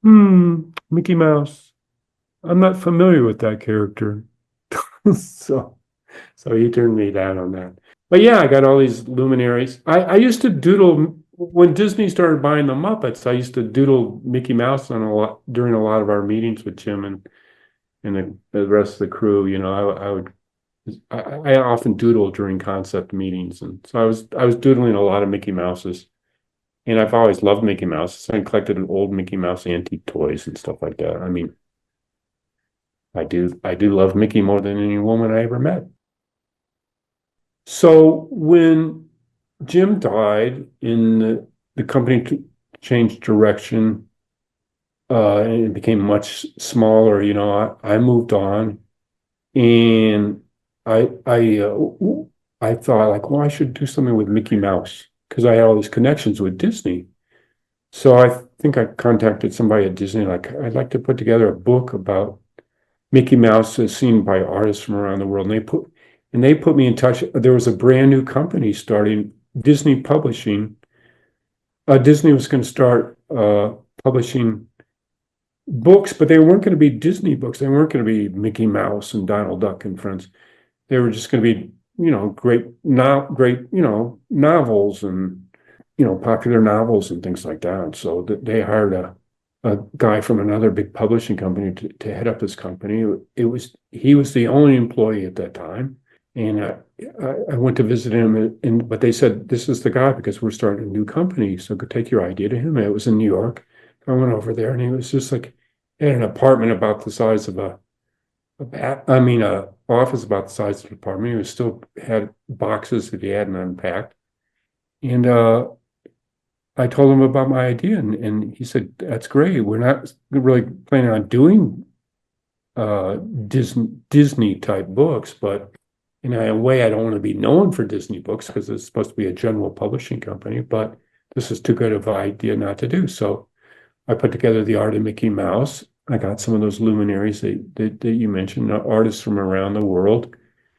Mickey Mouse, I'm not familiar with that character. So he turned me down on that. But yeah, I got all these luminaries. I used to doodle, when Disney started buying the Muppets, I used to doodle Mickey Mouse during a lot of our meetings with Jim and the rest of the crew. I often doodle during concept meetings, and so I was doodling a lot of Mickey Mouses, and I've always loved Mickey Mouse. So I collected old Mickey Mouse antique toys and stuff like that. I mean, I do love Mickey more than any woman I ever met. So when Jim died, the company changed direction, and it became much smaller. I moved on, and I thought, like, well, I should do something with Mickey Mouse, because I had all these connections with Disney. So I think I contacted somebody at Disney, like, I'd like to put together a book about Mickey Mouse as seen by artists from around the world. And they put me in touch. There was a brand new company starting, Disney Publishing. Disney was going to start publishing books, but they weren't going to be Disney books. They weren't going to be Mickey Mouse and Donald Duck and Friends. They were just going to be, great novels and, popular novels and things like that. So they hired a guy from another big publishing company to head up this company. He was the only employee at that time. And I went to visit him, but they said, this is the guy, because we're starting a new company. So go take your idea to him. And it was in New York. I went over there, and he was just like, he had an apartment about the size of a office about the size of an apartment. He still had boxes that he hadn't unpacked. And I told him about my idea, and he said, that's great. We're not really planning on doing Disney type books, but in a way, I don't want to be known for Disney books, because it's supposed to be a general publishing company, but this is too good of an idea not to do. So I put together the art of Mickey Mouse. I got some of those luminaries that you mentioned, artists from around the world,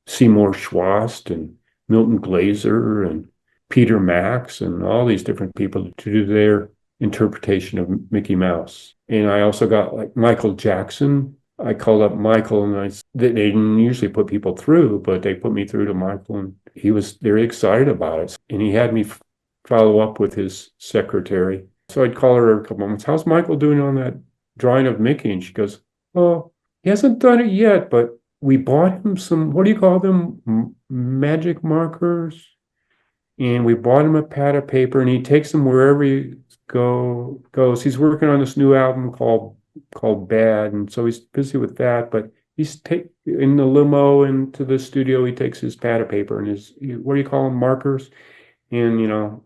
Seymour Schwast and Milton Glaser and Peter Max and all these different people to do their interpretation of Mickey Mouse. And I also got like Michael Jackson. I called up Michael, and they didn't usually put people through, but they put me through to Michael, and he was very excited about it. And he had me follow up with his secretary. So I'd call her a couple of months. How's Michael doing on that drawing of Mickey? And she goes, oh, he hasn't done it yet, but we bought him some, what do you call them? Magic markers. And we bought him a pad of paper, and he takes them wherever he goes. He's working on this new album called Bad, and so he's busy with that. But he's in the limo into the studio. He takes his pad of paper and his, what do you call them, markers? And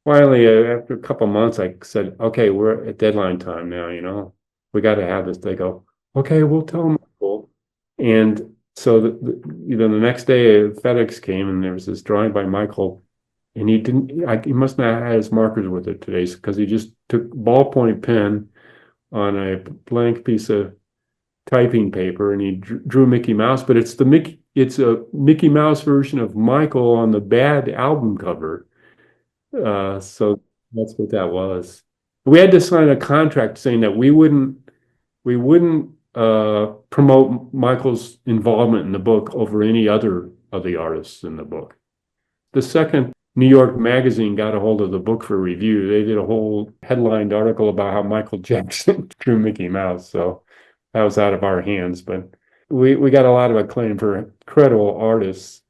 finally, after a couple of months, I said, "Okay, we're at deadline time now. We got to have this." They go, "Okay, we'll tell Michael." And so the next day, FedEx came, and there was this drawing by Michael, and he must not have had his markers with it today, because he just took ballpoint pen on a blank piece of typing paper, and he drew Mickey Mouse, but it's a Mickey Mouse version of Michael on the Bad album cover. So that's what that was. We had to sign a contract saying that we wouldn't promote Michael's involvement in the book over any other of the artists in the book. The second New York Magazine got a hold of the book for review, they did a whole headlined article about how Michael Jackson drew Mickey Mouse. So that was out of our hands, but we got a lot of acclaim for credible artists.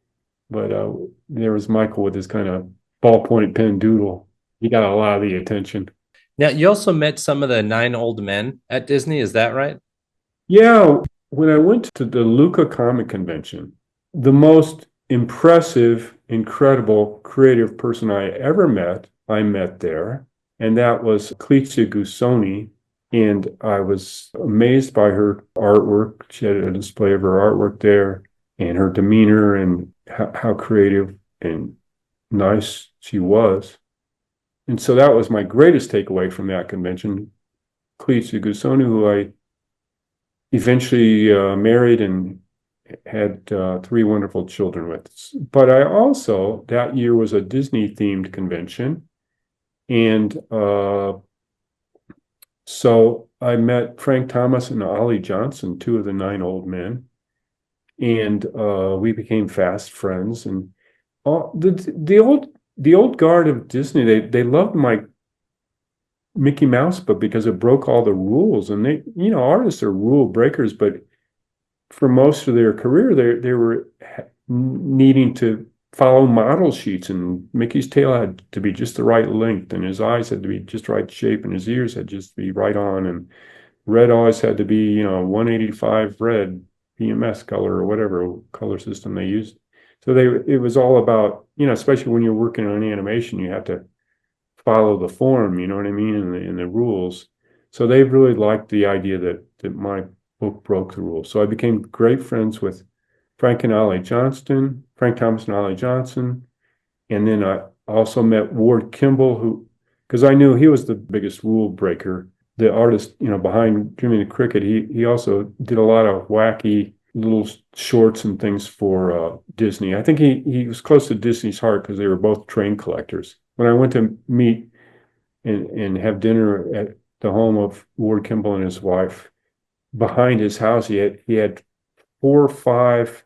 But there was Michael with his kind of ballpoint pen doodle. He got a lot of the attention. Now, you also met some of the 9 old men at Disney. Is that right? Yeah. When I went to the Luca Comic Convention, the most impressive incredible creative person I met there, and that was Cleetia Gusoni. And I was amazed by her artwork. She had a display of her artwork there and her demeanor and how creative and nice she was. And so that was my greatest takeaway from that convention. Cleetia Gusoni, who I eventually married and had 3 wonderful children with. But I also, that year was a Disney-themed convention. And so I met Frank Thomas and Ollie Johnson, 2 of the 9 old men. And we became fast friends. And the old guard of Disney, they loved my Mickey Mouse book because it broke all the rules. And they, artists are rule breakers, but for most of their career, they were needing to follow model sheets, and Mickey's tail had to be just the right length, and his eyes had to be just right shape, and his ears had just to be right on, and red always had to be, 185 red PMS color or whatever color system they used. So it was all about, especially when you're working on animation, you have to follow the form, you know what I mean, and the rules. So they really liked the idea that my book broke the rules. So I became great friends with Frank Thomas and Ollie Johnson. And then I also met Ward Kimball, because I knew he was the biggest rule breaker. The artist, behind Jimmy the Cricket, he also did a lot of wacky little shorts and things for Disney. I think he was close to Disney's heart because they were both train collectors. When I went to meet and have dinner at the home of Ward Kimball and his wife, behind his house, he had 4 or 5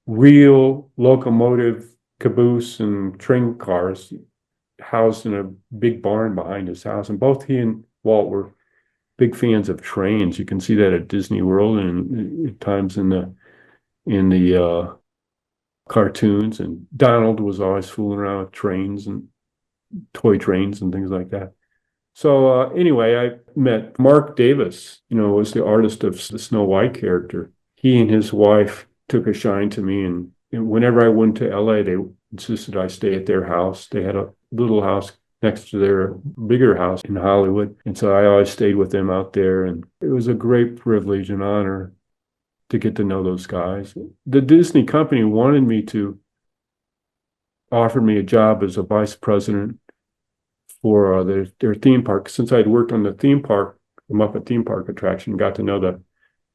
real locomotive caboose and train cars housed in a big barn behind his house. And both he and Walt were big fans of trains. You can see that at Disney World and at times in the cartoons. And Donald was always fooling around with trains and toy trains and things like that. So anyway, I met Mark Davis, was the artist of the Snow White character. He and his wife took a shine to me, and whenever I went to LA, they insisted I stay at their house. They had a little house next to their bigger house in Hollywood, and so I always stayed with them out there, and it was a great privilege and honor to get to know those guys. The Disney company offered me a job as a vice president for their theme park. Since I'd worked on the Muppet theme park attraction, got to know the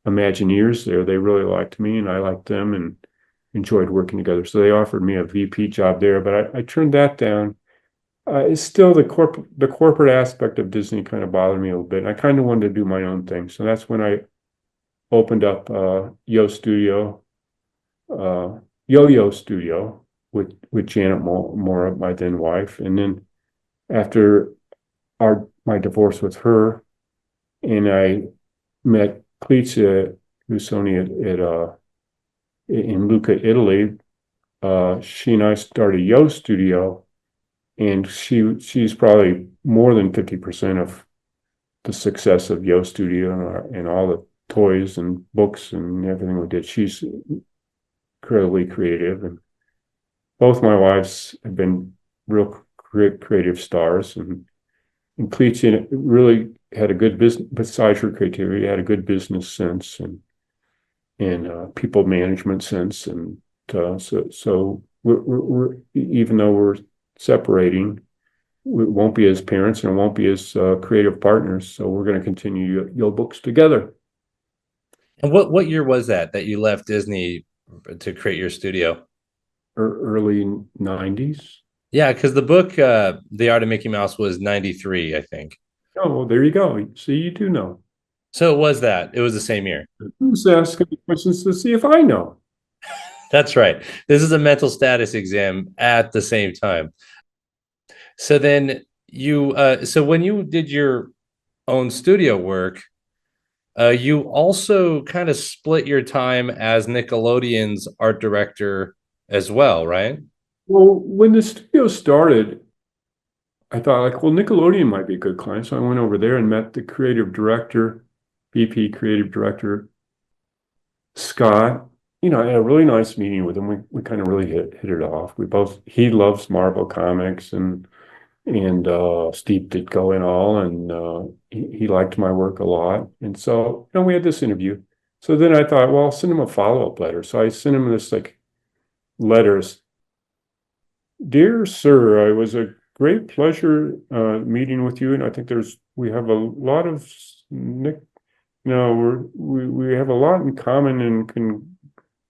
Imagineers there. They really liked me, and I liked them, and enjoyed working together. So they offered me a VP job there, but I turned that down. It's still the corporate aspect of Disney kind of bothered me a little bit. I kind of wanted to do my own thing. So that's when I opened up Yoe Studio, Yoe Studio with Janet Mora, my then wife. And then after my divorce with her, and I met Cleetia Gusoni in Lucca, Italy. She and I started Yoe Studio, and she's probably more than 50% of the success of Yoe Studio and all the toys and books and everything we did. She's incredibly creative, and both my wives have been real creative stars, and Cleetia really had a good business, besides her creativity, had a good business sense and people management sense. And so we're even though we're separating, we won't be as parents and won't be as creative partners. So we're going to continue Yoe Books together. And what year was that you left Disney to create your studio? Early 90s. Yeah, because the book, The Art of Mickey Mouse, was 93, I think. Oh, well, there you go. See, you do know. So it was the same year. Who's asking me questions to see if I know? That's right. This is a mental status exam at the same time. So then so when you did your own studio work, you also kind of split your time as Nickelodeon's art director as well, right? Well, when the studio started, I thought Nickelodeon might be a good client. So I went over there and met the creative director, VP creative director, Scott. I had a really nice meeting with him. We kind of really hit it off. He loves Marvel comics and Steve Ditko and all, and he liked my work a lot. And so, we had this interview. So then I thought, well, I'll send him a follow-up letter. So I sent him this like letters. Dear sir, it was a great pleasure meeting with you, and I think we have a lot of we have a lot in common and can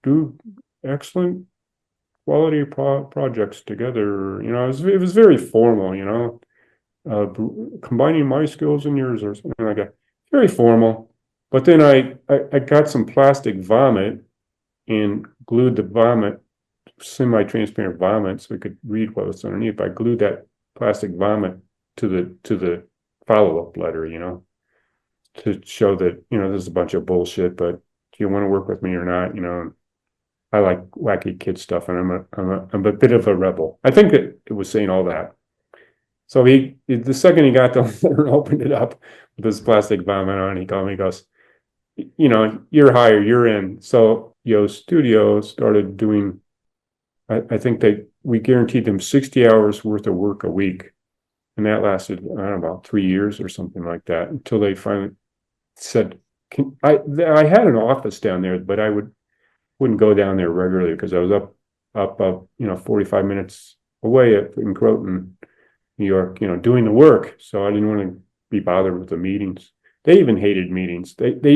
do excellent quality projects together. It was very formal, combining my skills and yours or something like that. Very formal. But then I got some plastic vomit and glued the vomit, semi-transparent vomit, so we could read what was underneath. I glued that plastic vomit to the follow-up letter, to show that, this is a bunch of bullshit, but do you want to work with me or not? I like wacky kid stuff, and I'm a bit of a rebel. I think it was saying all that. So the second he got the letter and opened it up with this plastic vomit on, he called me, he goes, you're hired, you're in. So Yoe Studio started doing, I think we guaranteed them 60 hours worth of work a week. And that lasted, I don't know, about 3 years or something like that, until they finally said, I had an office down there, but I wouldn't go down there regularly because I was up 45 minutes away in Croton, New York, doing the work. So I didn't want to be bothered with the meetings. They even hated meetings. They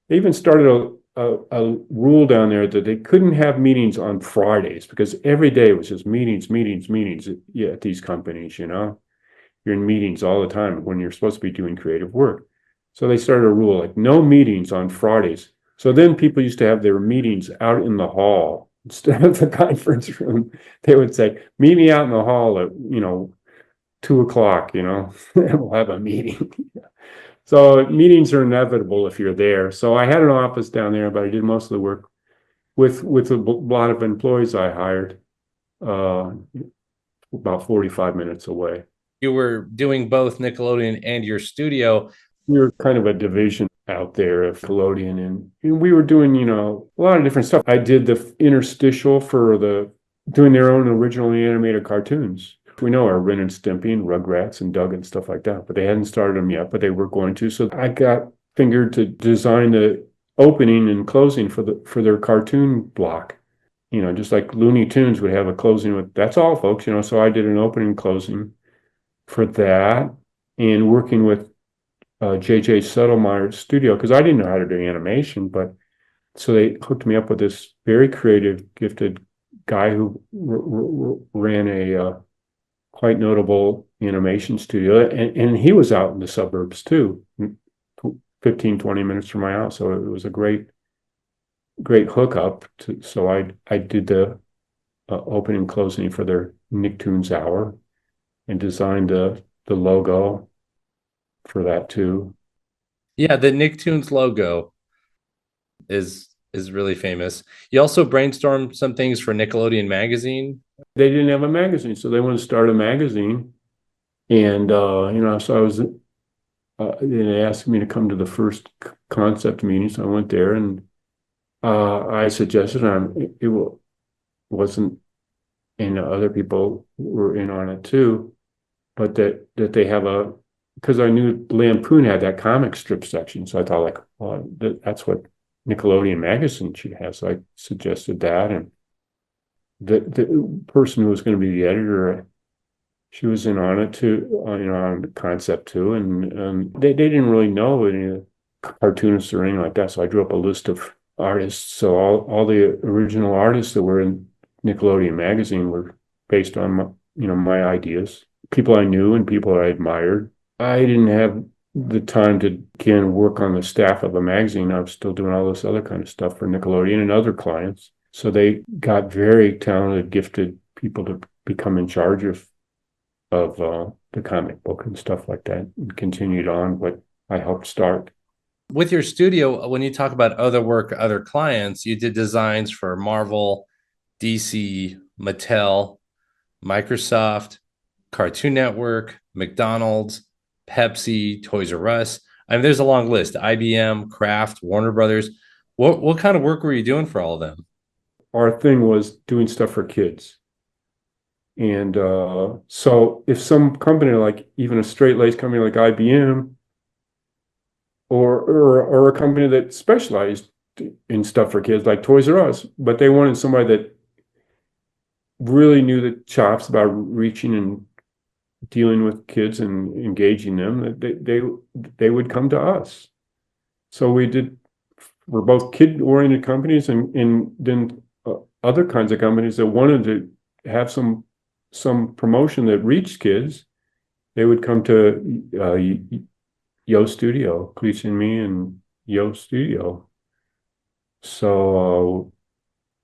even started a rule down there that they couldn't have meetings on Fridays, because every day was just meetings at these companies. You're in meetings all the time when you're supposed to be doing creative work. So they started a rule like no meetings on Fridays. So then people used to have their meetings out in the hall instead of the conference room. They would say, meet me out in the hall at 2:00, and we'll have a meeting. So meetings are inevitable if you're there. So I had an office down there, but I did most of the work with a lot of employees I hired, about 45 minutes away. You were doing both Nickelodeon and your studio. We were kind of a division out there of Nickelodeon, and we were doing, a lot of different stuff. I did the interstitial for doing their own originally animated cartoons. We know our Ren and Stimpy and Rugrats and Doug and stuff like that, but they hadn't started them yet, but they were going to. So I got fingered to design the opening and closing for their cartoon block. Just like Looney Tunes would have a closing with, that's all, folks. So I did an opening and closing for that, and working with J.J. Settlemeyer's studio, because I didn't know how to do animation, but so they hooked me up with this very creative, gifted guy who ran a quite notable animation studio, and he was out in the suburbs too, 15, 20 minutes from my house. So it was a great hookup. So I did the opening and closing for their Nicktoons Hour and designed the logo for that too. Yeah, the Nicktoons logo is really famous. You also brainstormed some things for Nickelodeon magazine. They didn't have a magazine, so they wanted to start a magazine, and so I was. They asked me to come to the first concept meeting, so I went there, and I suggested it wasn't, and other people were in on it too, but that they have because I knew Lampoon had that comic strip section, so I thought like, well, that's what Nickelodeon magazine should have. So I suggested that, and the person who was going to be the editor, she was in on it too, on the concept too, and they didn't really know any cartoonists or anything like that. So I drew up a list of artists. So all the original artists that were in Nickelodeon magazine were based on my ideas, people I knew and people I admired. I didn't have the time to again work on the staff of a magazine. I was still doing all this other kind of stuff for Nickelodeon and other clients. So they got very talented, gifted people to become in charge of the comic book and stuff like that, and continued on what I helped start. With your studio, when you talk about other work, other clients, you did designs for Marvel, DC, Mattel, Microsoft, Cartoon Network, McDonald's, Pepsi, Toys R Us. I mean, there's a long list. IBM, Kraft, Warner Brothers. What kind of work were you doing for all of them? Our thing was doing stuff for kids. And so if some company, like even a straight-laced company like IBM, or a company that specialized in stuff for kids like Toys R Us, but they wanted somebody that really knew the chops about reaching and dealing with kids and engaging them, they would come to us. So we're both kid-oriented companies, and then other kinds of companies that wanted to have some promotion that reached kids. They would come to Yoe Studio, Cleese and me, and Yoe Studio. So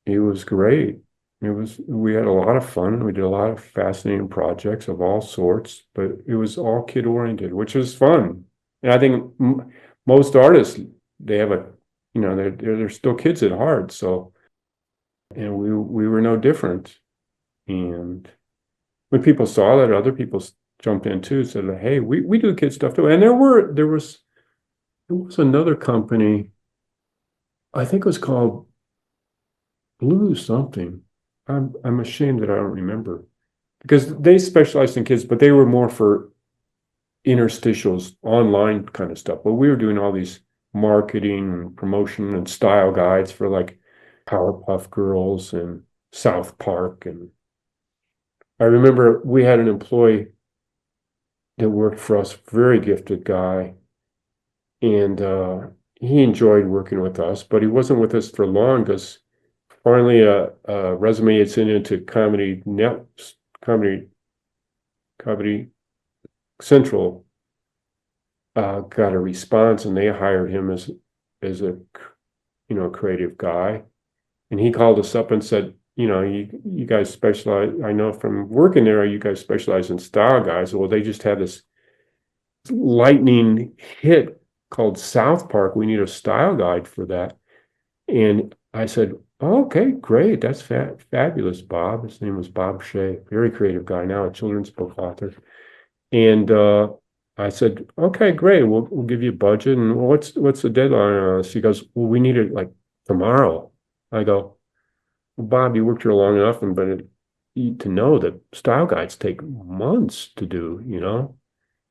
it was great. We had a lot of fun. We did a lot of fascinating projects of all sorts, but it was all kid oriented, which was fun. And I think most artists, they have they're still kids at heart. So, and we were no different. And when people saw that, other people jumped in too, said, "Hey, we do kid stuff too." And there was another company, I think it was called Blue something. I'm ashamed that I don't remember, because they specialized in kids, but they were more for interstitials, online kind of stuff. But we were doing all these marketing and promotion and style guides for like Powerpuff Girls and South Park. And I remember we had an employee that worked for us, very gifted guy, and he enjoyed working with us, but he wasn't with us for long because finally a resume had sent into Comedy Central got a response, and they hired him as a creative guy. And he called us up and said, you guys specialize, I know from working there, you guys specialize in style guys. Well, they just had this lightning hit called South Park. We need a style guide for that. And I said, oh, okay, great. That's fabulous, Bob. His name was Bob Shea, very creative guy, now a children's book author. And I said, okay, great. We'll give you a budget. And what's the deadline on this? He goes, well, we need it like tomorrow. I go, well, Bob, you worked here long enough, to know that style guides take months to do, He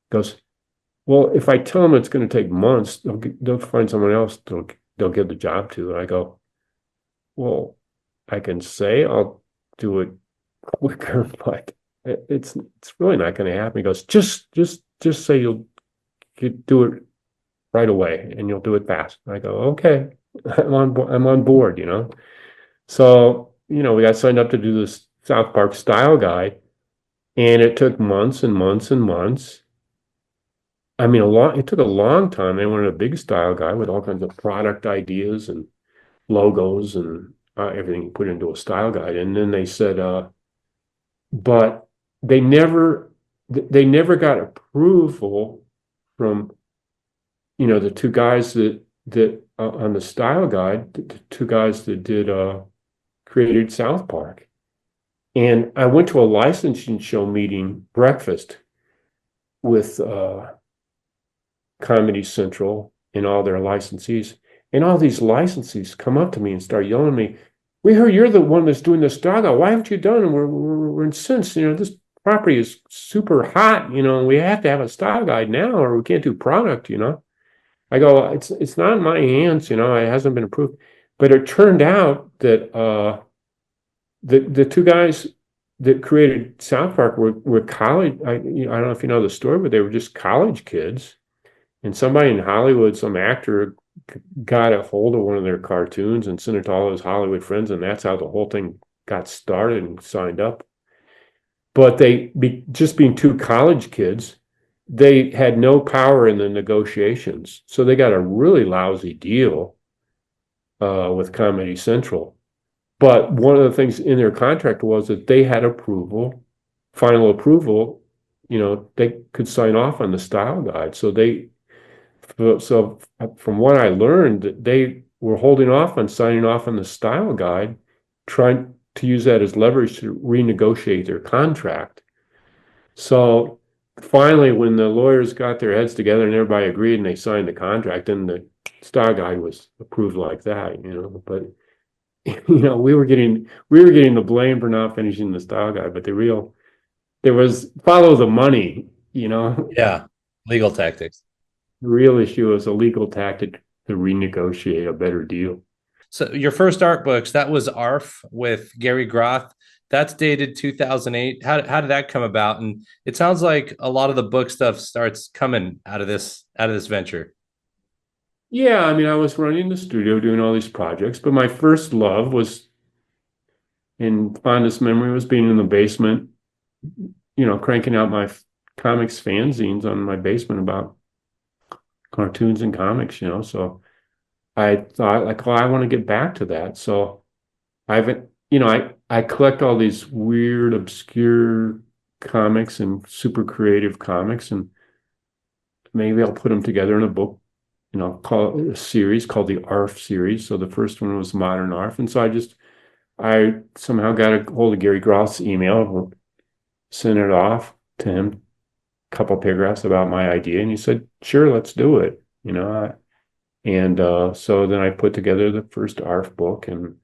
goes, well, if I tell them it's going to take months, they'll find someone else they'll give the job to. And I go, well, I can say I'll do it quicker, but it's really not going to happen. He goes, just say you'll do it right away and you'll do it fast. And I go, okay, I'm on board, So, we got signed up to do this South Park style guide, and it took months and months and months. I mean, it took a long time. They wanted a big style guide with all kinds of product ideas and logos and everything put into a style guide. And then they said, but they never got approval from, the two guys that on the style guide, the two guys that did created South Park. And I went to a licensing show meeting breakfast with Comedy Central and all their licensees. And all these licensees come up to me and start yelling at me, we heard you're the one that's doing this style guide. Why haven't you done it? We're incensed. This property is super hot, and we have to have a style guide now or we can't do product, I go, it's not in my hands, it hasn't been approved. But it turned out that the two guys that created South Park were college. I don't know if you know the story, but they were just college kids. And somebody in Hollywood, some actor, got a hold of one of their cartoons and sent it to all his Hollywood friends, and that's how the whole thing got started and signed up. But just being two college kids, they had no power in the negotiations. So they got a really lousy deal with Comedy Central. But one of the things in their contract was that they had final approval, they could sign off on the style guide. So from what I learned, they were holding off on signing off on the style guide, trying to use that as leverage to renegotiate their contract. So finally, when the lawyers got their heads together and everybody agreed and they signed the contract, and the style guide was approved like that, but we were getting the blame for not finishing the style guide, but there was follow the money, Yeah. Legal tactics. the real issue was a legal tactic to renegotiate a better deal. So your first art books, that was ARF with Gary Groth. That's dated 2008. How did that come about? And it sounds like a lot of the book stuff starts coming out of this venture. Yeah, I mean, I was running the studio doing all these projects, but my first love was, in fondest memory, was being in the basement, cranking out my comics fanzines on my basement about cartoons and comics, so I thought, like, well, I want to get back to that. So I collect all these weird, obscure comics and super creative comics, and maybe I'll put them together in a book, call it a series called the ARF series. So the first one was Modern ARF. And so I somehow got a hold of Gary Groth's email, sent it off to him, a couple paragraphs about my idea. And he said, sure, let's do it. So then I put together the first ARF book. And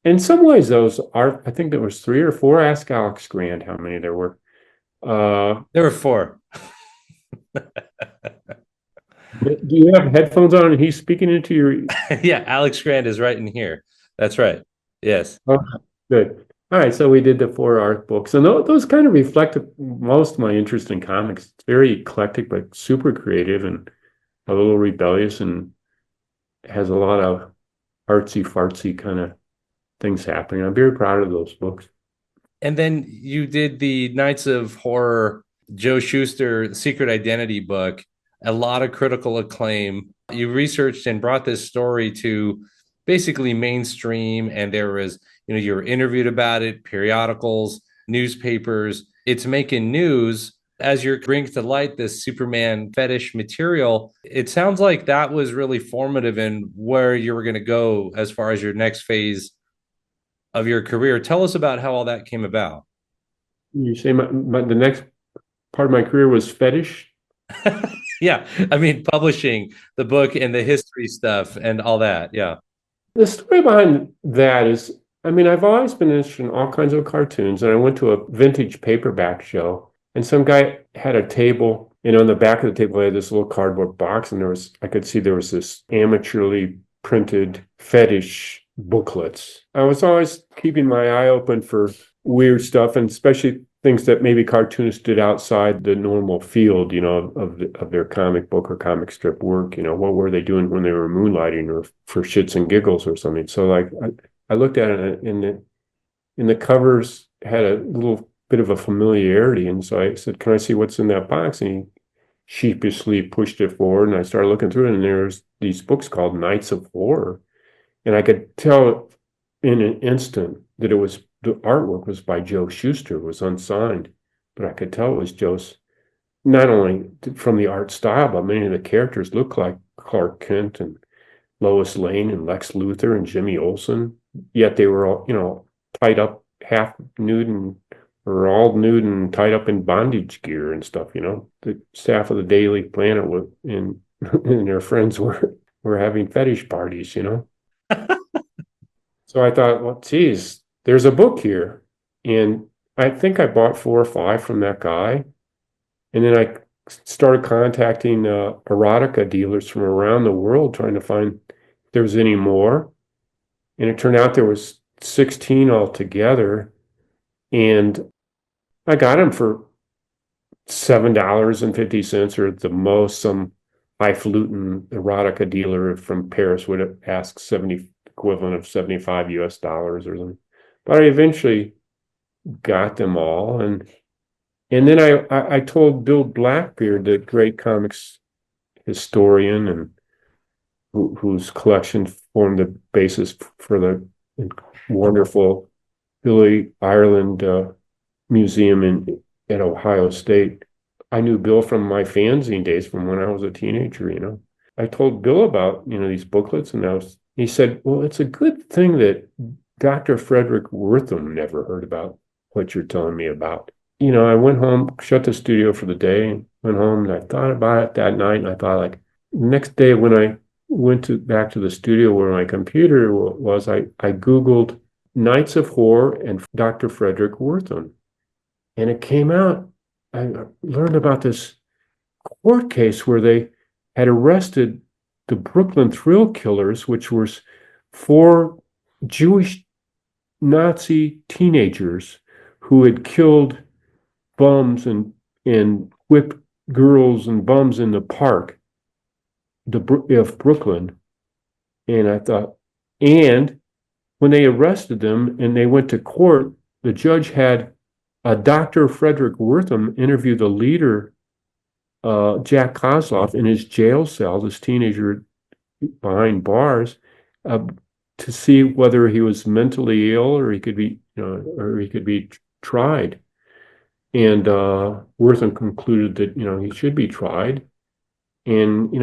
in some ways, those ARF, I think there was 3 or 4. Ask Alex Grant how many there were. There were 4. Do you have headphones on and he's speaking into your? Yeah, Alex Grant is right in here. That's right. Yes. Oh, good. All right, so we did the 4 art books, and those kind of reflect most of my interest in comics. It's very eclectic, but super creative and a little rebellious, and has a lot of artsy fartsy kind of things happening. I'm very proud of those books. And then you did the Knights of Horror, Joe Shuster Secret Identity book, a lot of critical acclaim. You researched and brought this story to basically mainstream, and there was, you were interviewed about it, periodicals, newspapers. It's making news as you're bringing to light this Superman fetish material. It sounds like that was really formative in where you were going to go as far as your next phase of your career. Tell us about how all that came about. You say the next part of my career was fetish? Yeah, I mean, publishing the book and the history stuff and all that. Yeah. The story behind that is, I mean, I've always been interested in all kinds of cartoons, and I went to a vintage paperback show, and some guy had a table, and on the back of the table, I had this little cardboard box, and I could see there was this amateurly printed fetish booklets. I was always keeping my eye open for weird stuff, and especially things that maybe cartoonists did outside the normal field, of their comic book or comic strip work. What were they doing when they were moonlighting or for shits and giggles or something? So, like, I looked at it, and the covers had a little bit of a familiarity, and so I said, "Can I see what's in that box?" And he sheepishly pushed it forward, and I started looking through it, and there's these books called Knights of Horror, and I could tell in an instant that the artwork was by Joe Shuster, it was unsigned, but I could tell it was Joe's, not only from the art style, but many of the characters looked like Clark Kent and Lois Lane and Lex Luthor and Jimmy Olsen, yet they were all, tied up half nude or all nude and tied up in bondage gear and stuff. The staff of the Daily Planet and their friends were having fetish parties. So I thought, well, geez, there's a book here. And I think I bought 4 or 5 from that guy. And then I started contacting erotica dealers from around the world, trying to find if there was any more. And it turned out there was 16 altogether. And I got them for $7.50, or at the most, some highfalutin erotica dealer from Paris would have asked equivalent of $75 US or something. But I eventually got them all, and then I told Bill Blackbeard, the great comics historian, and whose collection formed the basis for the wonderful Billy Ireland Museum at Ohio State. I knew Bill from my fanzine days, from when I was a teenager. I told Bill about these booklets, and he said, well, it's a good thing that Dr. Frederick Wortham never heard about what you're telling me about. I went home, shut the studio for the day, and went home, and I thought about it that night, and I thought, like, next day when I went back to the studio where my computer was, I Googled Nights of Horror and Dr. Frederick Wertham. And it came out, I learned about this court case where they had arrested the Brooklyn Thrill Killers, which was 4 Jewish Nazi teenagers who had killed bums and whipped girls and bums in the park of Brooklyn. And I thought, and when they arrested them and they went to court, the judge had Dr. Frederick Wertham interview the leader, Jack Kozloff, in his jail cell, this teenager behind bars, to see whether he was mentally ill or he could be, tried. And Wertham concluded that, he should be tried, and,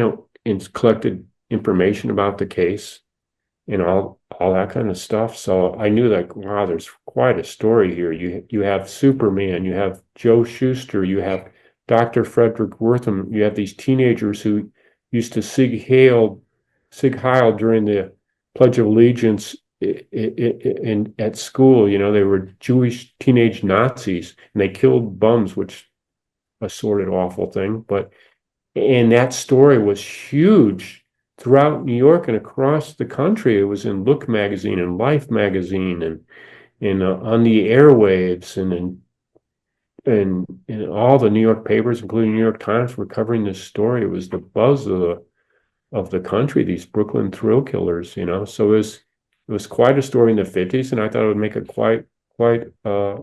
and collected information about the case and all that kind of stuff. So I knew that, wow, there's quite a story here. You have Superman, you have Joe Shuster, you have Dr. Frederick Wertham, you have these teenagers who used to Sig Heil during the Pledge of Allegiance at school. They were Jewish teenage Nazis, and they killed bums, which a sordid, awful thing. And that story was huge throughout New York and across the country. It was in Look magazine and Life magazine and on the airwaves and all the New York papers, including New York Times, were covering this story. It was the buzz of the country, these Brooklyn Thrill Killers, So it was quite a story in the 50s, and I thought it would make a quite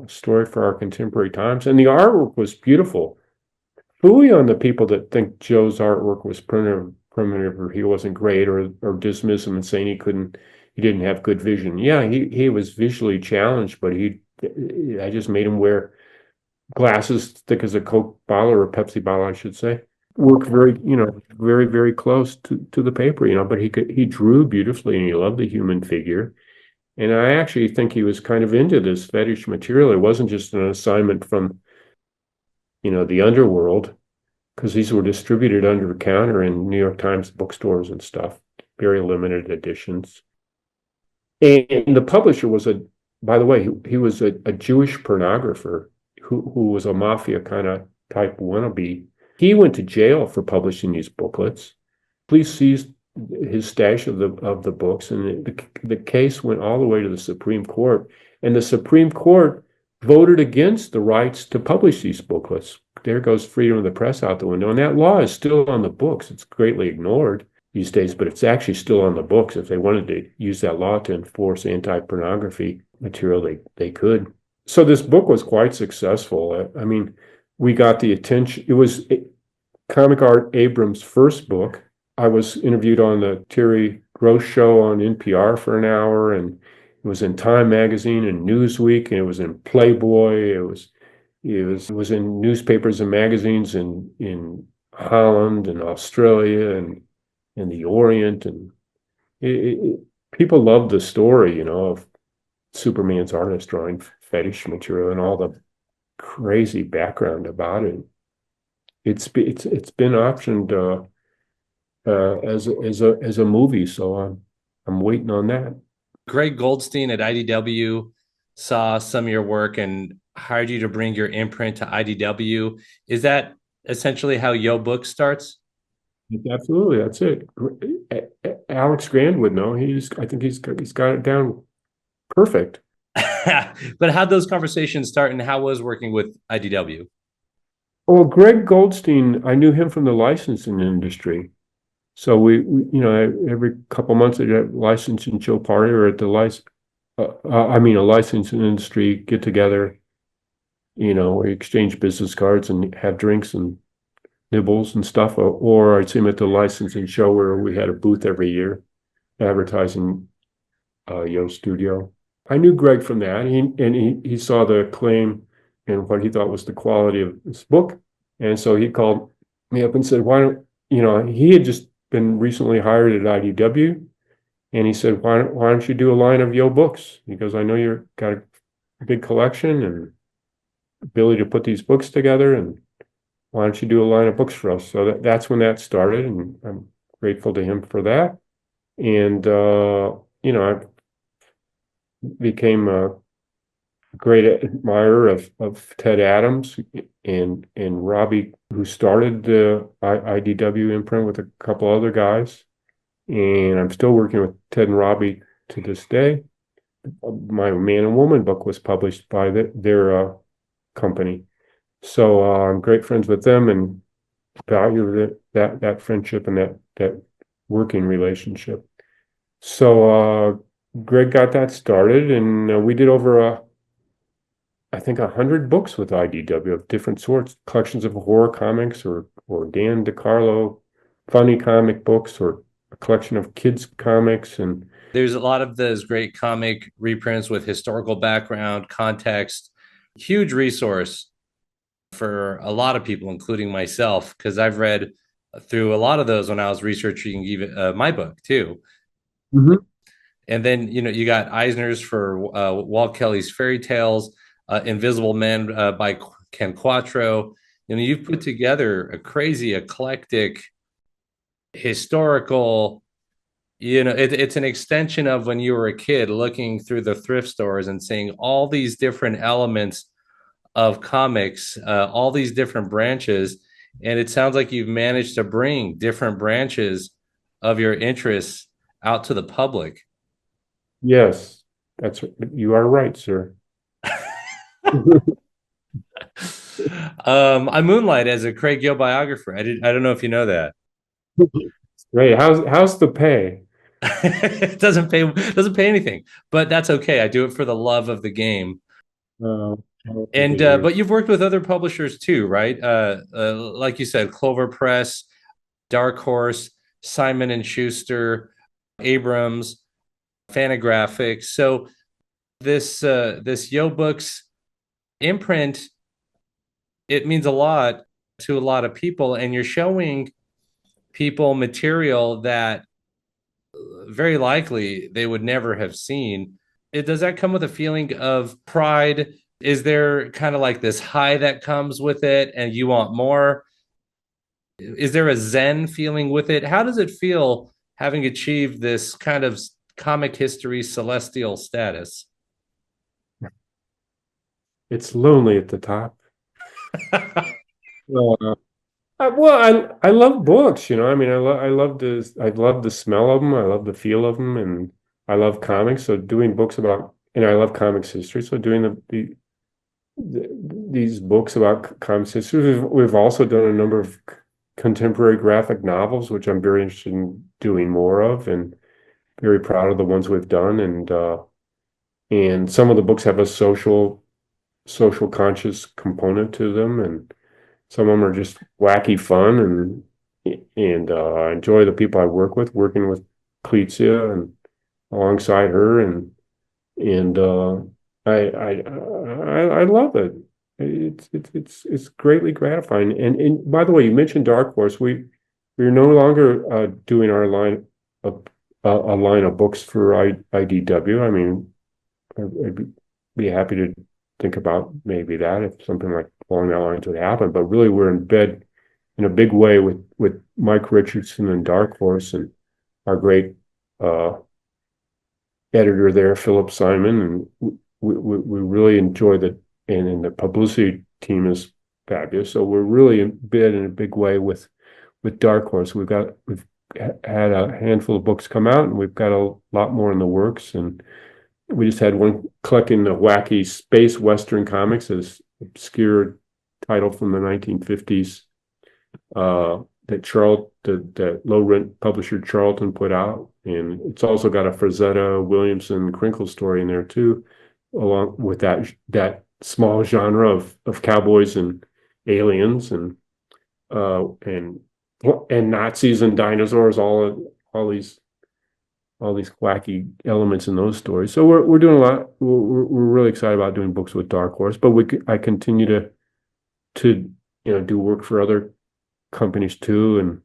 story for our contemporary times. And the artwork was beautiful. Fooey on the people that think Joe's artwork was primitive or he wasn't great, or dismiss him and saying he didn't have good vision. Yeah, he was visually challenged, but I just made him wear glasses thick as a Coke bottle, or a Pepsi bottle, I should say. Work very, very, very close to the paper, but he drew beautifully, and he loved the human figure. And I actually think he was kind of into this fetish material. It wasn't just an assignment from, the underworld, because these were distributed under the counter in New York Times bookstores and stuff, very limited editions. And the publisher was by the way, he was a Jewish pornographer who was a mafia kind of type wannabe. He went to jail for publishing these booklets. Police seized his stash of the books, and the case went all the way to the Supreme Court. And the Supreme Court voted against the rights to publish these booklets. There goes freedom of the press out the window. And that law is still on the books. It's greatly ignored these days, but it's actually still on the books. If they wanted to use that law to enforce anti-pornography material, they could. So this book was quite successful. I mean, we got the attention. It was Comic Art Abrams' first book. I was interviewed on the Terry Gross show on NPR for an hour, and it was in Time magazine and Newsweek, and it was in Playboy. It was in newspapers and magazines in Holland and Australia and in the Orient, and people loved the story, of Superman's artist drawing fetish material and all the crazy background about it. It's been optioned as a movie, so I'm waiting on that. Greg Goldstein at IDW saw some of your work and hired you to bring your imprint to IDW. Is that essentially how Yoe Books starts? Absolutely, that's it. Alex Grand would know. I think he's got it down perfect. But how'd those conversations start, and how was working with IDW? Well, Greg Goldstein, I knew him from the licensing industry. So we every couple of months at a licensing show party, or at the a licensing industry get together. We exchange business cards and have drinks and nibbles and stuff. Or I'd see him at the licensing show where we had a booth every year, advertising Yoe Studio. I knew Greg from that, and he saw the acclaim and what he thought was the quality of this book, and so he called me up and said, "Why don't he had just been recently hired at IDW, and he said, why don't you do a line of Yoe Books? Because I know you've got a big collection, and ability to put these books together, and why don't you do a line of books for us? So that's when that started, and I'm grateful to him for that. And I became a great admirer of Ted Adams and Robbie, who started the IDW imprint with a couple other guys. And I'm still working with Ted and Robbie to this day. My Man and Woman book was published by their company. So I'm great friends with them and value that friendship and that working relationship. So Greg got that started, and we did over I think 100 books with IDW of different sorts, collections of horror comics or Dan DeCarlo funny comic books, or a collection of kids comics. And There's a lot of those great comic reprints with historical background, context, huge resource for a lot of people, including myself, because I've read through a lot of those when I was researching even my book too. Mhm. And then you got Eisner's for Walt Kelly's fairy tales, Invisible Men by Ken Quattro. You've put together a crazy eclectic historical. It's an extension of when you were a kid looking through the thrift stores and seeing all these different elements of comics, all these different branches. And it sounds like you've managed to bring different branches of your interests out to the public. Yes, you are right, sir. I moonlight as a Craig Yoe biographer. I don't know if you know that. Great. How's the pay? It doesn't pay anything, but that's okay. I do it for the love of the game. Uh, And but you've worked with other publishers too, right? Like you said, Clover Press, Dark Horse, Simon and Schuster, Abrams, Fantagraphics. So this Yoe Books imprint, it means a lot to a lot of people, and you're showing people material that very likely they would never have seen. Does that come with a feeling of pride? Is there kind of like this high that comes with it and you want more? Is there a zen feeling with it? How does it feel having achieved this kind of comic history celestial status? It's lonely at the top. Uh, well, I love books, I mean, I love the smell of them. I love the feel of them, and I love comics. So doing books about, I love comics history. So doing these books about comics history, we've also done a number of contemporary graphic novels, which I'm very interested in doing more of, and very proud of the ones we've done. And some of the books have a social conscious component to them, and some of them are just wacky fun, and I enjoy the people I work with, working with Cleetsia and alongside her, and I love it. It's greatly gratifying. And by the way, you mentioned Dark Horse. We're no longer doing our line of a line of books for IDW. I mean, I'd be happy to think about maybe that if something like along that lines would happen. But really, we're in bed in a big way with Mike Richardson and Dark Horse, and our great editor there, Philip Simon, and we really enjoy that. And the publicity team is fabulous. So we're really in bed in a big way with Dark Horse. We've had a handful of books come out, and we've got a lot more in the works. And we just had one collecting the wacky space Western comics, this obscure title from the 1950s that low rent publisher Charlton put out. And it's also got a Frazetta Williamson Crinkle story in there too, along with that small genre of cowboys and aliens and Nazis and dinosaurs, all these wacky elements in those stories. So we're doing a lot. We're really excited about doing books with Dark Horse, but I continue to do work for other companies too,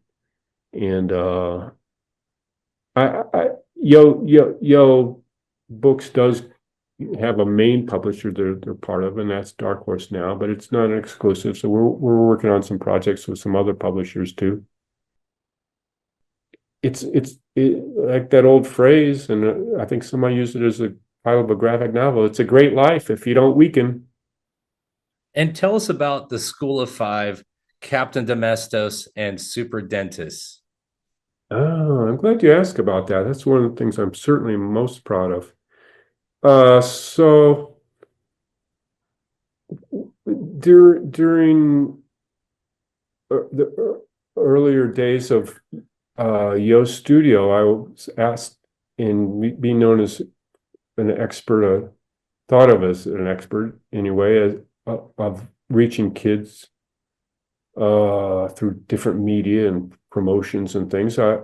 and Yo Books does have a main publisher they're part of, and that's Dark Horse now, but it's not an exclusive. So we're working on some projects with some other publishers too. It's like that old phrase, and I think somebody used it as a title of a graphic novel. It's a great life if you don't weaken. And tell us about the School of Five, Captain Domestos, and Super Dentist. Oh, I'm glad you asked about that. That's one of the things I'm certainly most proud of. So during the earlier days of Yoe Studio, I was asked in being known as an expert, thought of as an expert anyway, of reaching kids through different media and promotions and things. I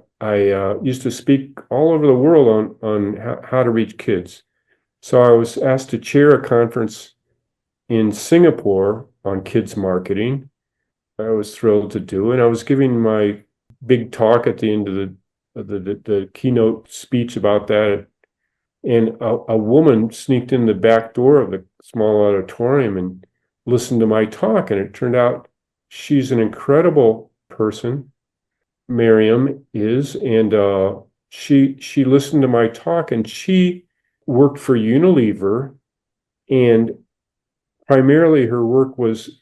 used to speak all over the world on how to reach kids. So I was asked to chair a conference in Singapore on kids marketing. I was thrilled to do, and I was giving my big talk at the end of the keynote speech about that. And a woman sneaked in the back door of the small auditorium and listened to my talk, and it turned out she's an incredible person. Miriam is, and she listened to my talk, and she worked for Unilever, and primarily her work was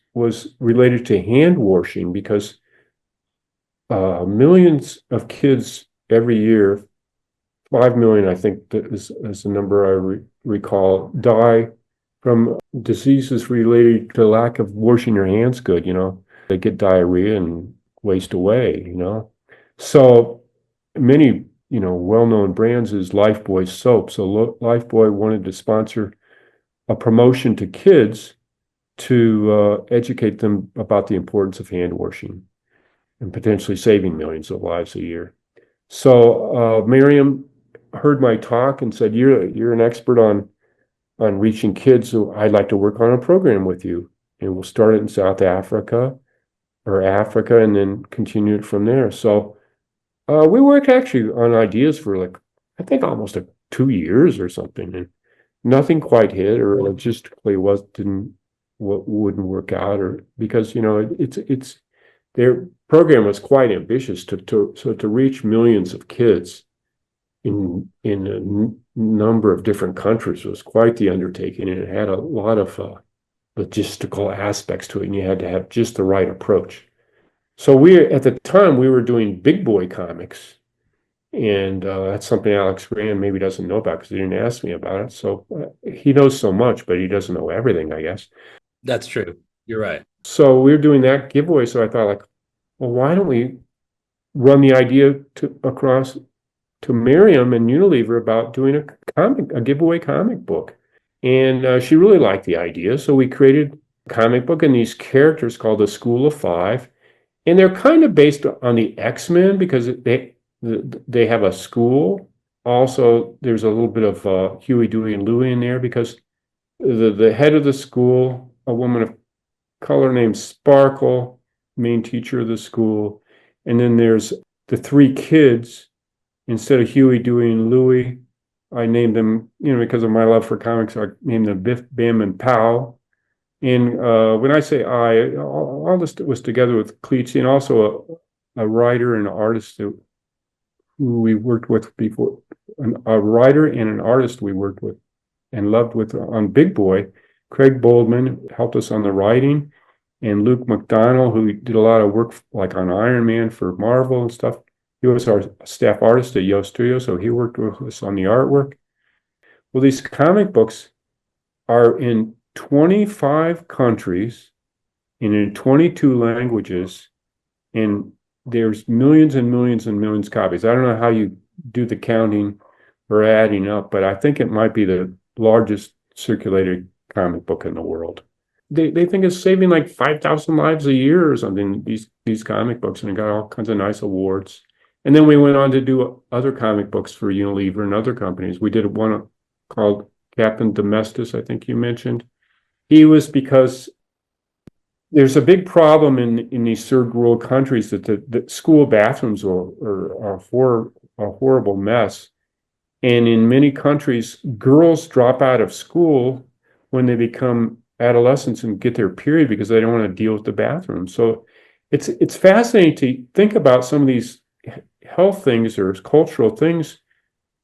related to hand washing, because millions of kids every year, 5 million, I think that is the number I recall, die from diseases related to lack of washing your hands good. They get diarrhea and waste away. So many, well-known brands is Lifebuoy soap. So Lifebuoy wanted to sponsor a promotion to kids to educate them about the importance of hand washing and potentially saving millions of lives a year. So Miriam heard my talk and said, "You're an expert on reaching kids, so I'd like to work on a program with you, and we'll start it in South Africa and then continue it from there." So we worked actually on ideas for I think almost 2 years or something, and nothing quite hit, or logistically wouldn't work out, or because it's their program was quite ambitious to reach millions of kids in a number of different countries was quite the undertaking, and it had a lot of logistical aspects to it, and you had to have just the right approach. So at the time we were doing big boy comics, and that's something Alex Graham maybe doesn't know about because he didn't ask me about it. So he knows so much, but he doesn't know everything, I guess. That's true. You're right. So we were doing that giveaway. So I thought, well, why don't we run the idea across to Miriam and Unilever about doing a giveaway comic book? And she really liked the idea. So we created a comic book and these characters called the School of Five. And they're kind of based on the X-Men because they have a school. Also, there's a little bit of Huey, Dewey, and Louie in there because the head of the school, a woman of color named Sparkle, main teacher of the school. And then there's the 3 kids. Instead of Huey, Dewey, and Louie, I named them, because of my love for comics, I named them Biff, Bam, and Pow. And when I say all this was together with Cleetsy, and also a writer and an artist who we worked with before, a writer and an artist we worked with and loved with on Big Boy. Craig Boldman helped us on the writing, and Luke McDonnell, who did a lot of work like on Iron Man for Marvel and stuff. He was our staff artist at Yoe Studio, so he worked with us on the artwork. Well, these comic books are in 25 countries and in 22 languages, and there's millions and millions and millions of copies. I don't know how you do the counting or adding up, but I think it might be the largest circulated comic book in the world. They think it's saving like 5,000 lives a year or something, these comic books, and it got all kinds of nice awards. And then we went on to do other comic books for Unilever and other companies. We did one called Captain Domestos, I think you mentioned. He was because there's a big problem in these third world countries that the school bathrooms are a horrible mess. And in many countries, girls drop out of school when they become adolescents and get their period because they don't want to deal with the bathroom. So it's fascinating to think about some of these health things or cultural things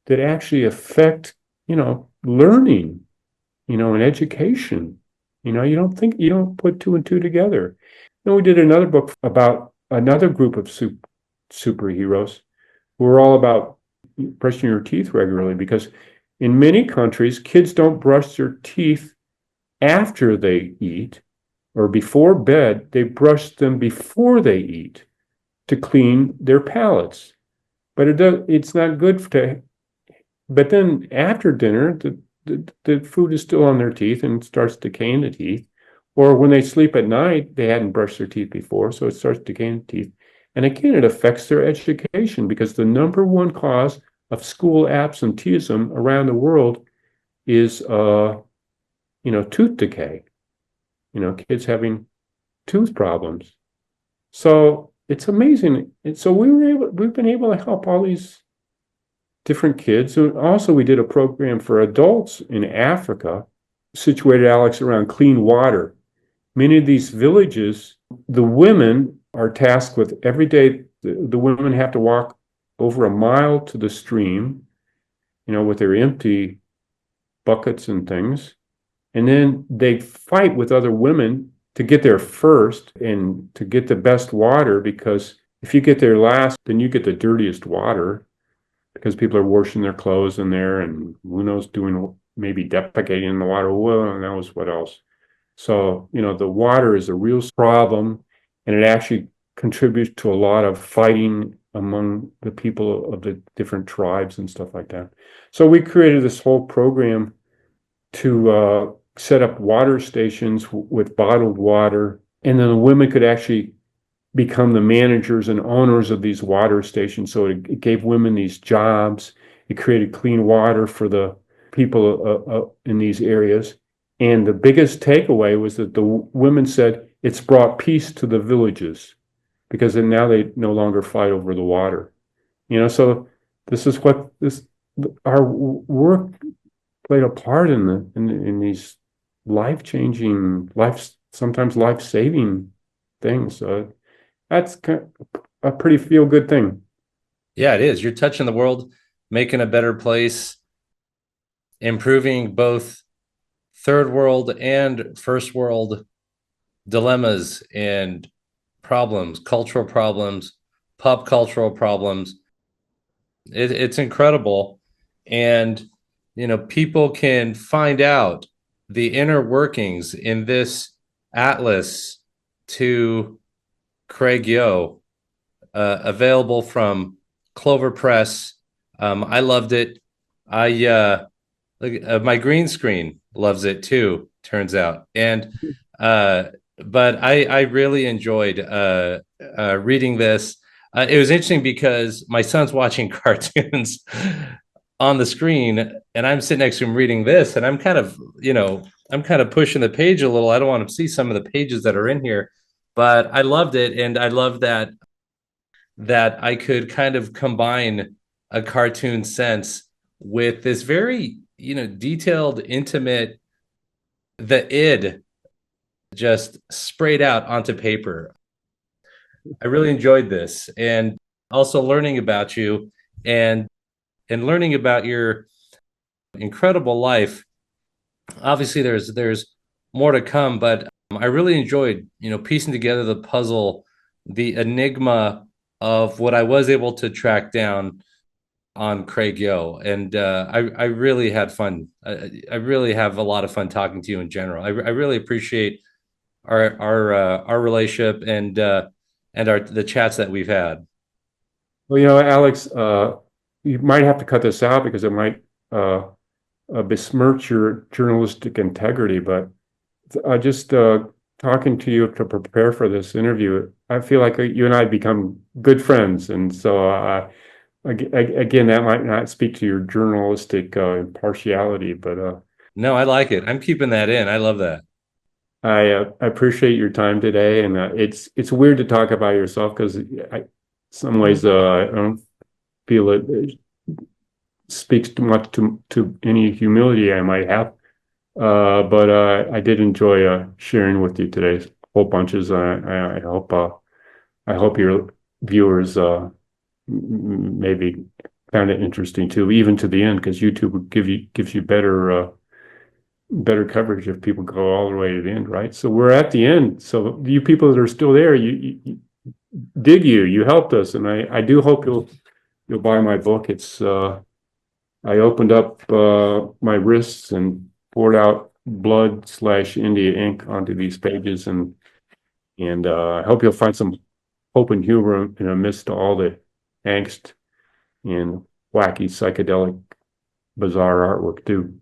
that actually affect, learning, and education. You don't put two and two together. Then we did another book about another group of superheroes who are all about brushing your teeth regularly, because in many countries, kids don't brush their teeth after they eat or before bed. They brush them before they eat to clean their palates. But it's not good but then after dinner, the food is still on their teeth and starts decaying the teeth. Or when they sleep at night, they hadn't brushed their teeth before, so it starts decaying the teeth. And again, it affects their education, because the number one cause of school absenteeism around the world is, tooth decay. Kids having tooth problems. So it's amazing. And so we've been able to help all these different kids. And also, we did a program for adults in Africa, situated, Alex, around clean water. Many of these villages, the women are tasked with every day, the women have to walk over a mile to the stream, with their empty buckets and things. And then they fight with other women to get there first and to get the best water, because if you get there last, then you get the dirtiest water, because people are washing their clothes in there and who knows, doing maybe defecating in the water. Well, and that was what else. So, the water is a real problem, and it actually contributes to a lot of fighting among the people of the different tribes and stuff like that. So we created this whole program to set up water stations with bottled water, and then the women could actually become the managers and owners of these water stations. So it gave women these jobs. It created clean water for the people in these areas. And the biggest takeaway was that the women said it's brought peace to the villages, because then now they no longer fight over the water. So this is what our work played a part in these life-changing, sometimes life-saving things. So that's a pretty feel-good thing. Yeah, it is. You're touching the world, making a better place, improving both third world and first world dilemmas and problems, cultural problems, pop cultural problems. It's incredible. And, people can find out the inner workings in this atlas to Craig Yoe, available from Clover Press. I loved it. My green screen loves it too, turns out. And but I really enjoyed reading this. It was interesting because my son's watching cartoons on the screen, and I'm sitting next to him reading this, and I'm kind of pushing the page a little. I don't want to see some of the pages that are in here, but I loved it, and I love that I could kind of combine a cartoon sense with this very detailed, intimate, the id just sprayed out onto paper. I really enjoyed this, and also learning about you and learning about your incredible life. Obviously, there's more to come, but I really enjoyed piecing together the puzzle, the enigma of what I was able to track down on Craig Yoe, and I really had fun. I really have a lot of fun talking to you in general. I really appreciate our relationship and the chats that we've had. Well, Alex, you might have to cut this out because it might besmirch your journalistic integrity. But just talking to you to prepare for this interview, I feel like you and I become good friends, and so again, that might not speak to your journalistic impartiality, but no, I like it. I'm keeping that in. I love that. I appreciate your time today, and it's weird to talk about yourself because some ways I don't feel it speaks too much to any humility I might have. But I did enjoy sharing with you today whole bunches. I hope your viewers maybe found it interesting too, even to the end, because YouTube gives you better coverage if people go all the way to the end, right? So we're at the end. So you people that are still there, you you helped us, and I do hope you'll buy my book. It's I opened up my wrists and poured out blood/India ink onto these pages, and I hope you'll find some hope and humor in amidst all the angst and wacky psychedelic bizarre artwork too.